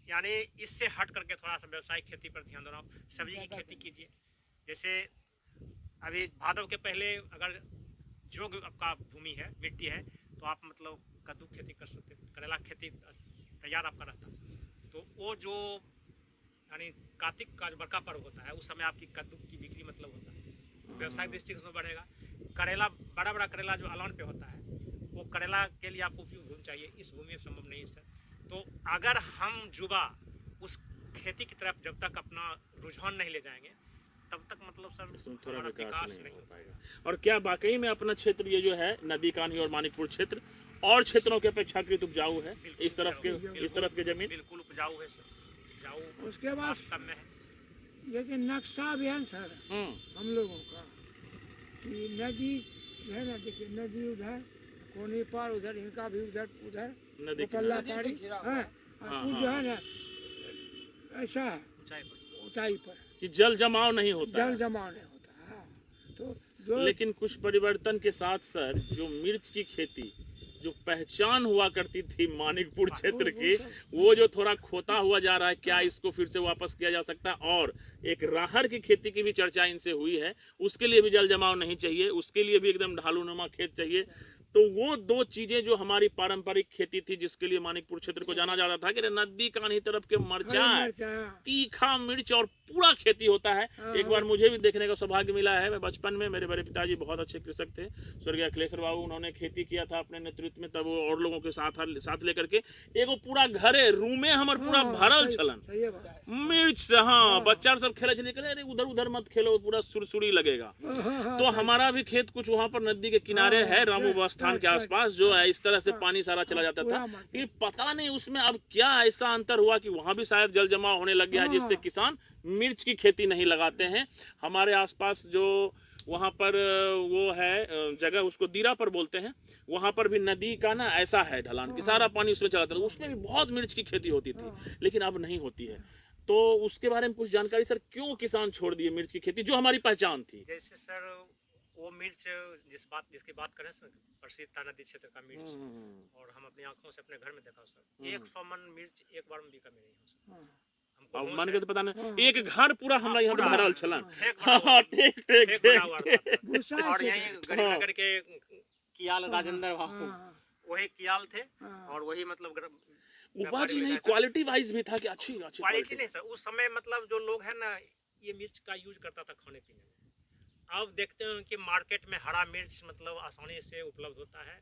[SPEAKER 4] यानी इससे हट करके थोड़ा सा व्यावसायिक खेती पर ध्यान देना, सब्जी की खेती कीजिए। जैसे अभी भादव के पहले अगर जो आपका भूमि है, मिट्टी है, तो आप मतलब कद्दू खेती कर सकते हैं, करेला खेती तैयार आपका रहता। तो वो जो यानी कार्तिक का जो बड़का पर्व होता है, उस समय आपकी कद्दू की बिक्री मतलब होता है, व्यवसायिक दृष्टि से बढ़ेगा। करेला, बड़ा करेला जो अलान पे होता है, वो करेला के लिए आपको उपयुक्त भूमि चाहिए, इस भूमि में संभव नहीं है सर। तो अगर हम युवा उस खेती की तरफ जब तक अपना रुझान नहीं ले जाएंगे, तब तक मतलब सर
[SPEAKER 1] इसमें थोड़ा
[SPEAKER 4] हमारा
[SPEAKER 1] विकास नहीं हो पाएगा। और क्या वाकई में अपना क्षेत्र ये जो है नदी कान्ही और मानिकपुर क्षेत्र और क्षेत्रों के अपेक्षाकृत उपजाऊ है? इस तरफ के जमीन
[SPEAKER 4] बिल्कुल उपजाऊ है सर, उपजाऊ
[SPEAKER 2] उसके बाद
[SPEAKER 4] वास्तव में है।
[SPEAKER 2] जैसे नक्शा भी है सर हम लोगों का, कि नदी है ना, देखिए नदी उधर कोने पर, उधर इनका भी उधर
[SPEAKER 1] नदी
[SPEAKER 2] पल्ला पारी है, कुछ जो है ना ऐसा है ऊंचाई पर,
[SPEAKER 1] कि जल जमाव नहीं होता
[SPEAKER 2] जल
[SPEAKER 1] है।
[SPEAKER 2] जमाव नहीं होता। हाँ, तो जो
[SPEAKER 1] लेकिन कुछ परिवर्तन के साथ सर, जो मिर्च की खेती जो पहचान हुआ करती थी मानिकपुर क्षेत्र की, वो जो थोड़ा खोता हुआ जा रहा है, क्या इसको फिर से वापस किया जा सकता है? और एक राहर की खेती की भी चर्चा इनसे हुई है, उसके लिए भी जल जमाव नहीं चाहिए, उसके लिए भी एकदम ढालूनुमा खेत चाहिए। तो वो दो चीजें जो हमारी पारंपरिक खेती थी, जिसके लिए मानिकपुर क्षेत्र को जाना जाता था कि नदी कान्ही तरफ के मिर्चाई, तीखा मिर्च और पूरा खेती होता है। एक बार मुझे भी देखने का सौभाग्य मिला है। मैं बचपन में, मेरे बड़े पिताजी बहुत अच्छे कृषक थे, स्वर्गीय अखिलेश्वर बाबू, उन्होंने खेती किया था अपने नेतृत्व में, तब वो और लोगों के साथ लेकर के एगो पूरा घरे रूमे हमार पूरा भरल छलन मिर्च से। हाँ, बच्चा सब खेले चले, अरे उधर मत खेलो, पूरा सुरसुरी लगेगा। तो हमारा भी खेत कुछ वहाँ पर नदी के किनारे है, रामू स्थान के आसपास, जो है इस तरह से पानी सारा चला जाता था कि पता नहीं उसमें अब क्या ऐसा अंतर हुआ कि वहां भी शायद जल जमाव होने लग गया है, जिससे किसान मिर्च की खेती नहीं लगाते हैं। हमारे आसपास जो वहां पर वो है जगह, उसको दीरा पर बोलते हैं, वहां पर भी नदी का ना ऐसा है ढलान कि सारा पानी उसमें चला जाता था, उसमें भी बहुत मिर्च की खेती होती थी, लेकिन अब नहीं होती है। तो उसके बारे में कुछ जानकारी सर, क्यों किसान छोड़ दिए मिर्च की खेती, जो हमारी पहचान थी?
[SPEAKER 4] जैसे सर वो मिर्च जिसकी बात करें सर, प्रसिद्ध था नदी क्षेत्र का मिर्च, और हम अपनी आंखों से अपने घर में देखा सर, 100 मन मिर्च एक बार में बिका नहीं सर।
[SPEAKER 1] अब मन के तो पता नहीं, एक घर पूरा हमारा यहाँ पे भरल छलन।
[SPEAKER 4] और यही गरीबनगर के कियाल राजेंद्र बाबू, वही कियाल थे, और वही मतलब
[SPEAKER 1] उपज ही नहीं, क्वालिटी वाइज भी था कि अच्छी
[SPEAKER 4] क्वालिटी नहीं सर। उस समय मतलब जो लोग है ना, ये मिर्च का यूज करता था खाने पीने में। अब देखते हैं कि मार्केट में हरा मिर्च मतलब आसानी से उपलब्ध होता है,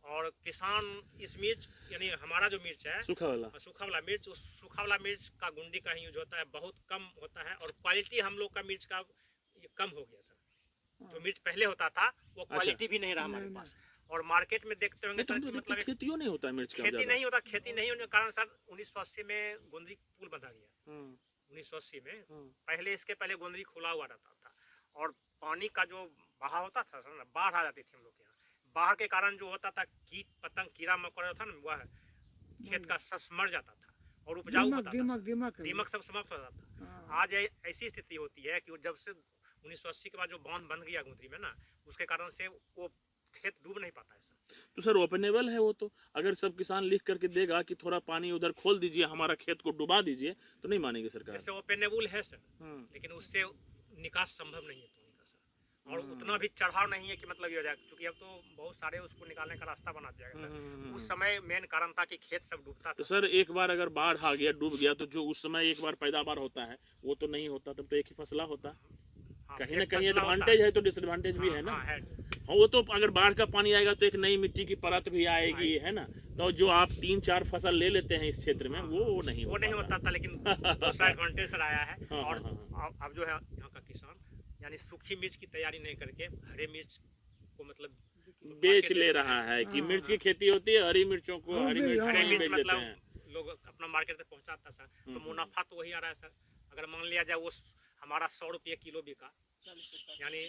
[SPEAKER 4] और किसान इस मिर्च, यानी हमारा जो मिर्च है सूखा वाला मिर्च, उस सूखा वाला मिर्च का गुंडी का ही यूज होता है, बहुत कम होता है, और क्वालिटी हम लोग का मिर्च का कम हो गया सर। जो मिर्च पहले होता था वो क्वालिटी भी नहीं रहा हमारे पास। और मार्केट में देखते होंगे सर, मतलब
[SPEAKER 1] खेती नहीं होता है मिर्च का,
[SPEAKER 4] खेती नहीं होता, खेती नहीं होने के कारण सर 1980 में गोंदरी पुल बंधा गया। 1980 में, पहले इसके पहले गोंदरी खुला हुआ रहता था, और पानी का जो बहाव होता था सर, बाढ़ आ जाती थी हम लोग के यहाँ। बाढ़ के कारण जो होता था, कीट पतंग कीड़ा मकोड़ा था ना, वह खेत का सब मर जाता था, और उपजाऊ होता था, दीमक सब समाप्त हो जाता था। आज ऐसी स्थिति होती है कि जब से 1980 के बाद जो बांध बन गया गोंदरी में ना, उसके कारण से वो खेत डूब नहीं पाता है सर।
[SPEAKER 1] तो सर ओपनेबल है वो, तो अगर सब किसान लिख करके देगा कि थोड़ा पानी उधर खोल दीजिए, हमारा खेत को डुबा दीजिए, तो नहीं मानेगी सरकार।
[SPEAKER 4] जैसे ओपनेबल है सर, लेकिन उससे निकास संभव नहीं है पानी का सर। और उतना भी चढ़ाव नहीं है कि मतलब ये हो जाए, क्योंकि अब तो बहुत सारे उसको निकालने का रास्ता बना दिया गया सर। उस समय मेन कारण था कि खेत सब डूबता
[SPEAKER 1] तो
[SPEAKER 4] था।
[SPEAKER 1] सर एक बार अगर बाढ़ आ गया, डूब गया, तो जो उस समय एक बार पैदावार होता है वो तो नहीं होता, तब तो एक ही फसला होता।
[SPEAKER 4] हाँ,
[SPEAKER 1] कहीं ना
[SPEAKER 4] एक
[SPEAKER 1] कहीं
[SPEAKER 4] फसला होता
[SPEAKER 1] एडवांटेज है तो डिसएडवांटेज भी है ना।
[SPEAKER 4] हाँ, है।
[SPEAKER 1] हाँ, वो तो अगर बाढ़ का पानी आएगा तो एक नई मिट्टी की परत भी आएगी, है ना। तो जो आप 3-4 फसल ले लेते हैं इस क्षेत्र में, वो नहीं
[SPEAKER 4] वो नहीं होता था, लेकिन दूसरा एडवांटेज सर आया है।
[SPEAKER 1] हाँ,
[SPEAKER 4] और
[SPEAKER 1] हाँ,
[SPEAKER 4] अब जो है यहाँ का किसान यानी सूखी मिर्च की तैयारी नहीं करके हरे मिर्च को मतलब
[SPEAKER 1] बेच ले रहा है कि मिर्च की खेती होती है, हरी मिर्चों को हरी मिर्च
[SPEAKER 4] हरे
[SPEAKER 1] नहीं
[SPEAKER 4] मिर्च
[SPEAKER 1] बेच देते
[SPEAKER 4] मतलब
[SPEAKER 1] हैं।
[SPEAKER 4] लोग अपना मार्केट तक पहुँचाता सर, तो मुनाफा तो वही आ रहा है सर। अगर मान लिया जाए वो हमारा 100 रुपये किलो बिका, यानी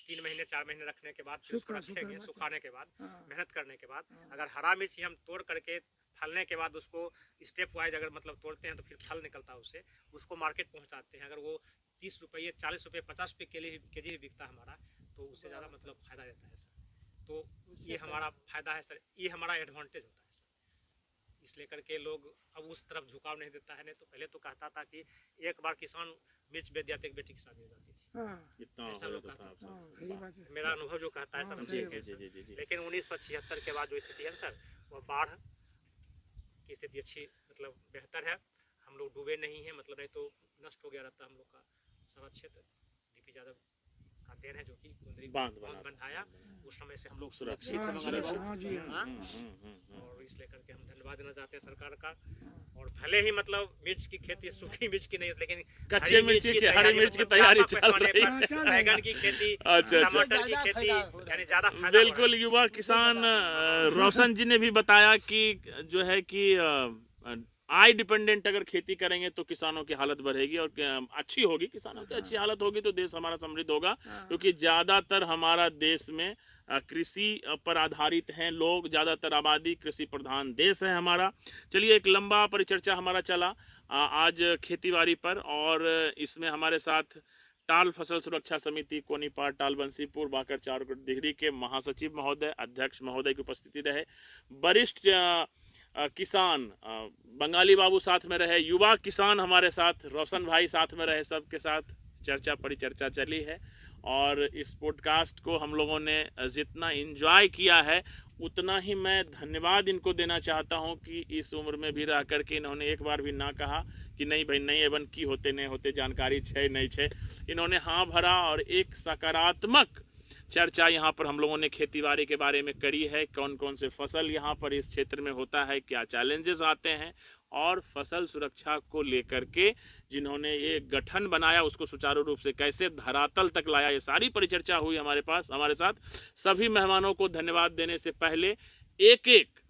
[SPEAKER 4] 3 महीने 4 महीने रखने के बाद फिर उसको रखेंगे, सुखाने के बाद मेहनत करने के बाद, अगर हरा मिर्च हम तोड़ करके फलने के बाद उसको स्टेप वाइज अगर मतलब तोड़ते हैं तो फिर फल निकलता है उससे, उसको मार्केट पहुंचाते हैं। अगर वो 30 रुपये 40 रुपये 50 रुपये के जी भी बिकता है हमारा, तो उससे ज़्यादा मतलब फ़ायदा रहता है सर। तो ये हमारा फ़ायदा है सर, ये हमारा एडवांटेज होता है सर। इसलिए करके लोग अब उस तरफ झुकाव नहीं देता है। नहीं तो पहले तो कहता था कि एक बार किसान मिर्च बेच दिया तो एक बेटी की शादी हो जाती थी,
[SPEAKER 1] इतना
[SPEAKER 4] ऐसा
[SPEAKER 1] हो
[SPEAKER 4] लोग
[SPEAKER 1] जाता था
[SPEAKER 4] कहता
[SPEAKER 1] आप
[SPEAKER 2] हाँ,
[SPEAKER 1] सब।
[SPEAKER 4] मेरा अनुभव जो कहता है सर।
[SPEAKER 1] जी
[SPEAKER 4] हमसे
[SPEAKER 1] जी जी जी जी।
[SPEAKER 4] लेकिन 1976 के बाद जो स्थिति है सर, वो बाढ़ की स्थिति अच्छी मतलब बेहतर है। हम लोग डूबे नहीं हैं, मतलब नहीं तो नष्ट हो गया रहता हम लोग का सारा क्षेत्र। डीपी यादव का देन है जो कि कुंदरी
[SPEAKER 1] बांध
[SPEAKER 4] बनाया, उस समय से हम लोग
[SPEAKER 1] सुरक्षित
[SPEAKER 2] हाँ,
[SPEAKER 1] हमारे
[SPEAKER 2] हाँ,
[SPEAKER 1] बाबू।
[SPEAKER 2] जी, हाँ।
[SPEAKER 4] और इसलिए करके हम धन्यवाद देना चाहते हैं सरकार का। और भले ही मतलब मिर्च की खेती सूखी मिर्च की नहीं, लेकिन
[SPEAKER 1] कच्चे मिर्च की हरी मिर्च की
[SPEAKER 4] मतलब
[SPEAKER 1] तैयारी
[SPEAKER 4] व्यापक
[SPEAKER 1] चल
[SPEAKER 4] पैमाने
[SPEAKER 1] रही
[SPEAKER 4] पर
[SPEAKER 2] है।
[SPEAKER 4] बैगन की खेती,
[SPEAKER 1] अच्छा, अच्छा।
[SPEAKER 4] टमाटर की खेती, यानी ज्यादा फायदा हो रहा है।
[SPEAKER 1] बिल्कुल, युवा किसान रोशन जी ने भी बताया कि जो है कि आय डिपेंडेंट अगर खेती करेंगे तो किसानों की हालत बढ़ेगी और अच्छी होगी। किसानों की अच्छी हालत होगी तो देश हमारा समृद्ध होगा, क्योंकि ज़्यादातर हमारा देश में कृषि पर आधारित हैं लोग, ज़्यादातर आबादी कृषि प्रधान देश है हमारा। चलिए, एक लंबा परिचर्चा हमारा चला आज खेतीबाड़ी पर, और इसमें हमारे साथ टाल फसल सुरक्षा समिति कोनीपार टाल बंसीपुर बाकर चारकोट दिहरी के महासचिव महोदय, अध्यक्ष महोदय की उपस्थिति रहे, वरिष्ठ किसान बंगाली बाबू साथ में रहे, युवा किसान हमारे साथ रोशन भाई साथ में रहे, सबके साथ चर्चा परिचर्चा चली है। और इस पॉडकास्ट को हम लोगों ने जितना एंजॉय किया है उतना ही मैं धन्यवाद इनको देना चाहता हूं कि इस उम्र में भी रह करके इन्होंने एक बार भी ना कहा कि नहीं भाई नहीं एवं की होते नहीं होते जानकारी छे नहीं छे। इन्होंने हाँ भरा और एक सकारात्मक चर्चा यहाँ पर हम लोगों ने खेतीबाड़ी के बारे में करी है। कौन कौन से फसल यहाँ पर इस क्षेत्र में होता है, क्या चैलेंजेस आते हैं, और फसल सुरक्षा को लेकर के जिन्होंने ये गठन बनाया उसको सुचारू रूप से कैसे धरातल तक लाया, ये सारी परिचर्चा हुई हमारे साथ। सभी मेहमानों को धन्यवाद देने से पहले एक एक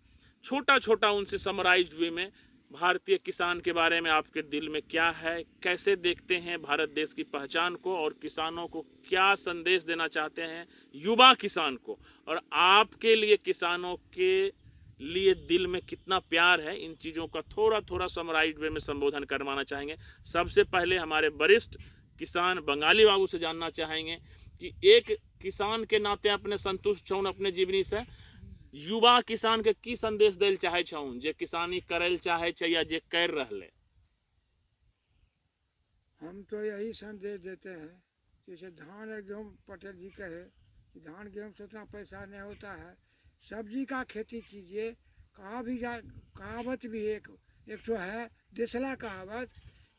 [SPEAKER 1] छोटा छोटा उनसे समराइज्ड वे में भारतीय किसान के बारे में आपके दिल में क्या है, कैसे देखते हैं भारत देश की पहचान को, और किसानों को क्या संदेश देना चाहते हैं, युवा किसान को, और आपके लिए किसानों के लिए दिल में कितना प्यार है, इन चीज़ों का थोड़ा थोड़ा समराइज्ड वे में संबोधन करवाना चाहेंगे। सबसे पहले हमारे वरिष्ठ किसान बंगाली बाबू से जानना चाहेंगे कि एक किसान के नाते अपने संतुष्ट छौन अपने जीवनी से, युवा किसान के की संदेश देल चाहे छौन जे किसानी करल चाहे छे या जे कर रहले।
[SPEAKER 2] हम तो यही संदेश देते हैं, जैसे धान और गेहूँ पटेल जी कहे कि धान गेहूँ से उतना पैसा नहीं होता है, सब्जी का खेती कीजिए। कहावत भी एक तो है देसला कहावत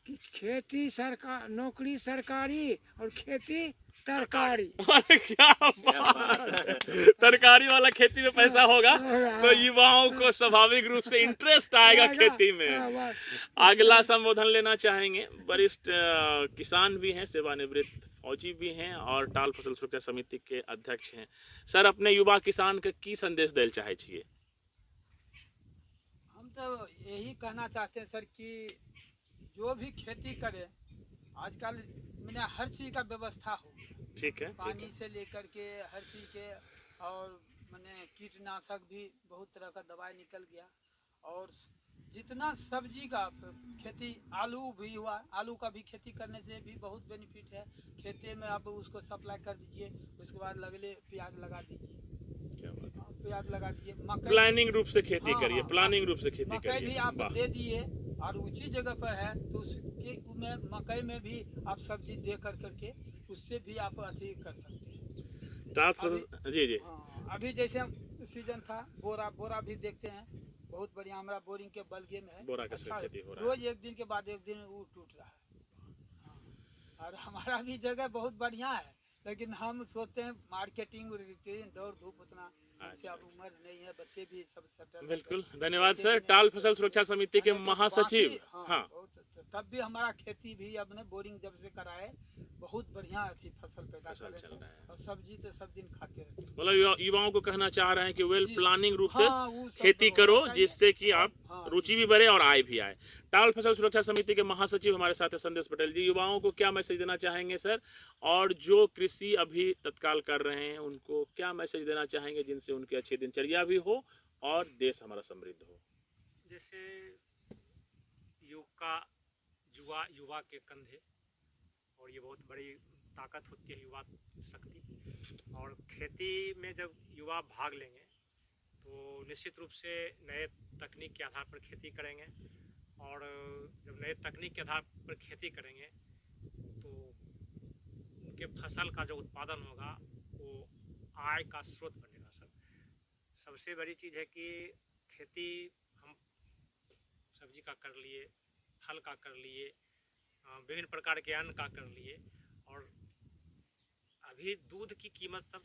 [SPEAKER 2] कि खेती सरकार नौकरी सरकारी और खेती तरकारी।
[SPEAKER 1] अरे क्या बात है, तरकारी वाला खेती में पैसा होगा तो युवाओं को स्वाभाविक रूप से इंटरेस्ट आएगा खेती में। अगला संबोधन लेना चाहेंगे, वरिष्ठ किसान भी हैं, सेवानिवृत्त फौजी भी हैं और टाल फसल सुरक्षा समिति के अध्यक्ष हैं। सर, अपने युवा किसान के की संदेश देल चाहे छिए?
[SPEAKER 5] हम तो यही कहना चाहते हैं सर कि जो भी खेती करे आजकल मैंने हर चीज़ का व्यवस्था हो,
[SPEAKER 1] ठीक है,
[SPEAKER 5] पानी से लेकर के हर चीज़ के, और मैंने कीटनाशक भी बहुत तरह का दवाई निकल गया, और जितना सब्जी का खेती, आलू भी हुआ, आलू का भी खेती करने से भी बहुत बेनिफिट है। खेती में आप उसको सप्लाई कर दीजिए, उसके बाद लगले प्याज लगा दीजिए, प्याज लगा दीजिए, मकई
[SPEAKER 1] प्लानिंग रूप से खेती
[SPEAKER 5] हाँ,
[SPEAKER 1] करिए,
[SPEAKER 5] हाँ,
[SPEAKER 1] प्लानिंग रूप से खेती
[SPEAKER 5] मकई
[SPEAKER 1] करिए।
[SPEAKER 5] भी आप दे दिए और ऊंची जगह पर है तो उसके में मकई में भी आप सब्जी दे करके उससे भी आप अथी कर सकते हैं।
[SPEAKER 1] ट्रांसफर जी जी
[SPEAKER 5] हाँ, अभी जैसे सीजन था बोरा भी देखते हैं, बहुत बढ़िया हमारा बोरिंग के बलगे में है,
[SPEAKER 1] बोरा का
[SPEAKER 5] अच्छा
[SPEAKER 1] खेती हो रहा है।
[SPEAKER 5] रोज एक दिन के बाद एक दिन वो टूट रहा है। हाँ, और हमारा भी जगह बहुत बढ़िया है, लेकिन हम सोचते हैं मार्केटिंग दौड़ धूप उतना हमसे अब उम्र नहीं है, बच्चे भी सब सेटल।
[SPEAKER 1] बिल्कुल, धन्यवाद सर। टाल फसल सुरक्षा समिति के महासचिव। हाँ,
[SPEAKER 5] तब भी हमारा खेती भी अपने बोरिंग जब से कराए बहुत बढ़िया थी, फसल पैदा करे
[SPEAKER 1] चल रहा है।
[SPEAKER 5] और सब्जी तो सब दिन खाते रहते हैं।
[SPEAKER 1] मतलब युवाओं को कहना चाह रहे हैं कि वेल
[SPEAKER 5] जी।
[SPEAKER 1] प्लानिंग रूप
[SPEAKER 5] हाँ,
[SPEAKER 1] से
[SPEAKER 5] वो सब
[SPEAKER 1] खेती
[SPEAKER 5] तो
[SPEAKER 1] करो,
[SPEAKER 5] होना चाहिए।
[SPEAKER 1] जिससे कि आप
[SPEAKER 5] हाँ,
[SPEAKER 1] रुचि भी बढ़े और आय भी आए। टाल फसल सुरक्षा समिति के महासचिव हमारे साथ है संदेश पटेल जी। युवाओं को क्या मैसेज देना चाहेंगे सर, और जो कृषि अभी तत्काल कर रहे हैं उनको क्या मैसेज देना चाहेंगे जिनसे उनकी अच्छी दिनचर्या भी हो और देश हमारा समृद्ध हो?
[SPEAKER 4] जैसे युवा के कंधे, और ये बहुत बड़ी ताकत होती है युवा शक्ति। और खेती में जब युवा भाग लेंगे तो निश्चित रूप से नए तकनीक के आधार पर खेती करेंगे, और जब नए तकनीक के आधार पर खेती करेंगे तो उनके फसल का जो उत्पादन होगा वो आय का स्रोत बनेगा सर। सबसे बड़ी चीज़ है कि खेती हम सब्जी का कर लिए, फल का कर लिए, विभिन्न प्रकार के अन्न का कर लिए, और अभी दूध की कीमत सब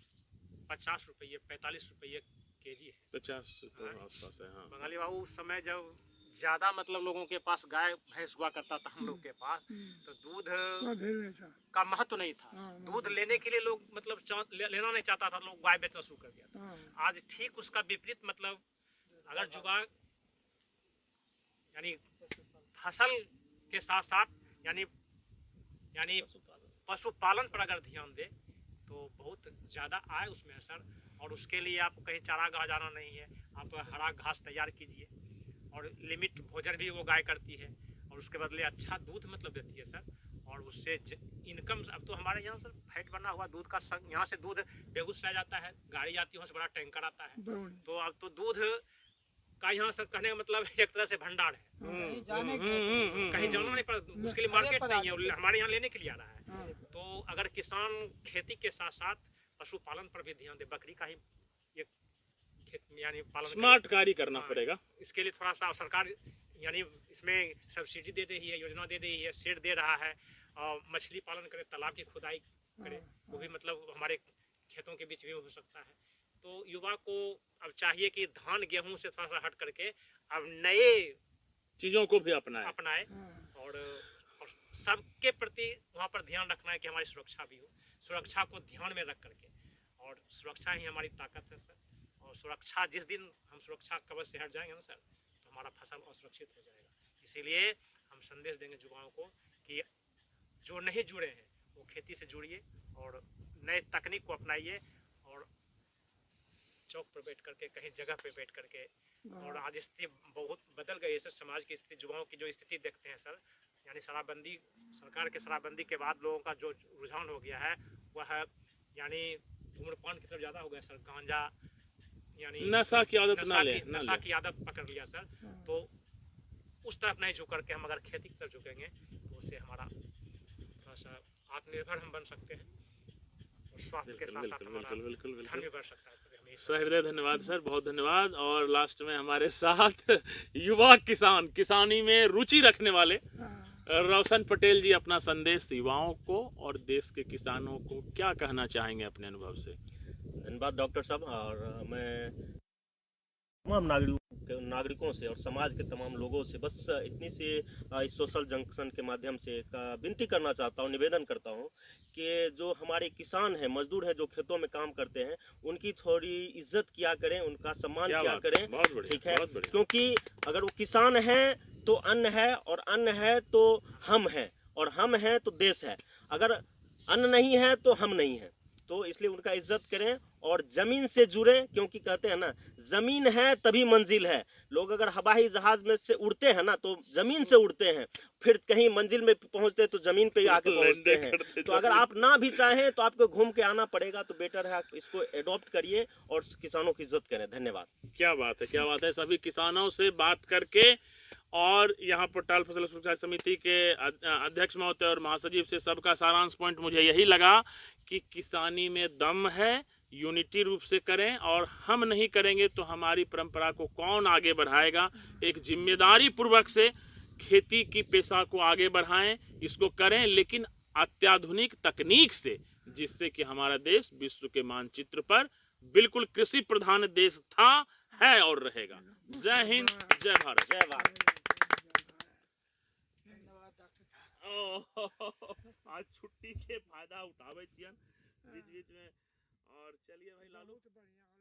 [SPEAKER 4] 50 रुपये 45 रुपये केजी है।
[SPEAKER 1] 50 तो आसपास है। हाँ,
[SPEAKER 4] बंगाली बाबू उस समय जब ज़्यादा मतलब लोगों के पास गाय भैंस हुआ करता था हम लोग के पास, तो दूध का महत्व नहीं था। दूध लेने के लिए लोग मतलब लेना नहीं चाहता था, लोग गाय बेचना शुरू कर दिया था। आज ठीक उसका विपरीत, मतलब अगर युवा यानी फसल के साथ साथ यानी पशुपालन पर अगर ध्यान दे तो बहुत ज़्यादा आय उसमें है सर। और उसके लिए आपको कहीं चारागाह जाना नहीं है, आप हरा घास तैयार कीजिए, और लिमिट भोजन भी वो गाय करती है, और उसके बदले अच्छा दूध मतलब देती है सर। और उससे इनकम, अब तो हमारे यहाँ सर फैट बना हुआ दूध का, यहाँ से दूध बेगूसराय जाता है, गाड़ी जाती है, वहाँ से बड़ा टैंकर आता है। तो अब तो दूध का यहाँ सर कहने का मतलब एक तरह से भंडार है।
[SPEAKER 5] कहीं जाने
[SPEAKER 4] कहीं जाना नहीं पड़ता, उसके लिए मार्केट नहीं है, हमारे यहाँ लेने के लिए आ रहा है। तो अगर किसान खेती के साथ साथ पशुपालन पर भी ध्यान दे, बकरी का ही एक यानी पालन
[SPEAKER 1] स्मार्ट कार्य करना पड़ेगा।
[SPEAKER 4] इसके लिए थोड़ा सा सरकार यानी इसमें सब्सिडी दे रही है, योजना दे रही है, शेड दे रहा है, और मछली पालन करे, तालाब की खुदाई करे, वो भी मतलब हमारे खेतों के बीच भी हो सकता है। तो युवा को अब चाहिए कि धान गेहूं से थोड़ा सा हट करके अब नए
[SPEAKER 1] चीजों को भी अपनाए,
[SPEAKER 4] और सबके प्रति वहाँ पर ध्यान रखना है कि हमारी सुरक्षा भी हो, सुरक्षा को ध्यान में रख करके, और सुरक्षा ही हमारी ताकत है सर। और सुरक्षा, जिस दिन हम सुरक्षा कवच से हट जाएंगे ना सर, तो हमारा फसल असुरक्षित हो जाएगा। इसीलिए हम संदेश देंगे युवाओं को कि जो नहीं जुड़े हैं वो खेती से जुड़िए, और नए तकनीक को अपनाइए, और चौक पर बैठ करके, कहीं जगह पे बैठ करके। और आज स्थिति बहुत बदल गई है सर, समाज की स्थिति, युवाओं की जो स्थिति देखते हैं सर, यानी शराबबंदी, सरकार के शराबबंदी के बाद लोगों का जो रुझान हो गया है वह यानी धूम्रपान की तरफ ज़्यादा हो गया सर, गांजा यानी
[SPEAKER 1] नशा की आदत
[SPEAKER 4] नशा की आदत पकड़ लिया सर। तो उस तरफ नहीं झुक करके हम अगर खेती की तरफ झुकेंगे तो उससे हमारा थोड़ा सा आत्मनिर्भर हम बन सकते हैं, और स्वास्थ्य के साथ साथ हमारा धन भी बढ़ सकता है सर।
[SPEAKER 1] सहृदय धन्यवाद सर, बहुत धन्यवाद। और लास्ट में हमारे साथ युवा किसान, किसानी में रुचि रखने वाले रोशन पटेल जी अपना संदेश युवाओं को और देश के किसानों को क्या कहना चाहेंगे अपने अनुभव से?
[SPEAKER 3] धन्यवाद डॉक्टर साहब। और मैं तमाम नागरिकों से और समाज के तमाम लोगों से बस इतनी सी इस सोशल जंक्शन के माध्यम से एक विनती करना चाहता हूँ, निवेदन करता हूँ कि जो हमारे किसान हैं, मजदूर हैं, जो खेतों में काम करते हैं, उनकी थोड़ी इज्जत किया करें, उनका सम्मान किया करें, ठीक है? क्योंकि अगर वो किसान हैं तो अन्न है, और अन्न है तो हम हैं, और हम हैं तो देश है। अगर अन्न नहीं है तो हम नहीं हैं, तो इसलिए उनका इज्जत करें और ज़मीन से जुड़ें, क्योंकि कहते हैं ना, ज़मीन है तभी मंजिल है। लोग अगर हवाई जहाज़ में से उड़ते हैं ना तो ज़मीन से उड़ते हैं, फिर कहीं मंजिल में पहुंचते तो ज़मीन पे आके पहुंचते हैं। तो अगर आप ना भी चाहें तो आपको घूम के आना पड़ेगा, तो बेटर है आप इसको एडॉप्ट करिए और किसानों की इज्जत करें। धन्यवाद।
[SPEAKER 1] क्या बात है, क्या बात है। सभी किसानों से बात करके और यहाँ पर टाल फसल सुरक्षा समिति के अध्यक्ष महोदय और महासचिव से सबका सारांश पॉइंट मुझे यही लगा कि किसानी में दम है, यूनिटी रूप से करें, और हम नहीं करेंगे तो हमारी परंपरा को कौन आगे बढ़ाएगा। एक जिम्मेदारी पूर्वक से खेती की पेशा को आगे बढ़ाएं, इसको करें, लेकिन अत्याधुनिक तकनीक से, जिससे कि हमारा देश विश्व के मानचित्र पर बिल्कुल कृषि प्रधान देश था, है और रहेगा। जय हिंद, जय भारत।
[SPEAKER 3] जय भारत।
[SPEAKER 5] धन्यवाद डॉक्टर साहब।
[SPEAKER 1] आज छुट्टी के फायदा उठावे छियन बीच बीच में। और चलिए भाई लालू।
[SPEAKER 2] बहुत बढ़िया।